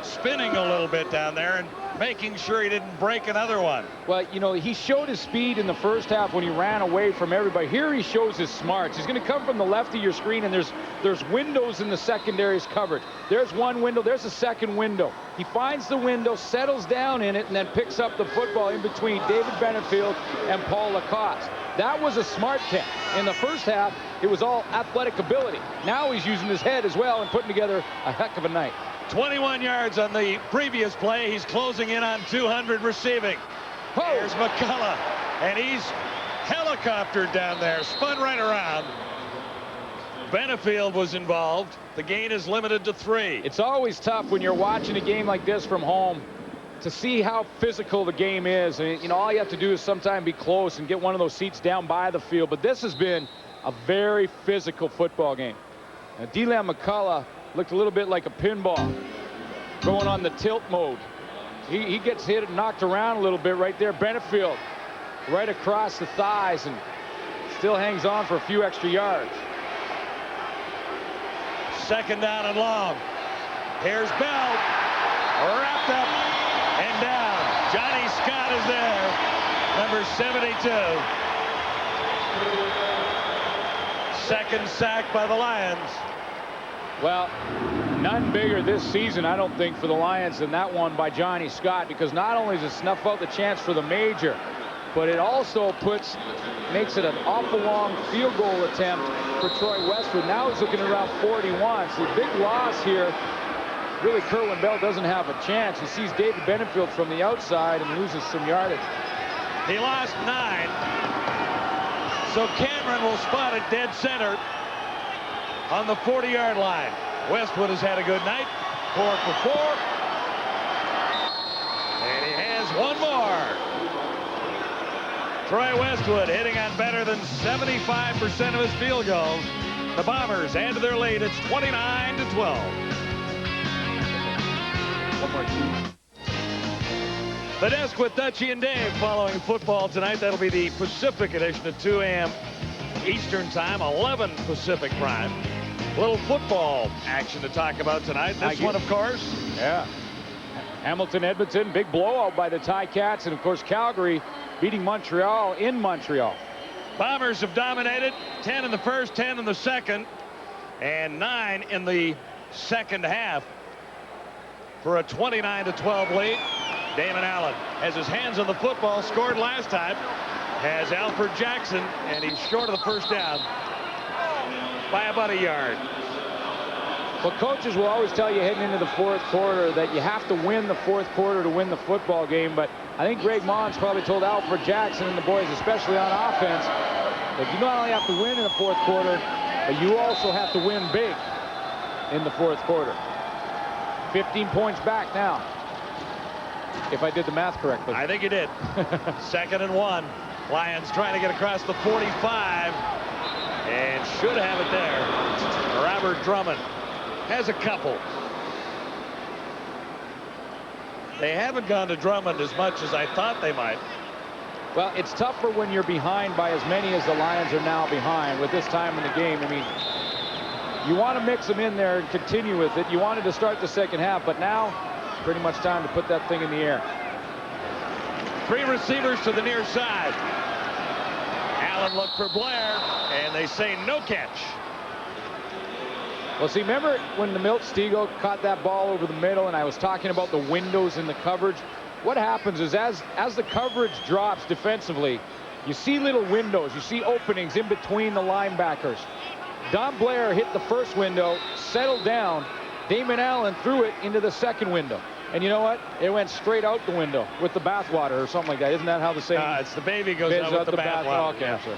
spinning a little bit down there and making sure he didn't break another one. Well, you know, he showed his speed in the first half when he ran away from everybody. Here he shows his smarts. He's going to come from the left of your screen, and there's windows in the secondary's coverage. There's one window. There's a second window. He finds the window, settles down in it, and then picks up the football in between David Benefield and Paul Lacoste. That was a smart catch. In the first half, it was all athletic ability. Now he's using his head as well and putting together a heck of a night. 21 yards on the previous play. He's closing in on 200 receiving. Here's McCullough, and he's helicoptered down there, spun right around. Benefield was involved. The gain is limited to 3. It's always tough when you're watching a game like this from home to see how physical the game is. And, you know, all you have to do is sometimes be close and get one of those seats down by the field. But this has been a very physical football game. Now, Deland McCullough looked a little bit like a pinball going on the tilt mode. He gets hit and knocked around a little bit right there. Benefield right across the thighs and still hangs on for a few extra yards. Second down and long. Here's Bell, wrapped up and down. Johnny Scott is there, number 72. Second sack by the Lions. Well, none bigger this season, I don't think, for the Lions than that one by Johnny Scott, because not only does it snuff out the chance for the major, but it also makes it an awful long field goal attempt for Troy Westwood. Now he's looking around 41. So the big loss here, really Kerwin Bell doesn't have a chance. He sees David Benefield from the outside and loses some yardage. He lost 9. So Cameron will spot it dead center on the 40-yard line. Westwood has had a good night. 4 for 4. And he has one more. Troy Westwood hitting on better than 75% of his field goals. The Bombers add to their lead. It's 29-12. One more team. The Desk with Dutchie and Dave following football tonight. That'll be the Pacific edition at 2 a.m. Eastern time, 11 Pacific Prime. A little football action to talk about tonight. This one, of course. Yeah. Hamilton, Edmonton, big blowout by the Ticats, and of course Calgary beating Montreal in Montreal. Bombers have dominated. 10 in the first, 10 in the second, and 9 in the second half for a 29-12 lead. Damon Allen has his hands on the football, scored last time, has Alfred Jackson, and he's short of the first down by about a yard. Well, coaches will always tell you heading into the fourth quarter that you have to win the fourth quarter to win the football game, but I think Greg Mons probably told Alfred Jackson and the boys, especially on offense, that you not only have to win in the fourth quarter, but you also have to win big in the fourth quarter. 15 points back now, if I did the math correctly. I think you did. 2nd and 1. Lions trying to get across the 45 and should have it there. Robert Drummond has a couple. They haven't gone to Drummond as much as I thought they might. Well, it's tougher when you're behind by as many as the Lions are now behind with this time in the game. I mean, you want to mix them in there and continue with it. You wanted to start the second half, but now pretty much time to put that thing in the air. 3 receivers to the near side. Allen looked for Blair, and they say no catch. Well, see, remember when the Milt Stiegel caught that ball over the middle and I was talking about the windows in the coverage? What happens is as the coverage drops defensively, you see little windows, you see openings in between the linebackers. Don Blair hit the first window, settled down. Damon Allen threw it into the second window. And you know what? It went straight out the window with the bathwater or something like that. Isn't that how the saying? It's the baby goes out with the bathwater. Okay, yeah.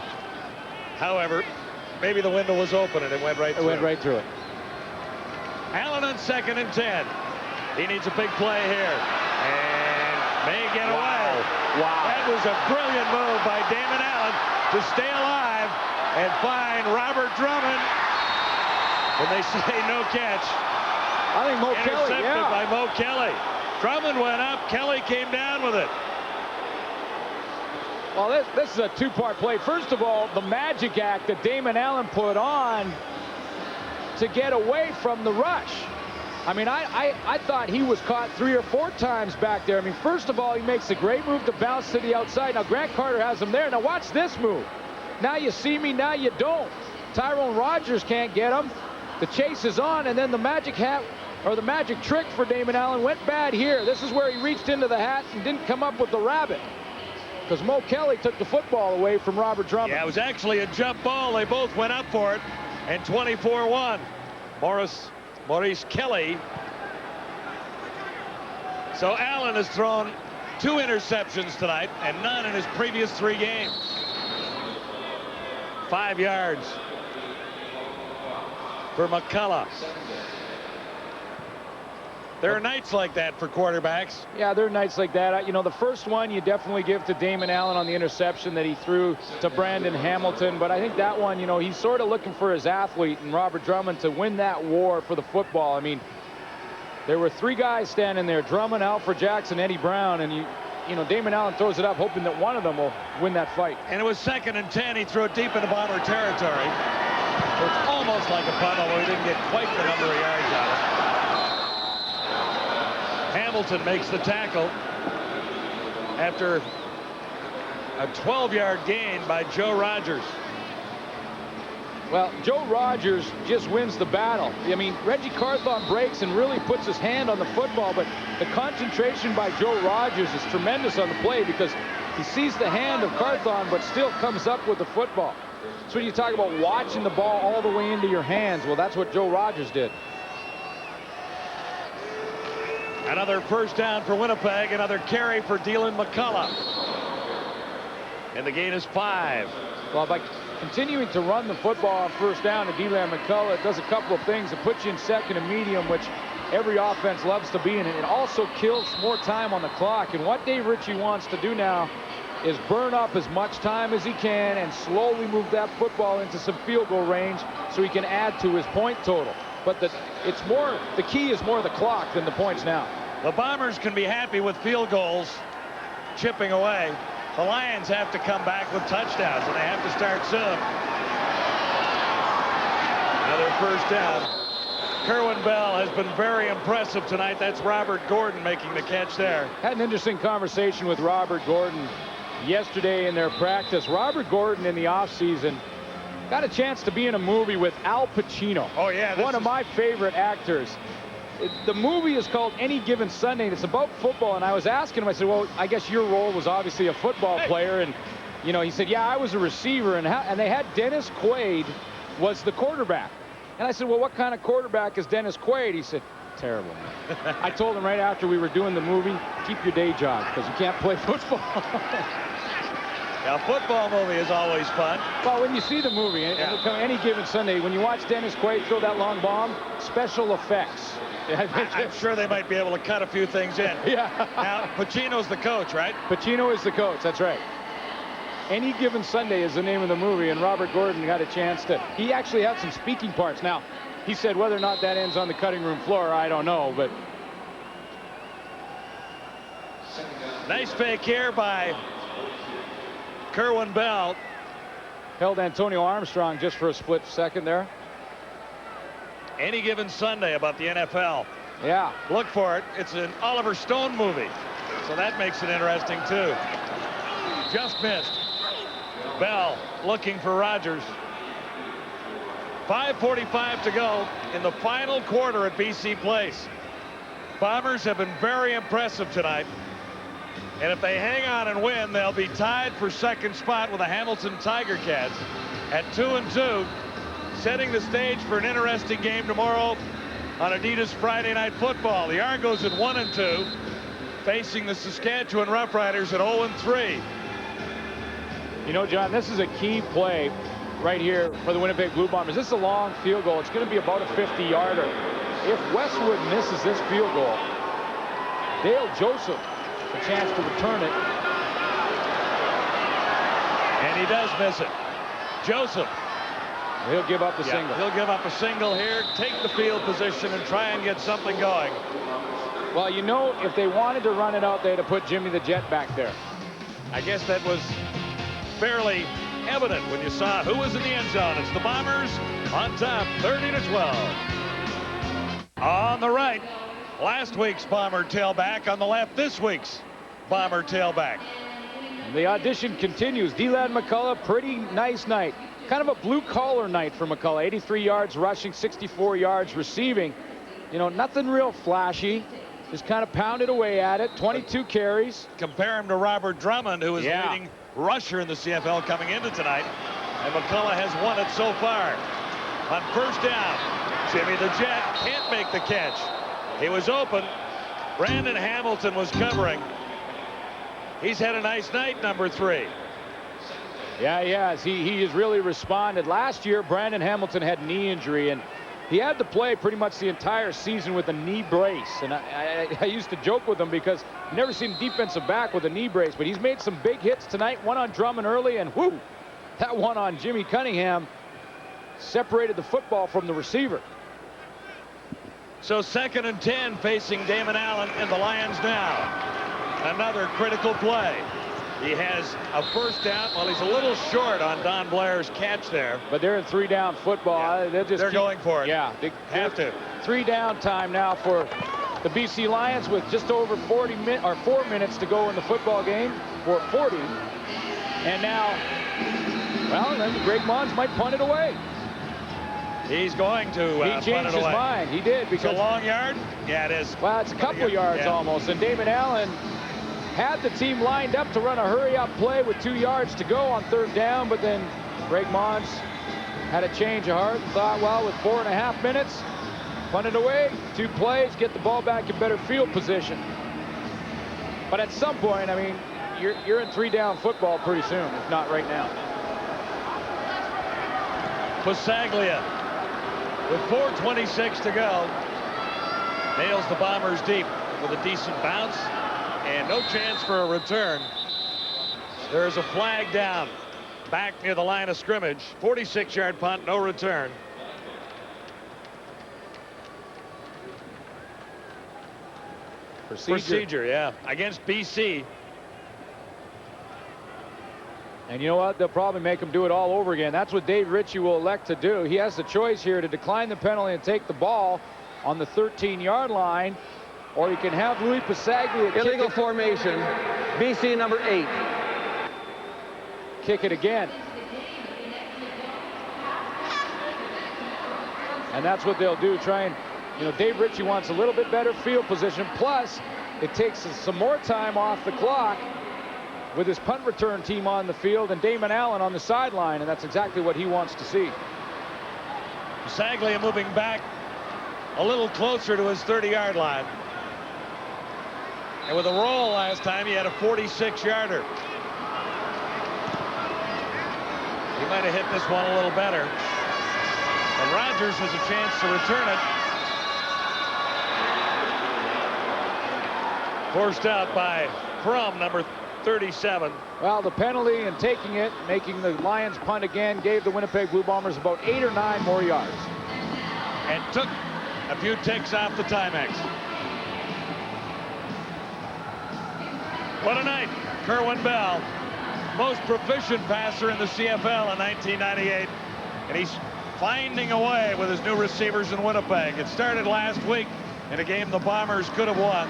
However, maybe the window was open and it went right through. It went right through it. Allen on 2nd and 10. He needs a big play here. And may get away. Wow. That was a brilliant move by Damon Allen to stay alive and find Robert Drummond. And they say no catch. I think Mo Kelly, intercepted by Mo Kelly. Drummond went up. Kelly came down with it. Well, this is a two-part play. First of all, the magic act that Damon Allen put on to get away from the rush. I mean, I thought he was caught 3 or 4 times back there. I mean, first of all, he makes a great move to bounce to the outside. Now, Grant Carter has him there. Now, watch this move. Now you see me, now you don't. Tyrone Rogers can't get him. The chase is on, and then the magic hat, or the magic trick for Damon Allen went bad here. This is where he reached into the hat and didn't come up with the rabbit, because Mo Kelly took the football away from Robert Drummond. Yeah, it was actually a jump ball. They both went up for it, and 24-1. Maurice Kelly. So Allen has thrown 2 interceptions tonight and none in his previous 3 games. 5 yards for McCullough. There are nights like that for quarterbacks. Yeah, there are nights like that. You know, the first one you definitely give to Damon Allen on the interception that he threw to Brandon Hamilton. But I think that one, you know, he's sort of looking for his athlete and Robert Drummond to win that war for the football. I mean, there were 3 guys standing there, Drummond, Alfred Jackson, Eddie Brown, and you know, Damon Allen throws it up hoping that one of them will win that fight. And it was 2nd and 10. He threw it deep into Bomber territory. So it's almost like a punt, although he didn't get quite the number of yards out of it. Hamilton makes the tackle after a 12-yard gain by Joe Rogers. Well, Joe Rogers just wins the battle. I mean, Reggie Carthon breaks and really puts his hand on the football, but the concentration by Joe Rogers is tremendous on the play because he sees the hand of Carthon but still comes up with the football. So when you talk about watching the ball all the way into your hands, well, that's what Joe Rogers did. Another first down for Winnipeg, another carry for Dylan McCullough. And the gain is 5. Well, by continuing to run the football on first down to Dylan McCullough, it does a couple of things. It puts you in second and medium, which every offense loves to be in. It also kills more time on the clock. And what Dave Ritchie wants to do now is burn up as much time as he can and slowly move that football into some field goal range so he can add to his point total. But the key is more the clock than the points now. The Bombers can be happy with field goals chipping away. The Lions have to come back with touchdowns, and they have to start soon. Another first down. Kerwin Bell has been very impressive tonight. That's Robert Gordon making the catch there. Had an interesting conversation with Robert Gordon yesterday in their practice. Robert Gordon in the offseason got a chance to be in a movie with Al Pacino. Oh, yeah. One of my favorite actors. The movie is called Any Given Sunday, and it's about football. And I was asking him, I said, well, I guess your role was obviously a football player. And, you know, he said, yeah, I was a receiver. And they had Dennis Quaid was the quarterback. And I said, well, what kind of quarterback is Dennis Quaid? He said, terrible. I told him right after we were doing the movie, keep your day job because you can't play football. Yeah, a football movie is always fun. Well, when you see the movie, Any Given Sunday, when you watch Dennis Quaid throw that long bomb, special effects. I'm sure they might be able to cut a few things in. Yeah. Now, Pacino's the coach, right? Pacino is the coach, that's right. Any Given Sunday is the name of the movie, and Robert Gordon got a chance to. He actually had some speaking parts. Now, he said whether or not that ends on the cutting room floor, I don't know, but. Nice fake here by Kerwin Bell. Held Antonio Armstrong just for a split second there. Any Given Sunday about the NFL. Yeah. Look for it. It's an Oliver Stone movie, so that makes it interesting, too. Just missed. Bell looking for Rogers. 5:45 to go in the final quarter at BC Place. Bombers have been very impressive tonight. And if they hang on and win, they'll be tied for second spot with the Hamilton Tiger Cats at 2-2, setting the stage for an interesting game tomorrow on Adidas Friday Night Football. The Argos at 1-2, facing the Saskatchewan Roughriders at 0-3. You know, John, this is a key play right here for the Winnipeg Blue Bombers. This is a long field goal. It's going to be about a 50-yarder. If Westwood misses this field goal, Dale Joseph a chance to return it. And he does miss it. Joseph. He'll give up the single. He'll give up a single here, take the field position, and try and get something going. Well, you know, if they wanted to run it out, they'd have put Jimmy the Jet back there. I guess that was fairly evident when you saw who was in the end zone. It's the Bombers on top, 30-12. On the right, last week's Bomber tailback. On the left, this week's Bomber tailback. The audition continues. Deland McCullough, pretty nice night. Kind of a blue-collar night for McCullough. 83 yards rushing, 64 yards receiving. You know, nothing real flashy. Just kind of pounded away at it. 22 carries. Compare him to Robert Drummond, who is leading rusher in the CFL coming into tonight. And McCullough has won it so far. On first down, Jimmy the Jet can't make the catch. He was open. Brandon Hamilton was covering. He's had a nice night, number 3. Yeah, he has. He has really responded. Last year, Brandon Hamilton had knee injury, and he had to play pretty much the entire season with a knee brace. And I used to joke with him because I've never seen a defensive back with a knee brace, but he's made some big hits tonight. One on Drummond early, and whoo, that one on Jimmy Cunningham separated the football from the receiver. So 2nd and 10 facing Damon Allen and the Lions now. Another critical play. He has a first down. Well, he's a little short on Don Blair's catch there. But they're in 3-down football. Yeah, they're going for it. Yeah, they have to. 3-down time now for the BC Lions with just over 4 minutes to go in the football game, or 40. And now, well, then Greg Mons might punt it away. He's going to He changed his mind. He did, because it's a long yard. Yeah, it is. Well, it's a couple of yards almost. And Damon Allen had the team lined up to run a hurry-up play with 2 yards to go on 3rd down, but then Greg Mons had a change of heart and thought, well, with 4.5 minutes, punt it away, 2 plays, get the ball back in better field position. But at some point, I mean, you're in 3-down football pretty soon, if not right now. Pasaglia, with 4:26 to go, nails the Bombers deep with a decent bounce. And no chance for a return. There's a flag down back near the line of scrimmage. 46-yard punt, no return. Procedure, yeah, against BC. And you know what? They'll probably make him do it all over again. That's what Dave Ritchie will elect to do. He has the choice here to decline the penalty and take the ball on the 13-yard line, or he can have Louis Pasaglia illegal formation, BC number 8. Kick it again. And that's what they'll do. Try and, you know, Dave Ritchie wants a little bit better field position. Plus, it takes some more time off the clock with his punt return team on the field and Damon Allen on the sideline, and that's exactly what he wants to see. Pasaglia moving back a little closer to his 30-yard line. And with a roll last time, he had a 46-yarder. He might have hit this one a little better. And Rogers has a chance to return it. Forced out by Crum, number 37. Well, the penalty and taking it, making the Lions punt again, gave the Winnipeg Blue Bombers about 8 or 9 more yards. And took a few ticks off the Timex. What a night. Kerwin Bell, most proficient passer in the CFL in 1998. And he's finding a way with his new receivers in Winnipeg. It started last week in a game the Bombers could have won.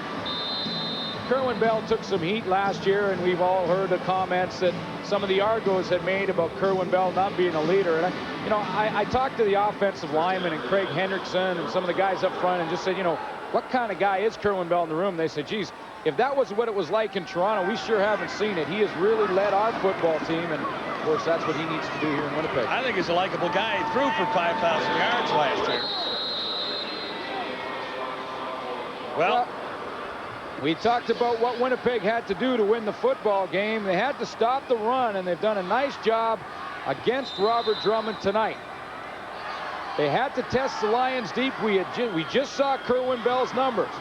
Kerwin Bell took some heat last year, and we've all heard the comments that some of the Argos had made about Kerwin Bell not being a leader. And I talked to the offensive lineman and Craig Hendrickson and some of the guys up front and just said, you know, what kind of guy is Kerwin Bell in the room? They said, geez, if that was what it was like in Toronto, we sure haven't seen it. He has really led our football team, and of course that's what he needs to do here in Winnipeg. I think he's a likable guy. He threw for 5,000 yards last year. Well, we talked about what Winnipeg had to do to win the football game. They had to stop the run, and they've done a nice job against Robert Drummond tonight. They had to test the Lions deep. We just saw Kerwin Bell's numbers.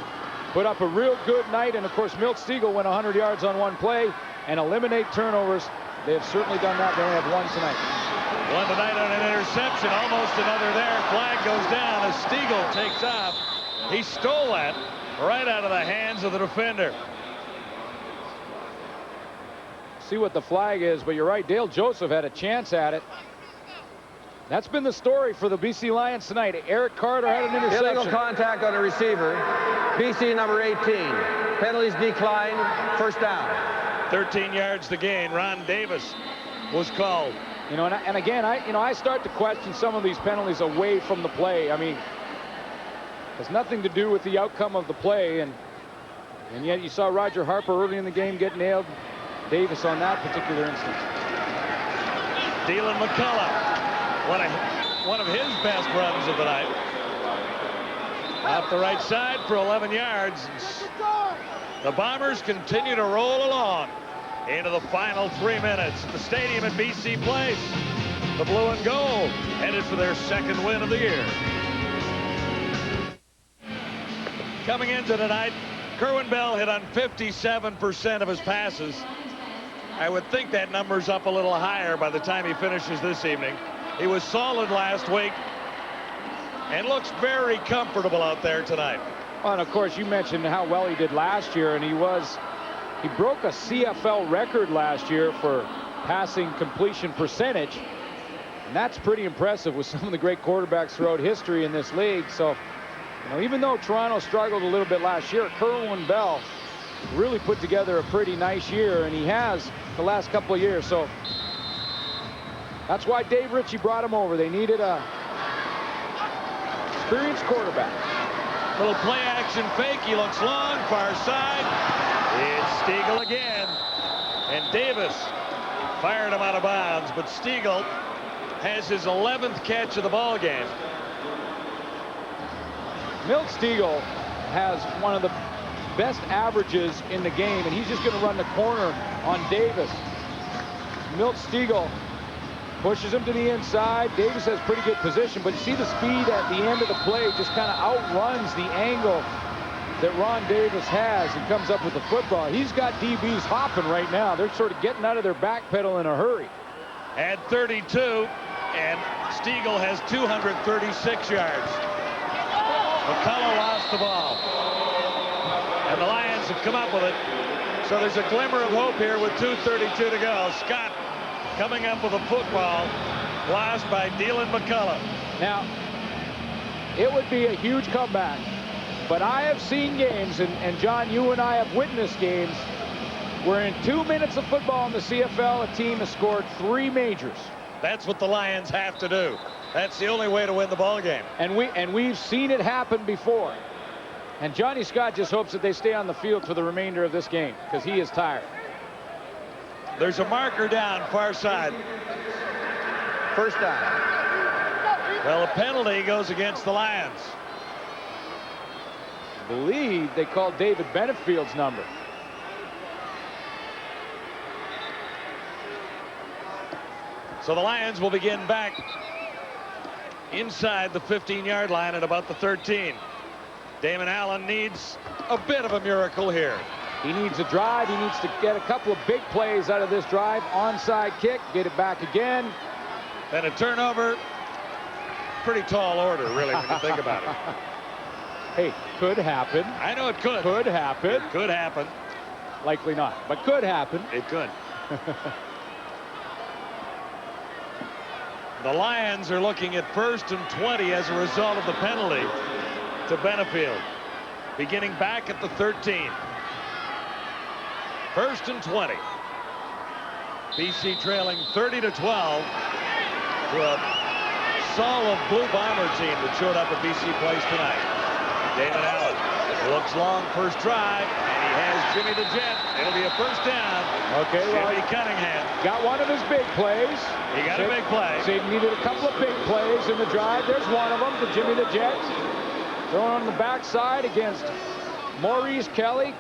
put up a real good night. And, of course, Milt Stegall went 100 yards on one play and eliminate turnovers. They have certainly done that. They only have one tonight. One tonight on an interception. Almost another there. Flag goes down as Stegall takes off. He stole that right out of the hands of the defender. See what the flag is, but you're right. Dale Joseph had a chance at it. That's been the story for the BC Lions tonight. Eric Carter had an interception. Illegal contact on a receiver. BC number 18. Penalties decline. First down. 13 yards to gain. Ron Davis was called. You know, and again, I start to question some of these penalties away from the play. I mean, it has nothing to do with the outcome of the play, and yet you saw Roger Harper early in the game get nailed. Davis on that particular instance. Dylan McCullough, one of his best runs of the night. Off the right side for 11 yards. The Bombers continue to roll along into the final 3 minutes. The stadium at BC Place. The blue and gold headed for their second win of the year. Coming into tonight, Kerwin Bell hit on 57% of his passes. I would think that number's up a little higher by the time he finishes this evening. He was solid last week and looks very comfortable out there tonight. Well, and of course, you mentioned how well he did last year, and he broke a CFL record last year for passing completion percentage, and that's pretty impressive with some of the great quarterbacks throughout history in this league. So, you know, even though Toronto struggled a little bit last year, Kerwin Bell really put together a pretty nice year, and he has the last couple of years. So that's why Dave Ritchie brought him over. They needed a experienced quarterback. Little play action fake. He looks long, far side. It's Stegall again. And Davis fired him out of bounds, but Stegall has his 11th catch of the ball game. Milt Stegall has one of the best averages in the game, and he's just going to run the corner on Davis. Milt Stegall pushes him to the inside. Davis has pretty good position, but you see the speed at the end of the play just kind of outruns the angle that Ron Davis has and comes up with the football. He's got DBs hopping right now. They're sort of getting out of their back pedal in a hurry. At 32, and Stegall has 236 yards. McCullough lost the ball. And the Lions have come up with it. So there's a glimmer of hope here with 2:32 to go. Scott coming up with a football lost by Dylan McCullough. Now, it would be a huge comeback, but I have seen games, and John, you and I have witnessed games where in 2 minutes of football in the CFL, a team has scored 3 majors. That's what the Lions have to do. That's the only way to win the ball game. And we've seen it happen before. And Johnny Scott just hopes that they stay on the field for the remainder of this game because he is tired. There's a marker down far side. First down. Well, a penalty goes against the Lions. I believe they called David Benefield's number. So the Lions will begin back inside the 15-yard line at about the 13. Damon Allen needs a bit of a miracle here. He needs a drive. He needs to get a couple of big plays out of this drive. Onside kick, get it back again. Then a turnover. Pretty tall order, really, when you think about it. Hey, could happen. I know it could. Could happen. It could happen. Likely not, but could happen. It could. The Lions are looking at 1st and 20 as a result of the penalty to Benefield. Beginning back at the 13. 1st and 20. BC trailing 30-12 to a solid Blue Bomber team that showed up at BC Place tonight. Damon Allen looks long first drive, and he has Jimmy the Jet. It'll be a first down. Okay, well, Jimmy Cunningham got one of his big plays. He got a big play. So he needed a couple of big plays in the drive. There's one of them to Jimmy the Jet. Throwing on the backside against Maurice Kelly.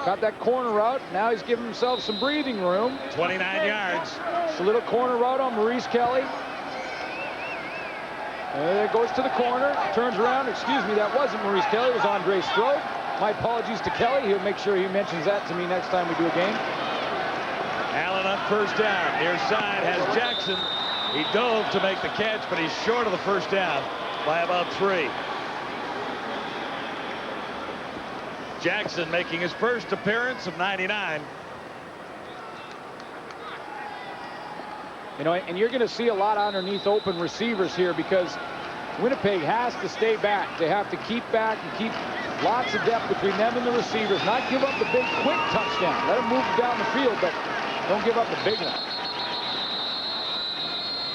Got that corner route. Now he's giving himself some breathing room. 29 yards. It's a little corner route on Maurice Kelly. And there it goes to the corner. Turns around. Excuse me, that wasn't Maurice Kelly. It was Andre Strode. My apologies to Kelly. He'll make sure he mentions that to me next time we do a game. Allen on first down. Near side has Jackson. He dove to make the catch, but he's short of the first down by about 3. Jackson making his first appearance of 99. You know, and you're going to see a lot underneath open receivers here because Winnipeg has to stay back. They have to keep back and keep lots of depth between them and the receivers. Not give up the big, quick touchdown. Let them move down the field, but don't give up the big one.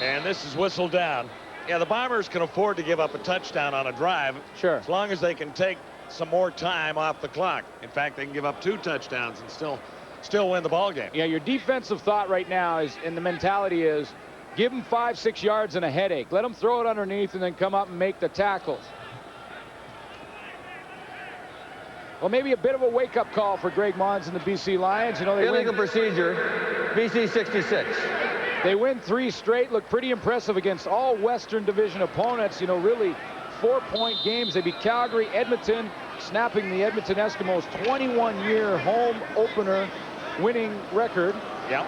And this is whistled down. Yeah, the Bombers can afford to give up a touchdown on a drive. Sure. As long as they can take some more time off the clock. In fact, they can give up 2 touchdowns and still win the ball game. Yeah, your defensive thought right now is, and the mentality is, give them 5-6 yards and a headache. Let them throw it underneath and then come up and make the tackles. Well, maybe a bit of a wake-up call for Greg Mons and the BC Lions. You know, they Illegal procedure, BC 66. They win 3 straight, look pretty impressive against all Western Division opponents. You know, really 4-point games. They beat Calgary, Edmonton, snapping the Edmonton Eskimos' 21-year home opener winning record. Yep.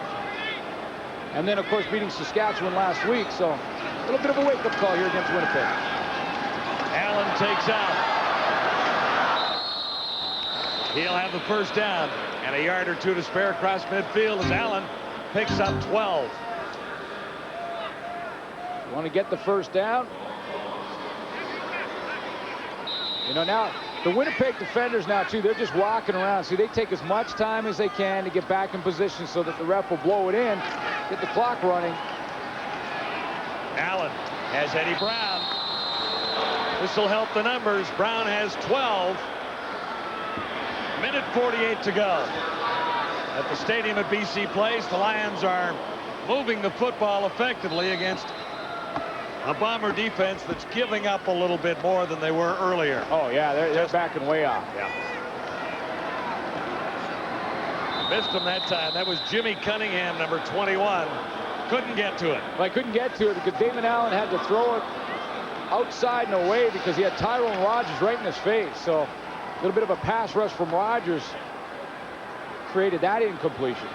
And then, of course, beating Saskatchewan last week. So a little bit of a wake-up call here against Winnipeg. Allen takes out. He'll have the first down and a yard or 2 to spare across midfield as Allen picks up 12. You want to get the first down. You know, now the Winnipeg defenders now too, they're just walking around. See, they take as much time as they can to get back in position so that the ref will blow it in, get the clock running. Allen has Eddie Brown. This will help the numbers. Brown has 12. Minute 48 to go. At the stadium at BC Place, the Lions are moving the football effectively against a Bomber defense that's giving up a little bit more than they were earlier. Oh, yeah, they're backing way off. Yeah. Missed him that time. That was Jimmy Cunningham, number 21. Couldn't get to it. Well, I couldn't get to it because Damon Allen had to throw it outside and away because he had Tyrone Rogers right in his face. So a little bit of a pass rush from Rogers created that incompletion.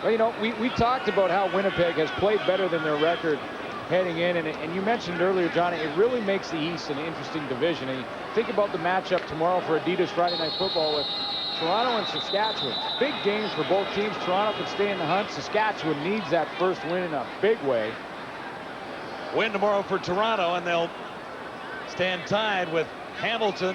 Well, you know, we talked about how Winnipeg has played better than their record heading in, and you mentioned earlier, Johnny, it really makes the East an interesting division. And you think about the matchup tomorrow for Adidas Friday Night Football with Toronto and Saskatchewan. Big games for both teams. Toronto could stay in the hunt. Saskatchewan needs that first win in a big way. Win tomorrow for Toronto, and they'll stand tied with Hamilton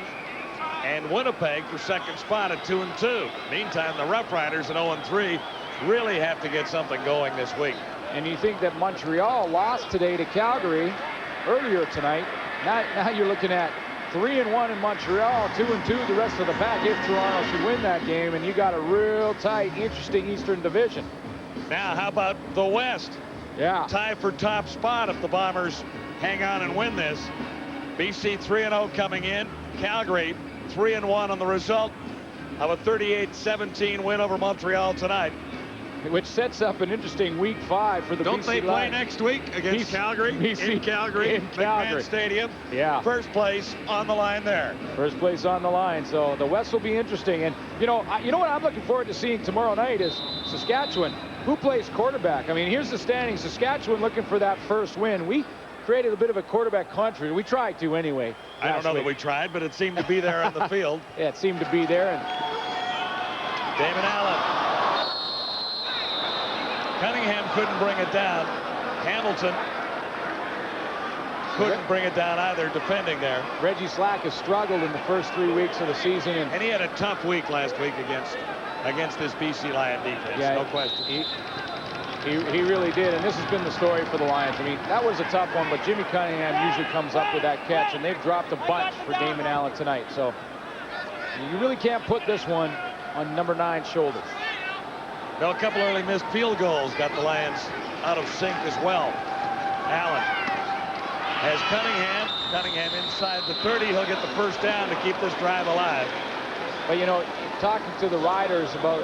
and Winnipeg for second spot at 2-2. Meantime, the Rough Riders at 0-3 really have to get something going this week. And you think that Montreal lost today to Calgary earlier tonight. Now you're looking at 3-1 in Montreal, 2-2 the rest of the pack if Toronto should win that game, and you got a real tight, interesting Eastern Division. Now, how about the West? Yeah. Tie for top spot if the Bombers hang on and win this. BC 3-0 coming in. Calgary 3-1 on the result of a 38-17 win over Montreal tonight. Which sets up an interesting week 5 for the BC Don't they play Lions. next week against Calgary? BC, in Calgary, McMahon Stadium. Yeah. First place on the line there. First place on the line. So the West will be interesting. And you know what I'm looking forward to seeing tomorrow night is Saskatchewan. Who plays quarterback? I mean, here's the standing. Saskatchewan looking for that first win. We created a bit of a quarterback country. We tried to anyway. I don't know that we tried, but it seemed to be there on the field. Yeah, it seemed to be there. And Damon Allen. Cunningham couldn't bring it down. Hamilton couldn't bring it down either, defending there. Reggie Slack has struggled in the first 3 weeks of the season. And he had a tough week last week against this BC Lion defense, yeah, no question. He really did, and this has been the story for the Lions. I mean, that was a tough one, but Jimmy Cunningham usually comes up with that catch, and they've dropped a bunch for Damon Allen tonight. So you really can't put this one on number 9's shoulders. Well, a couple early missed field goals got the Lions out of sync as well. Allen has Cunningham. Cunningham inside the 30. He'll get the first down to keep this drive alive. But, you know, talking to the Riders about,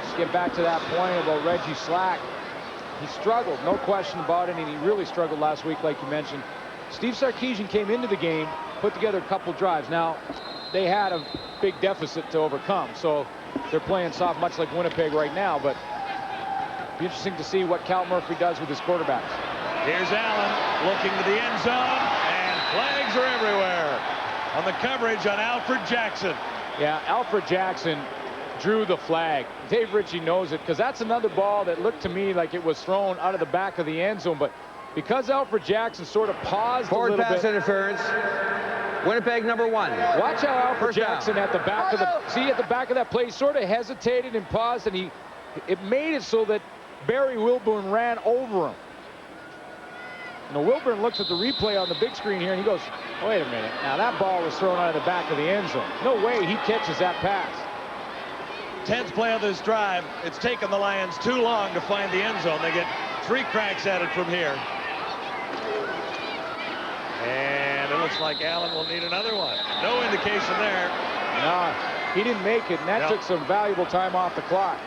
just get back to that point about Reggie Slack, he struggled, no question about it, and he really struggled last week, like you mentioned. Steve Sarkisian came into the game, put together a couple drives. Now, they had a big deficit to overcome. So they're playing soft, much like Winnipeg right now. But it'll be interesting to see what Cal Murphy does with his quarterbacks. Here's Allen looking to the end zone, and flags are everywhere on the coverage on Alfred Jackson. Yeah, Alfred Jackson drew the flag. Dave Ritchie knows it, because that's another ball that looked to me like it was thrown out of the back of the end zone. But because Alfred Jackson sort of paused a little bit. Forward pass interference. Winnipeg number 1. Watch how Alfred First Jackson down. at the back of the, see at the back of that play, sort of hesitated and paused, and it made it so that Barry Wilburn ran over him. Now Wilburn looks at the replay on the big screen here, and he goes, wait a minute, now that ball was thrown out of the back of the end zone. No way he catches that pass. 10th play of this drive. It's taken the Lions too long to find the end zone. They get 3 cracks at it from here. And it looks like Allen will need another one. No indication there. No, he didn't make it, and that took some valuable time off the clock.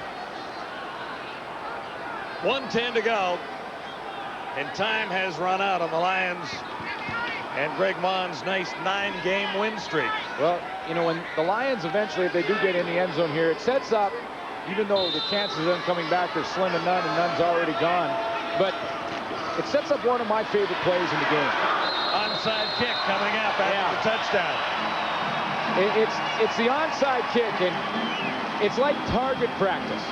1:10 to go. And time has run out on the Lions and Greg Mond's nice 9-game win streak. Well, you know, when the Lions eventually, if they do get in the end zone here, it sets up, even though the chances of them coming back are slim to none, and none's already gone, but it sets up one of my favorite plays in the game. Onside kick coming up after the touchdown. It's the onside kick, and it's like target practice.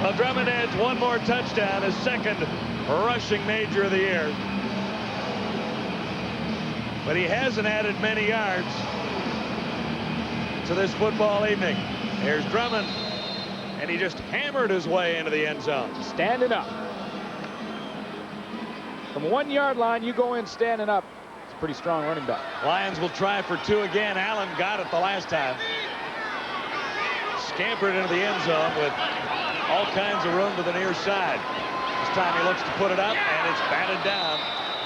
Well, Drummond adds one more touchdown, his second rushing major of the year. But he hasn't added many yards to this football evening. Here's Drummond, and he just hammered his way into the end zone. Standing up. From the 1-yard line, you go in standing up. It's a pretty strong running back. Lions will try for 2 again. Allen got it the last time. Scampered into the end zone with all kinds of room to the near side. This time he looks to put it up, and it's batted down.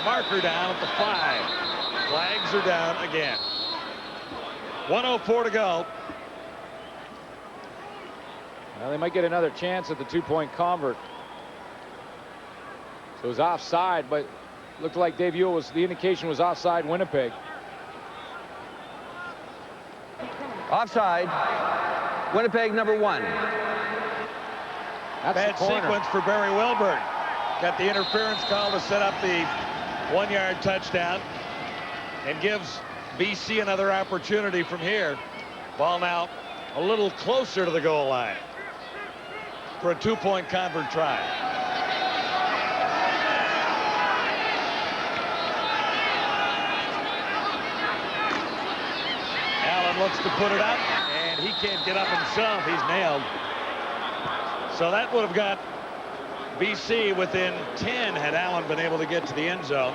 Marker down at the 5. Flags are down again. 1:04 to go. Well, they might get another chance at the 2-point convert. So it was offside, but looked like Dave Ewell was, the indication was offside Winnipeg. Offside. Winnipeg number 1. That's bad sequence for Barry Wilburn. Got the interference call to set up the 1-yard touchdown and gives BC another opportunity from here. Ball now a little closer to the goal line for a 2-point convert try. Allen looks to put it up, and he can't get up himself. He's nailed. So that would have got BC within 10 had Allen been able to get to the end zone.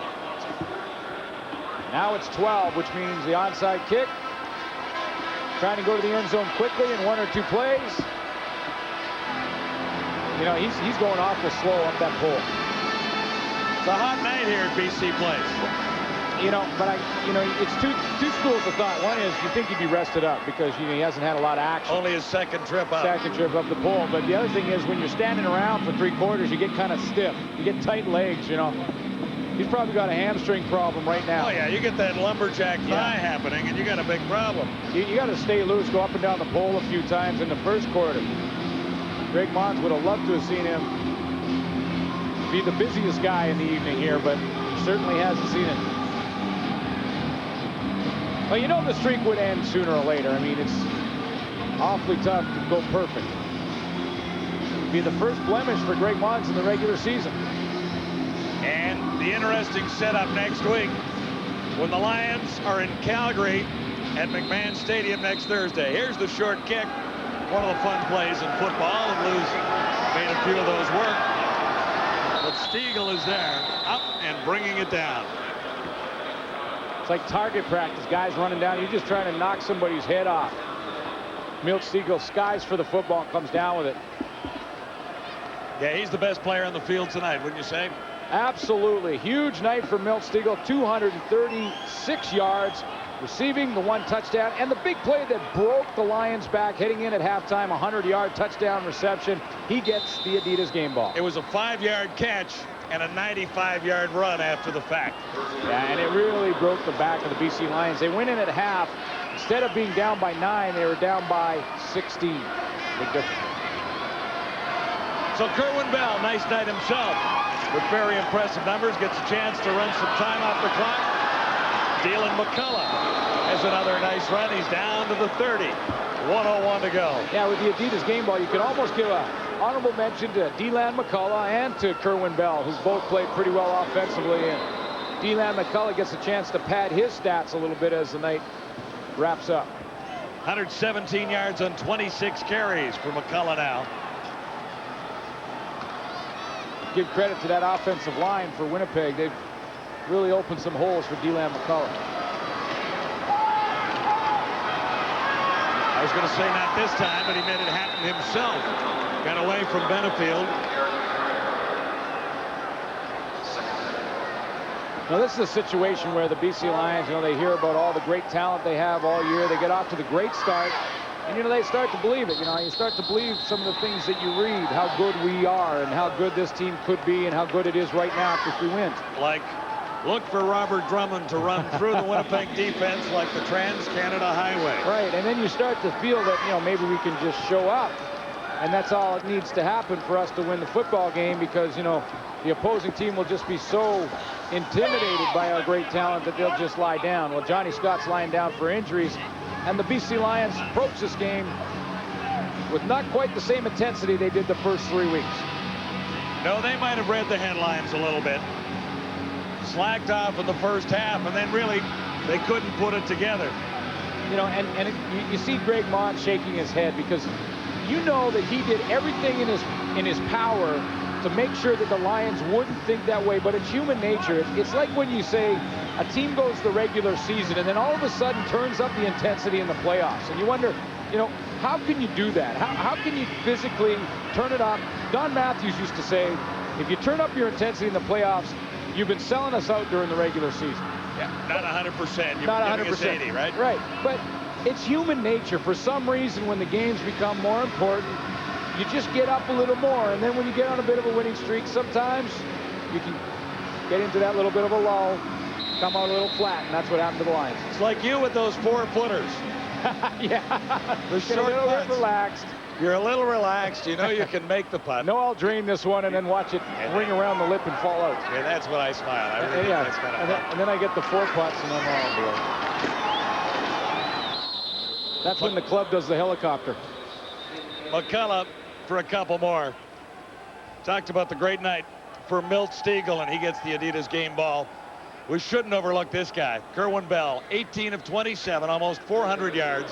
Now it's 12, which means the onside kick. Trying to go to the end zone quickly in 1 or 2 plays. You know, he's going awful slow up that pole. It's a hot night here at BC Place. You know, but it's two schools of thought. One is you think he'd be rested up because he hasn't had a lot of action. Only his second trip up. Second trip up the pole. But the other thing is when you're standing around for 3 quarters, you get kind of stiff. You get tight legs, you know. He's probably got a hamstring problem right now. Oh, yeah, you get that lumberjack thigh happening, and you got a big problem. You got to stay loose, go up and down the pole a few times in the first quarter. Greg Mons would have loved to have seen him be the busiest guy in the evening here, but he certainly hasn't seen it. Well, you know the streak would end sooner or later. I mean, it's awfully tough to go perfect. It'd be the first blemish for Greg Mons in the regular season. And the interesting setup next week when the Lions are in Calgary at McMahon Stadium next Thursday. Here's the short kick. One of the fun plays in football, and Lou's made a few of those work. But Stiegel is there, up and bringing it down. It's like target practice. Guys running down. You're just trying to knock somebody's head off. Milt Stiegel skies for the football and comes down with it. Yeah, he's the best player on the field tonight, wouldn't you say? Absolutely. Huge night for Milt Stiegel. 236 yards, receiving the 1 touchdown, and the big play that broke the Lions back heading in at halftime, 100-yard touchdown reception. He gets the Adidas game ball. It was a 5-yard catch and a 95-yard run after the fact. Yeah, and it really broke the back of the BC Lions. They went in at half. Instead of being down by 9, they were down by 16. Big difference. So Kerwin Bell, nice night himself, with very impressive numbers, gets a chance to run some time off the clock. Dylan McCullough has another nice run. He's down to the 30. 1:01 to go. Yeah, with the Adidas game ball, you could almost give an honorable mention to Dylan McCullough and to Kerwin Bell, who's both played pretty well offensively. And Dylan McCullough gets a chance to pad his stats a little bit as the night wraps up. 117 yards on 26 carries for McCullough now. Give credit to that offensive line for Winnipeg. They've really opened some holes for Dylan McCullough. I was going to say not this time, but he made it happen himself. Got away from Benefield. Now this is a situation where the BC Lions, they hear about all the great talent they have all year. They get off to the great start, and they start to believe it. You start to believe some of the things that you read, how good we are and how good this team could be and how good it is right now after 3 wins. Like, look for Robert Drummond to run through the Winnipeg defense like the Trans-Canada Highway. Right, and then you start to feel that, maybe we can just show up. And that's all it needs to happen for us to win the football game, because, the opposing team will just be so intimidated by our great talent that they'll just lie down. Well, Johnny Scott's lying down for injuries, and the BC Lions approach this game with not quite the same intensity they did the first 3 weeks. No, they might have read the headlines a little bit. Slacked off in the first half, and then really they couldn't put it together. You see Greg Mond shaking his head, because that he did everything in his power to make sure that the Lions wouldn't think that way. But it's human nature. It's like when you say a team goes the regular season and then all of a sudden turns up the intensity in the playoffs, and you wonder, how can you do that? How can you physically turn it up? Don Matthews used to say, if you turn up your intensity in the playoffs, you've been selling us out during the regular season. Yeah, not 100%. You're not giving 100%. us 80, right? Right, but it's human nature. For some reason, when the games become more important, you just get up a little more. And then when you get on a bit of a winning streak, sometimes you can get into that little bit of a lull, come out a little flat, and that's what happened to the Lions. It's like you with those 4-footers. Yeah, the get a little bit relaxed. You're a little relaxed. You can make the putt. No, I'll drain this one and then watch it ring around the lip and fall out. Yeah, that's what I smile. I really think that's kind of and then I get the 4 putts and I'm all board. That's when the club does the helicopter. McCullough for a couple more. Talked about the great night for Milt Stegall, and he gets the Adidas game ball. We shouldn't overlook this guy, Kerwin Bell, 18 of 27, almost 400 yards,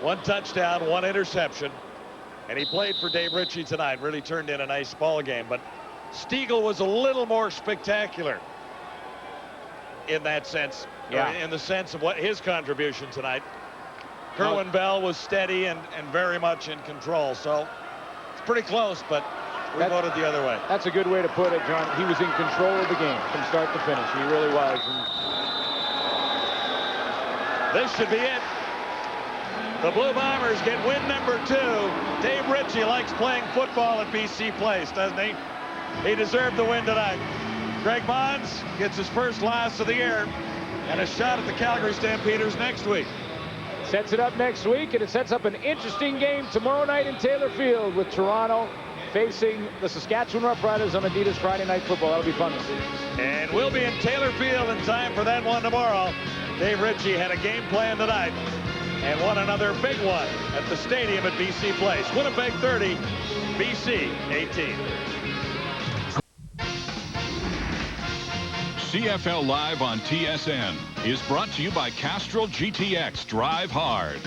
1 touchdown, 1 interception. And he played for Dave Ritchie tonight, really turned in a nice ball game. But Stegall was a little more spectacular in that sense, in the sense of what his contribution tonight. Kerwin Bell was steady and very much in control. So it's pretty close, but we voted the other way. That's a good way to put it, John. He was in control of the game from start to finish. He really was. This should be it. The Blue Bombers get win number 2. Dave Ritchie likes playing football at BC Place, doesn't he? He deserved the win tonight. Greg Mons gets his first loss of the year and a shot at the Calgary Stampeders next week. Sets it up next week, and it sets up an interesting game tomorrow night in Taylor Field with Toronto facing the Saskatchewan Roughriders on Adidas Friday Night Football. That'll be fun to see. And we'll be in Taylor Field in time for that one tomorrow. Dave Ritchie had a game plan tonight and won another big one at the stadium at BC Place. Winnipeg 30, BC 18. CFL Live on TSN is brought to you by Castrol GTX Drive Hard.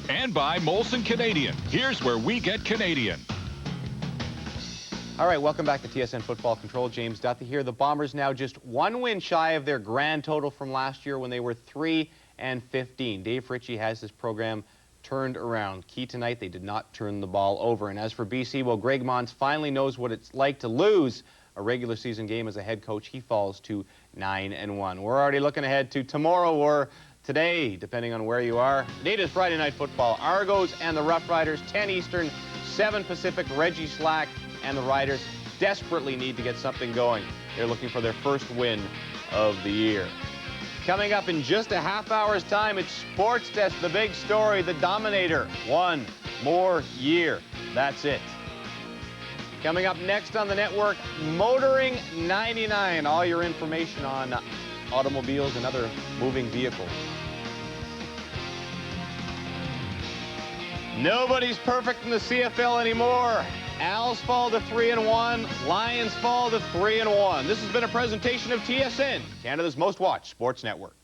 And by Molson Canadian. Here's where we get Canadian. All right, welcome back to TSN Football Control. James Duthie here. The Bombers now just 1 win shy of their grand total from last year when they were 3-15. Dave Ritchie has this program turned around. Key tonight, they did not turn the ball over. And as for BC, well, Greg Mons finally knows what it's like to lose a regular season game as a head coach. He falls to 9-1. We're already looking ahead to tomorrow or today, depending on where you are. Adidas Friday Night Football. Argos and the Rough Riders, 10 Eastern, 7 Pacific. Reggie Slack and the Riders desperately need to get something going. They're looking for their first win of the year. Coming up in just a half hour's time, it's Sports Desk, the big story, the Dominator. 1 more year. That's it. Coming up next on the network, Motoring 99. All your information on automobiles and other moving vehicles. Nobody's perfect in the CFL anymore. Als fall to 3-1. Lions fall to 3-1. This has been a presentation of TSN, Canada's most watched sports network.